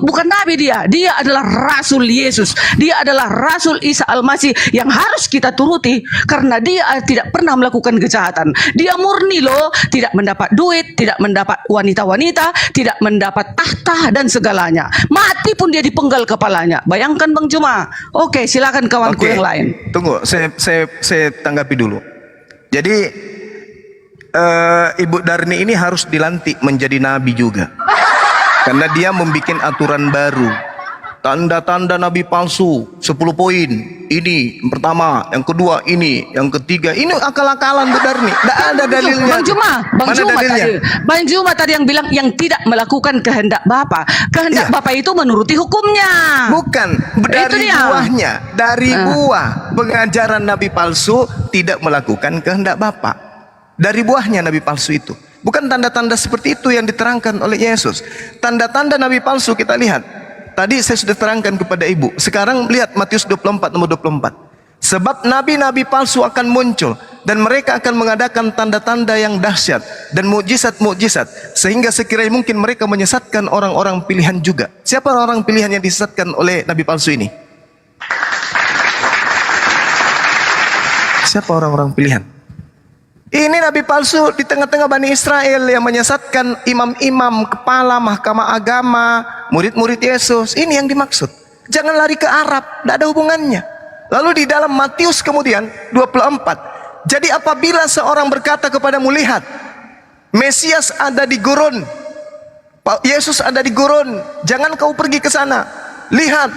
K: bukan nabi, dia adalah rasul Yesus. Dia adalah rasul Isa Al-Masih yang harus kita turuti, karena dia tidak pernah melakukan kejahatan. Dia murni loh, tidak mendapat duit, tidak mendapat wanita-wanita, tidak mendapat tahta dan segalanya. Mati pun dia dipenggal kepalanya. Bayangkan Bang Juma. Oke, silakan kawanku yang lain.
C: Tunggu, saya tanggapi dulu. Jadi Ibu Darni ini harus dilantik menjadi nabi juga, karena dia membuat aturan baru. tanda-tanda nabi palsu 10 poin. Ini yang pertama, yang kedua ini, yang ketiga. Ini akal-akalan benar nih. Tidak ada dalilnya.
K: Bang Juma tadi yang bilang yang tidak melakukan kehendak Bapa. Kehendak Bapa itu menuruti hukumnya.
C: Bukan, dari buahnya, dari buah pengajaran nabi palsu tidak melakukan kehendak Bapa. Dari buahnya nabi palsu itu. Bukan tanda-tanda seperti itu yang diterangkan oleh Yesus. Tanda-tanda nabi palsu kita lihat. Tadi saya sudah terangkan kepada ibu. Sekarang lihat Matius 24 nomor 24. Sebab nabi-nabi palsu akan muncul dan mereka akan mengadakan tanda-tanda yang dahsyat dan mukjizat-mukjizat sehingga sekiranya mungkin mereka menyesatkan orang-orang pilihan juga. Siapa orang pilihan yang disesatkan oleh nabi palsu ini? Siapa orang-orang pilihan? Ini nabi palsu di tengah-tengah Bani Israel yang menyesatkan imam-imam, kepala mahkamah agama, murid-murid Yesus. Ini yang dimaksud. Jangan lari ke Arab, tidak ada hubungannya. Lalu di dalam Matius kemudian 24. Jadi apabila seorang berkata kepadamu, lihat, Mesias ada di gurun, Yesus ada di gurun, jangan kau pergi ke sana. Lihat,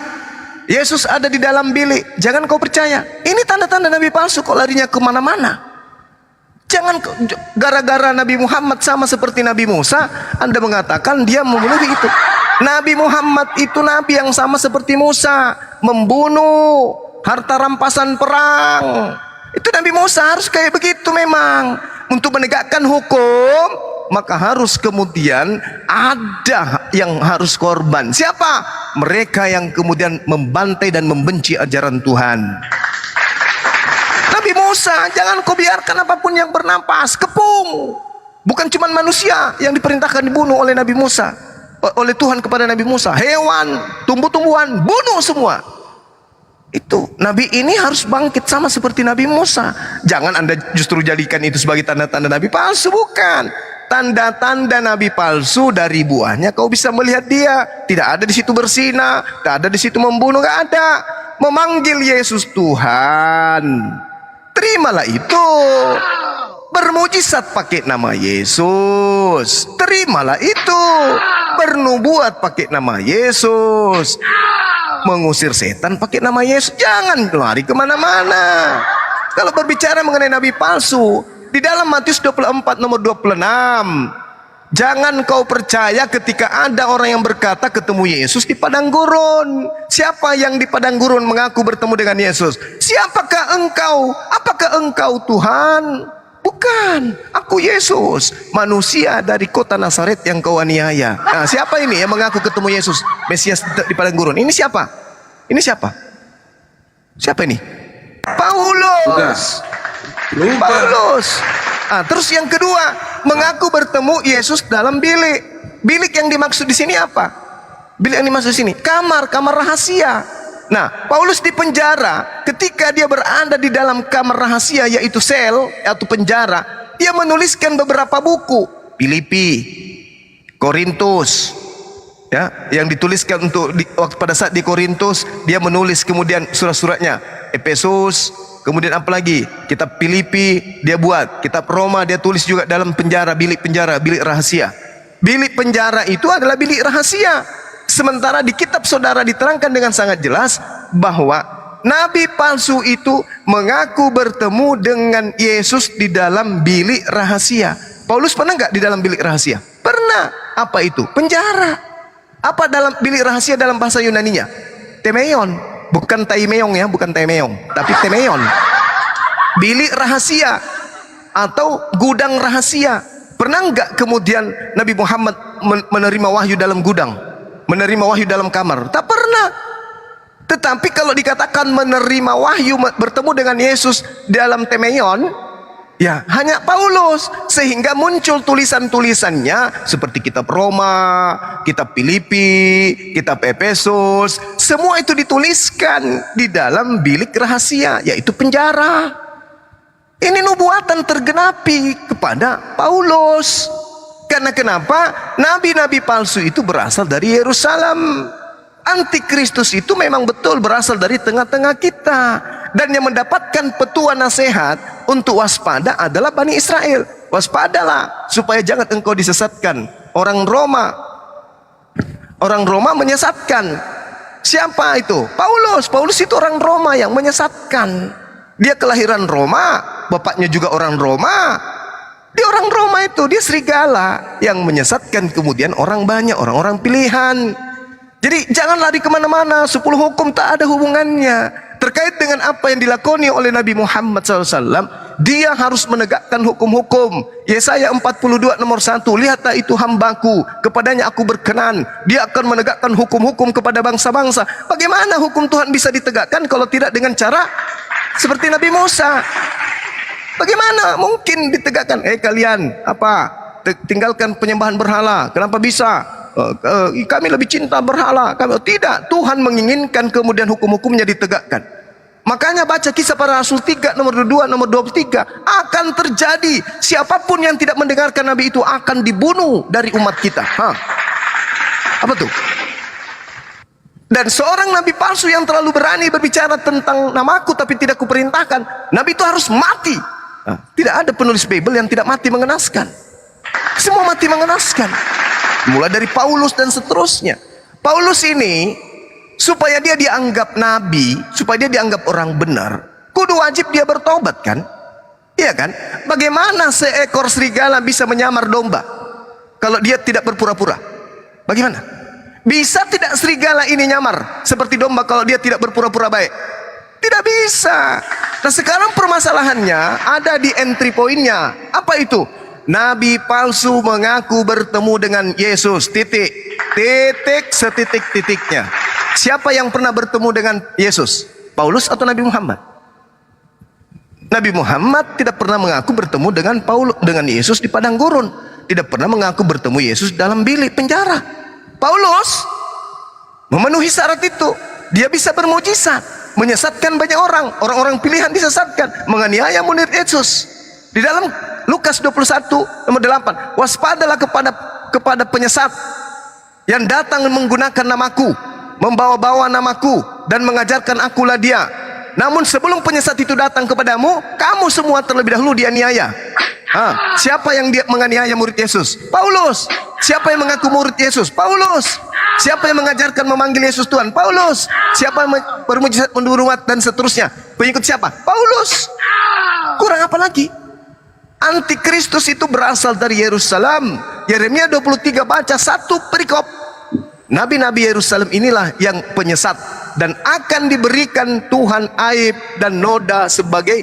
C: Yesus ada di dalam bilik, jangan kau percaya. Ini tanda-tanda nabi palsu kok larinya kemana-mana. Jangan gara-gara Nabi Muhammad sama seperti Nabi Musa, Anda mengatakan dia membunuh itu. Nabi Muhammad itu nabi yang sama seperti Musa, membunuh, harta rampasan perang. Itu Nabi Musa harus kayak begitu memang. Untuk menegakkan hukum, maka harus kemudian ada yang harus korban. Siapa? Mereka yang kemudian membantai dan membenci ajaran Tuhan. Nabi Musa, jangan kau biarkan apapun yang bernapas, kepung. Bukan cuma manusia yang diperintahkan dibunuh oleh Nabi Musa, oleh Tuhan kepada Nabi Musa. Hewan, tumbuh-tumbuhan, bunuh semua. Itu, Nabi ini harus bangkit sama seperti Nabi Musa. Jangan Anda justru jadikan itu sebagai tanda-tanda Nabi palsu, bukan. Tanda-tanda Nabi palsu dari buahnya kau bisa melihat dia. Tidak ada di situ berzina, tidak ada di situ membunuh, nggak ada. Memanggil Yesus Tuhan. Terimalah itu. Bermujizat pakai nama Yesus. Terimalah itu. Bernubuat pakai nama Yesus. Mengusir setan pakai nama Yesus. Jangan lari kemana-mana. Kalau berbicara mengenai nabi palsu, di dalam Matius 24 nomor 26, jangan kau percaya ketika ada orang yang berkata ketemu Yesus di padang gurun. Siapa yang di padang gurun mengaku bertemu dengan Yesus? Siapakah engkau? Apakah engkau Tuhan? Bukan, aku Yesus, manusia dari kota Nazaret yang kau aniaya. Nah, siapa ini yang mengaku ketemu Yesus, Mesias di padang gurun? Ini siapa? Ini siapa? Siapa ini? Paulus. Paulus. Ah, terus yang kedua, mengaku bertemu Yesus dalam bilik. Bilik yang dimaksud di sini apa? Bilik yang dimaksud di sini kamar rahasia. Nah, Paulus di penjara, ketika dia berada di dalam kamar rahasia, yaitu sel atau penjara, dia menuliskan beberapa buku. Filipi, Korintus, ya, yang dituliskan untuk pada saat di Korintus, dia menulis kemudian surat-suratnya. Efesus, kemudian apa lagi? Kitab Filipi dia buat, kitab Roma dia tulis juga dalam penjara, bilik rahasia. Bilik penjara itu adalah bilik rahasia. Sementara di kitab saudara diterangkan dengan sangat jelas bahwa nabi palsu itu mengaku bertemu dengan Yesus di dalam bilik rahasia. Paulus pernah nggak di dalam bilik rahasia? Pernah. Apa itu? Penjara. Apa dalam bilik rahasia dalam bahasa Yunaninya? Temeion. Bukan taimeong ya, bukan taimeong, tapi temeion. Bilik rahasia atau gudang rahasia. Pernah nggak kemudian Nabi Muhammad menerima wahyu dalam gudang? Menerima wahyu dalam kamar? Tak pernah. Tetapi kalau dikatakan menerima wahyu, bertemu dengan Yesus dalam temeion, ya hanya Paulus. Sehingga muncul tulisan-tulisannya seperti kitab Roma, kitab Filipi, kitab Efesus. Semua itu dituliskan di dalam bilik rahasia, yaitu penjara. Ini nubuatan tergenapi kepada Paulus. Karena kenapa? Nabi-nabi palsu itu berasal dari Yerusalem. Antikristus itu memang betul berasal dari tengah-tengah kita. Dan yang mendapatkan petua nasihat untuk waspada adalah Bani Israel. Waspadalah supaya jangan engkau disesatkan. Orang Roma menyesatkan. Siapa itu? Paulus. Paulus itu orang Roma yang menyesatkan. Dia kelahiran Roma, bapaknya juga orang Roma. Dia orang Roma itu, dia serigala yang menyesatkan kemudian orang banyak, orang-orang pilihan. Jadi jangan lari kemana-mana, 10 hukum tak ada hubungannya. Terkait dengan apa yang dilakoni oleh Nabi Muhammad SAW, dia harus menegakkan hukum-hukum. Yesaya 42 nomor 1, lihatlah itu hambaku, kepadanya aku berkenan, dia akan menegakkan hukum-hukum kepada bangsa-bangsa. Bagaimana hukum Tuhan bisa ditegakkan kalau tidak dengan cara seperti Nabi Musa? Bagaimana mungkin ditegakkan? Kalian tinggalkan penyembahan berhala. Kenapa bisa? Kami lebih cinta berhala. Tidak, Tuhan menginginkan kemudian hukum-hukumnya ditegakkan. Makanya baca Kisah Para Rasul 3 nomor 2 nomor 23, akan terjadi siapapun yang tidak mendengarkan Nabi itu akan dibunuh dari umat kita. Apa tuh? Dan seorang nabi palsu yang terlalu berani berbicara tentang namaku tapi tidak kuperintahkan, nabi itu harus mati. Tidak ada penulis Bible yang tidak mati mengenaskan. Semua mati mengenaskan. Mulai dari Paulus dan seterusnya. Paulus ini supaya dia dianggap nabi, supaya dia dianggap orang benar, kudu wajib dia bertobat kan? Iya kan? Bagaimana seekor serigala bisa menyamar domba kalau dia tidak berpura-pura? Bagaimana? Bisa tidak serigala ini nyamar seperti domba kalau dia tidak berpura-pura baik? Tidak bisa. Nah sekarang permasalahannya ada di entry pointnya. Apa itu? Nabi palsu mengaku bertemu dengan Yesus. Titik. Titik setitik-titiknya. Siapa yang pernah bertemu dengan Yesus? Paulus atau Nabi Muhammad? Nabi Muhammad tidak pernah mengaku bertemu dengan Yesus di padang gurun. Tidak pernah mengaku bertemu Yesus dalam bilik penjara. Paulus memenuhi syarat itu. Dia bisa bermujizat, menyesatkan banyak orang. Orang-orang pilihan disesatkan, menganiaya murid Yesus. Di dalam Lukas 21 nomor 8, waspadalah kepada penyesat yang datang menggunakan namaku, membawa-bawa namaku dan mengajarkan akulah dia. Namun sebelum penyesat itu datang kepadamu, kamu semua terlebih dahulu dianiaya. Siapa yang dia menganiaya murid Yesus? Paulus. Siapa yang mengaku murid Yesus? Paulus. Siapa yang mengajarkan memanggil Yesus Tuhan? Paulus. Siapa yang bermujizat menduruat dan seterusnya? Pengikut siapa? Paulus. Kurang apa lagi? Antikristus itu berasal dari Yerusalem. Yeremia 23 baca satu perikop. Nabi-nabi Yerusalem inilah yang penyesat dan akan diberikan Tuhan aib dan noda sebagai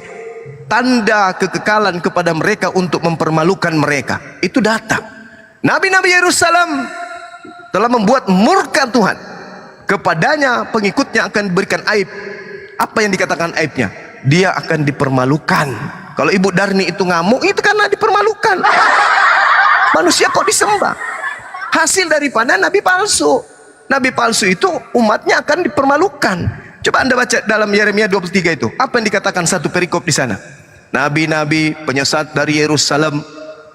C: tanda kekekalan kepada mereka untuk mempermalukan mereka. Itu data. Nabi-nabi Yerusalem telah membuat murka Tuhan. Kepadanya pengikutnya akan diberikan aib. Apa yang dikatakan aibnya? Dia akan dipermalukan. Kalau Ibu Darni itu ngamuk, itu karena dipermalukan. Manusia kok disembah? Hasil daripada nabi palsu. Nabi palsu itu umatnya akan dipermalukan. Coba Anda baca dalam Yeremia 23 itu. Apa yang dikatakan satu perikop di sana? Nabi-nabi penyesat dari Yerusalem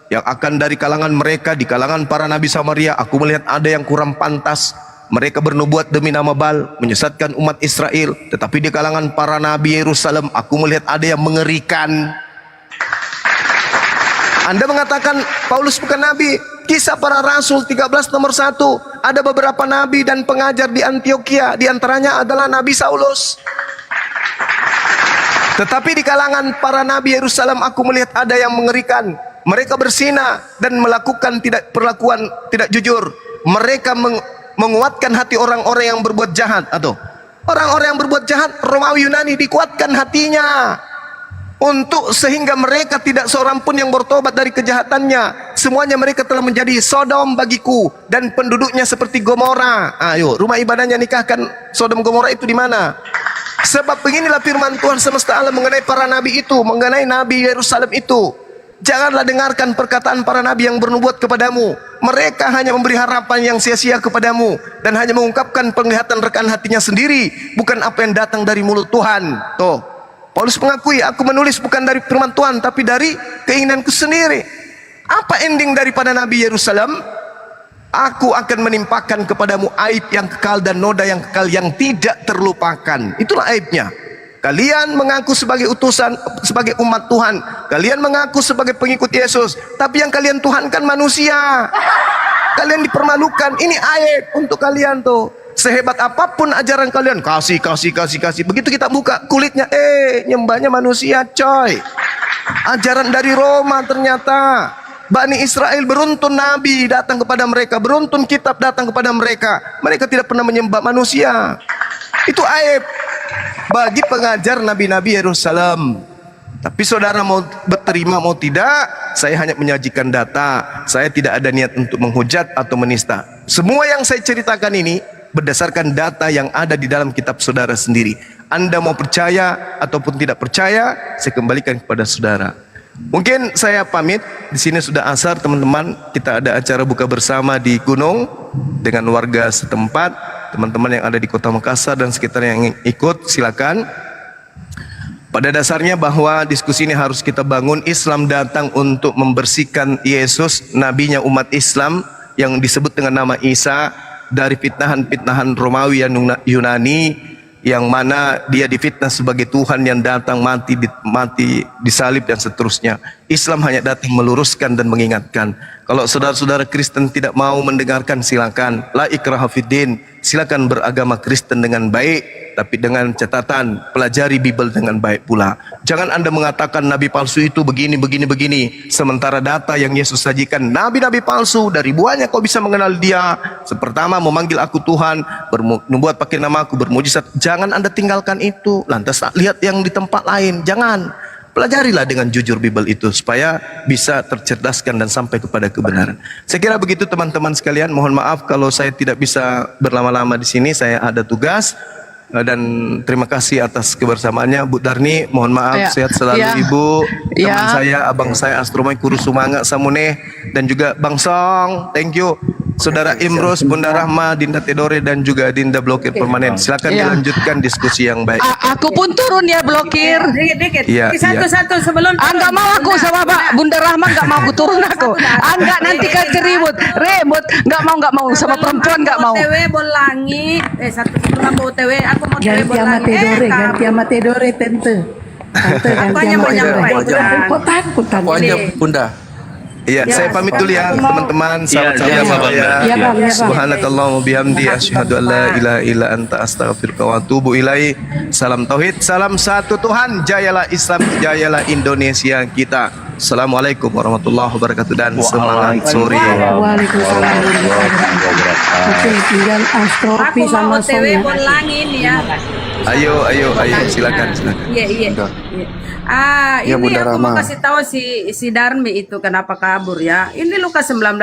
C: yang akan dari kalangan mereka, di kalangan para nabi Samaria, aku melihat ada yang kurang pantas. Mereka bernubuat demi nama Baal, menyesatkan umat Israel. Tetapi di kalangan para nabi Yerusalem, aku melihat ada yang mengerikan. Anda mengatakan Paulus bukan nabi. Kisah Para Rasul 13 nomor 1. Ada beberapa nabi dan pengajar di Antioquia. Di antaranya adalah Nabi Saulus. Tetapi di kalangan para nabi Yerusalem aku melihat ada yang mengerikan. Mereka berzina dan melakukan perlakuan tidak jujur. Mereka menguatkan hati orang-orang yang berbuat jahat. Atau orang-orang yang berbuat jahat, Romawi Yunani dikuatkan hatinya. Untuk sehingga mereka tidak seorang pun yang bertobat dari kejahatannya. Semuanya mereka telah menjadi Sodom bagiku dan penduduknya seperti Gomora. Ayo, rumah ibadahnya nikahkan Sodom Gomora itu di mana? Sebab beginilah firman Tuhan semesta alam mengenai para nabi itu, mengenai nabi Yerusalem itu. Janganlah dengarkan perkataan para nabi yang bernubuat kepadamu. Mereka hanya memberi harapan yang sia-sia kepadamu dan hanya mengungkapkan penglihatan rekaan hatinya sendiri, bukan apa yang datang dari mulut Tuhan. Tuh. Paulus mengakui, aku menulis bukan dari firman Tuhan, tapi dari keinginanku sendiri. Apa ending daripada Nabi Yerusalem? Aku akan menimpakan kepadamu aib yang kekal dan noda yang kekal yang tidak terlupakan. Itulah aibnya. Kalian mengaku sebagai utusan, sebagai umat Tuhan. Kalian mengaku sebagai pengikut Yesus. Tapi yang kalian tuhankan manusia. Kalian dipermalukan. Ini aib untuk kalian tuh. Sehebat apapun ajaran kalian, kasih. Begitu kita buka kulitnya, nyembahnya manusia coy. Ajaran dari Roma ternyata. Bani Israel beruntun nabi datang kepada mereka, beruntun kitab datang kepada mereka. Mereka tidak pernah menyembah manusia. Itu aib bagi pengajar nabi-nabi Yerusalem. Tapi saudara mau berterima mau tidak, saya hanya menyajikan data. Saya tidak ada niat untuk menghujat atau menista. Semua yang saya ceritakan ini berdasarkan data yang ada di dalam kitab saudara sendiri. Anda mau percaya ataupun tidak percaya, saya kembalikan kepada saudara. Mungkin saya pamit. Di sini sudah asar teman-teman. Kita ada acara buka bersama di Gunung dengan warga setempat. Teman-teman yang ada di Kota Makassar dan sekitarnya yang ikut, silakan. Pada dasarnya bahwa diskusi ini harus kita bangun. Islam datang untuk membersihkan Yesus, nabinya umat Islam yang disebut dengan nama Isa, dari fitnahan-fitnahan Romawi dan Yunani, yang mana dia difitnah sebagai Tuhan yang datang mati disalib dan seterusnya. Islam hanya datang meluruskan dan mengingatkan. Kalau saudara-saudara Kristen tidak mau mendengarkan, silakan. La ikraha fiddin. Silakan beragama Kristen dengan baik, tapi dengan catatan pelajari Bible dengan baik pula. Jangan Anda mengatakan nabi palsu itu begini. Sementara data yang Yesus sajikan, nabi-nabi palsu dari buahnya kau bisa mengenal dia. Pertama memanggil aku Tuhan, membuat pakai nama aku, bermujizat. Jangan Anda tinggalkan itu. Lantas lihat yang di tempat lain. Jangan. Pelajarilah dengan jujur Bible itu supaya bisa tercerdaskan dan sampai kepada kebenaran. Saya kira begitu teman-teman sekalian. Mohon maaf kalau saya tidak bisa berlama-lama di sini. Saya ada tugas. Dan terima kasih atas kebersamaannya Bu Darni. Mohon maaf, sehat selalu Ibu. Teman saya, abang saya Astromai Kuru Sumanga Samune, dan juga Bang Song. Thank you. Saudara Imros, Bunda Rahma, Dinda Tedore, dan juga Dinda Blokir Permanen. Silakan dilanjutkan diskusi yang baik.
K: Aku pun turun ya blokir.
M: Dikit.
C: Iya,
M: Satu-satu sebelum
K: Enggak mau aku sama Pak Bunda Rahma, enggak mau aku turun aku. Enggak, nanti kan ribut. Enggak mau sama perempuan, enggak mau.
M: OTW Bolangi. Satu-satu mau OTW. Aku mau OTW
A: Ganti sama
M: Bolangi.
A: Tedore, ganti sama Tedore, Tante. Tante
M: Aku
A: ganti
M: hanya
A: sama
M: mau
A: Tedore.
M: nyampaikan.
A: Kok takut Tante?
L: Aku aja Bunda.
C: Iya, saya pamit dulu ya teman-teman. Sahabat-sahabat saya. Subhanakallahumma bihamdi asyhadu an la ilaha illa anta astaghfiruka wa atubu ilaik. Salam tauhid, salam satu Tuhan. Jayalah Islam, jayalah Indonesia kita. Assalamualaikum warahmatullahi wabarakatuh dan semangat sore.
A: Waalaikumsalam warahmatullahi wabarakatuh. Oke, tinggal Astropi
M: Aku
A: sama
M: mau OTW
A: Song.
M: Bolangi nih ya.
C: Ayo, silakan.
M: Iya. Ini
L: Bunda
M: aku mau
L: Rama.
M: kasih tahu si Darmi itu kenapa kabur ya. Ini Lukas 19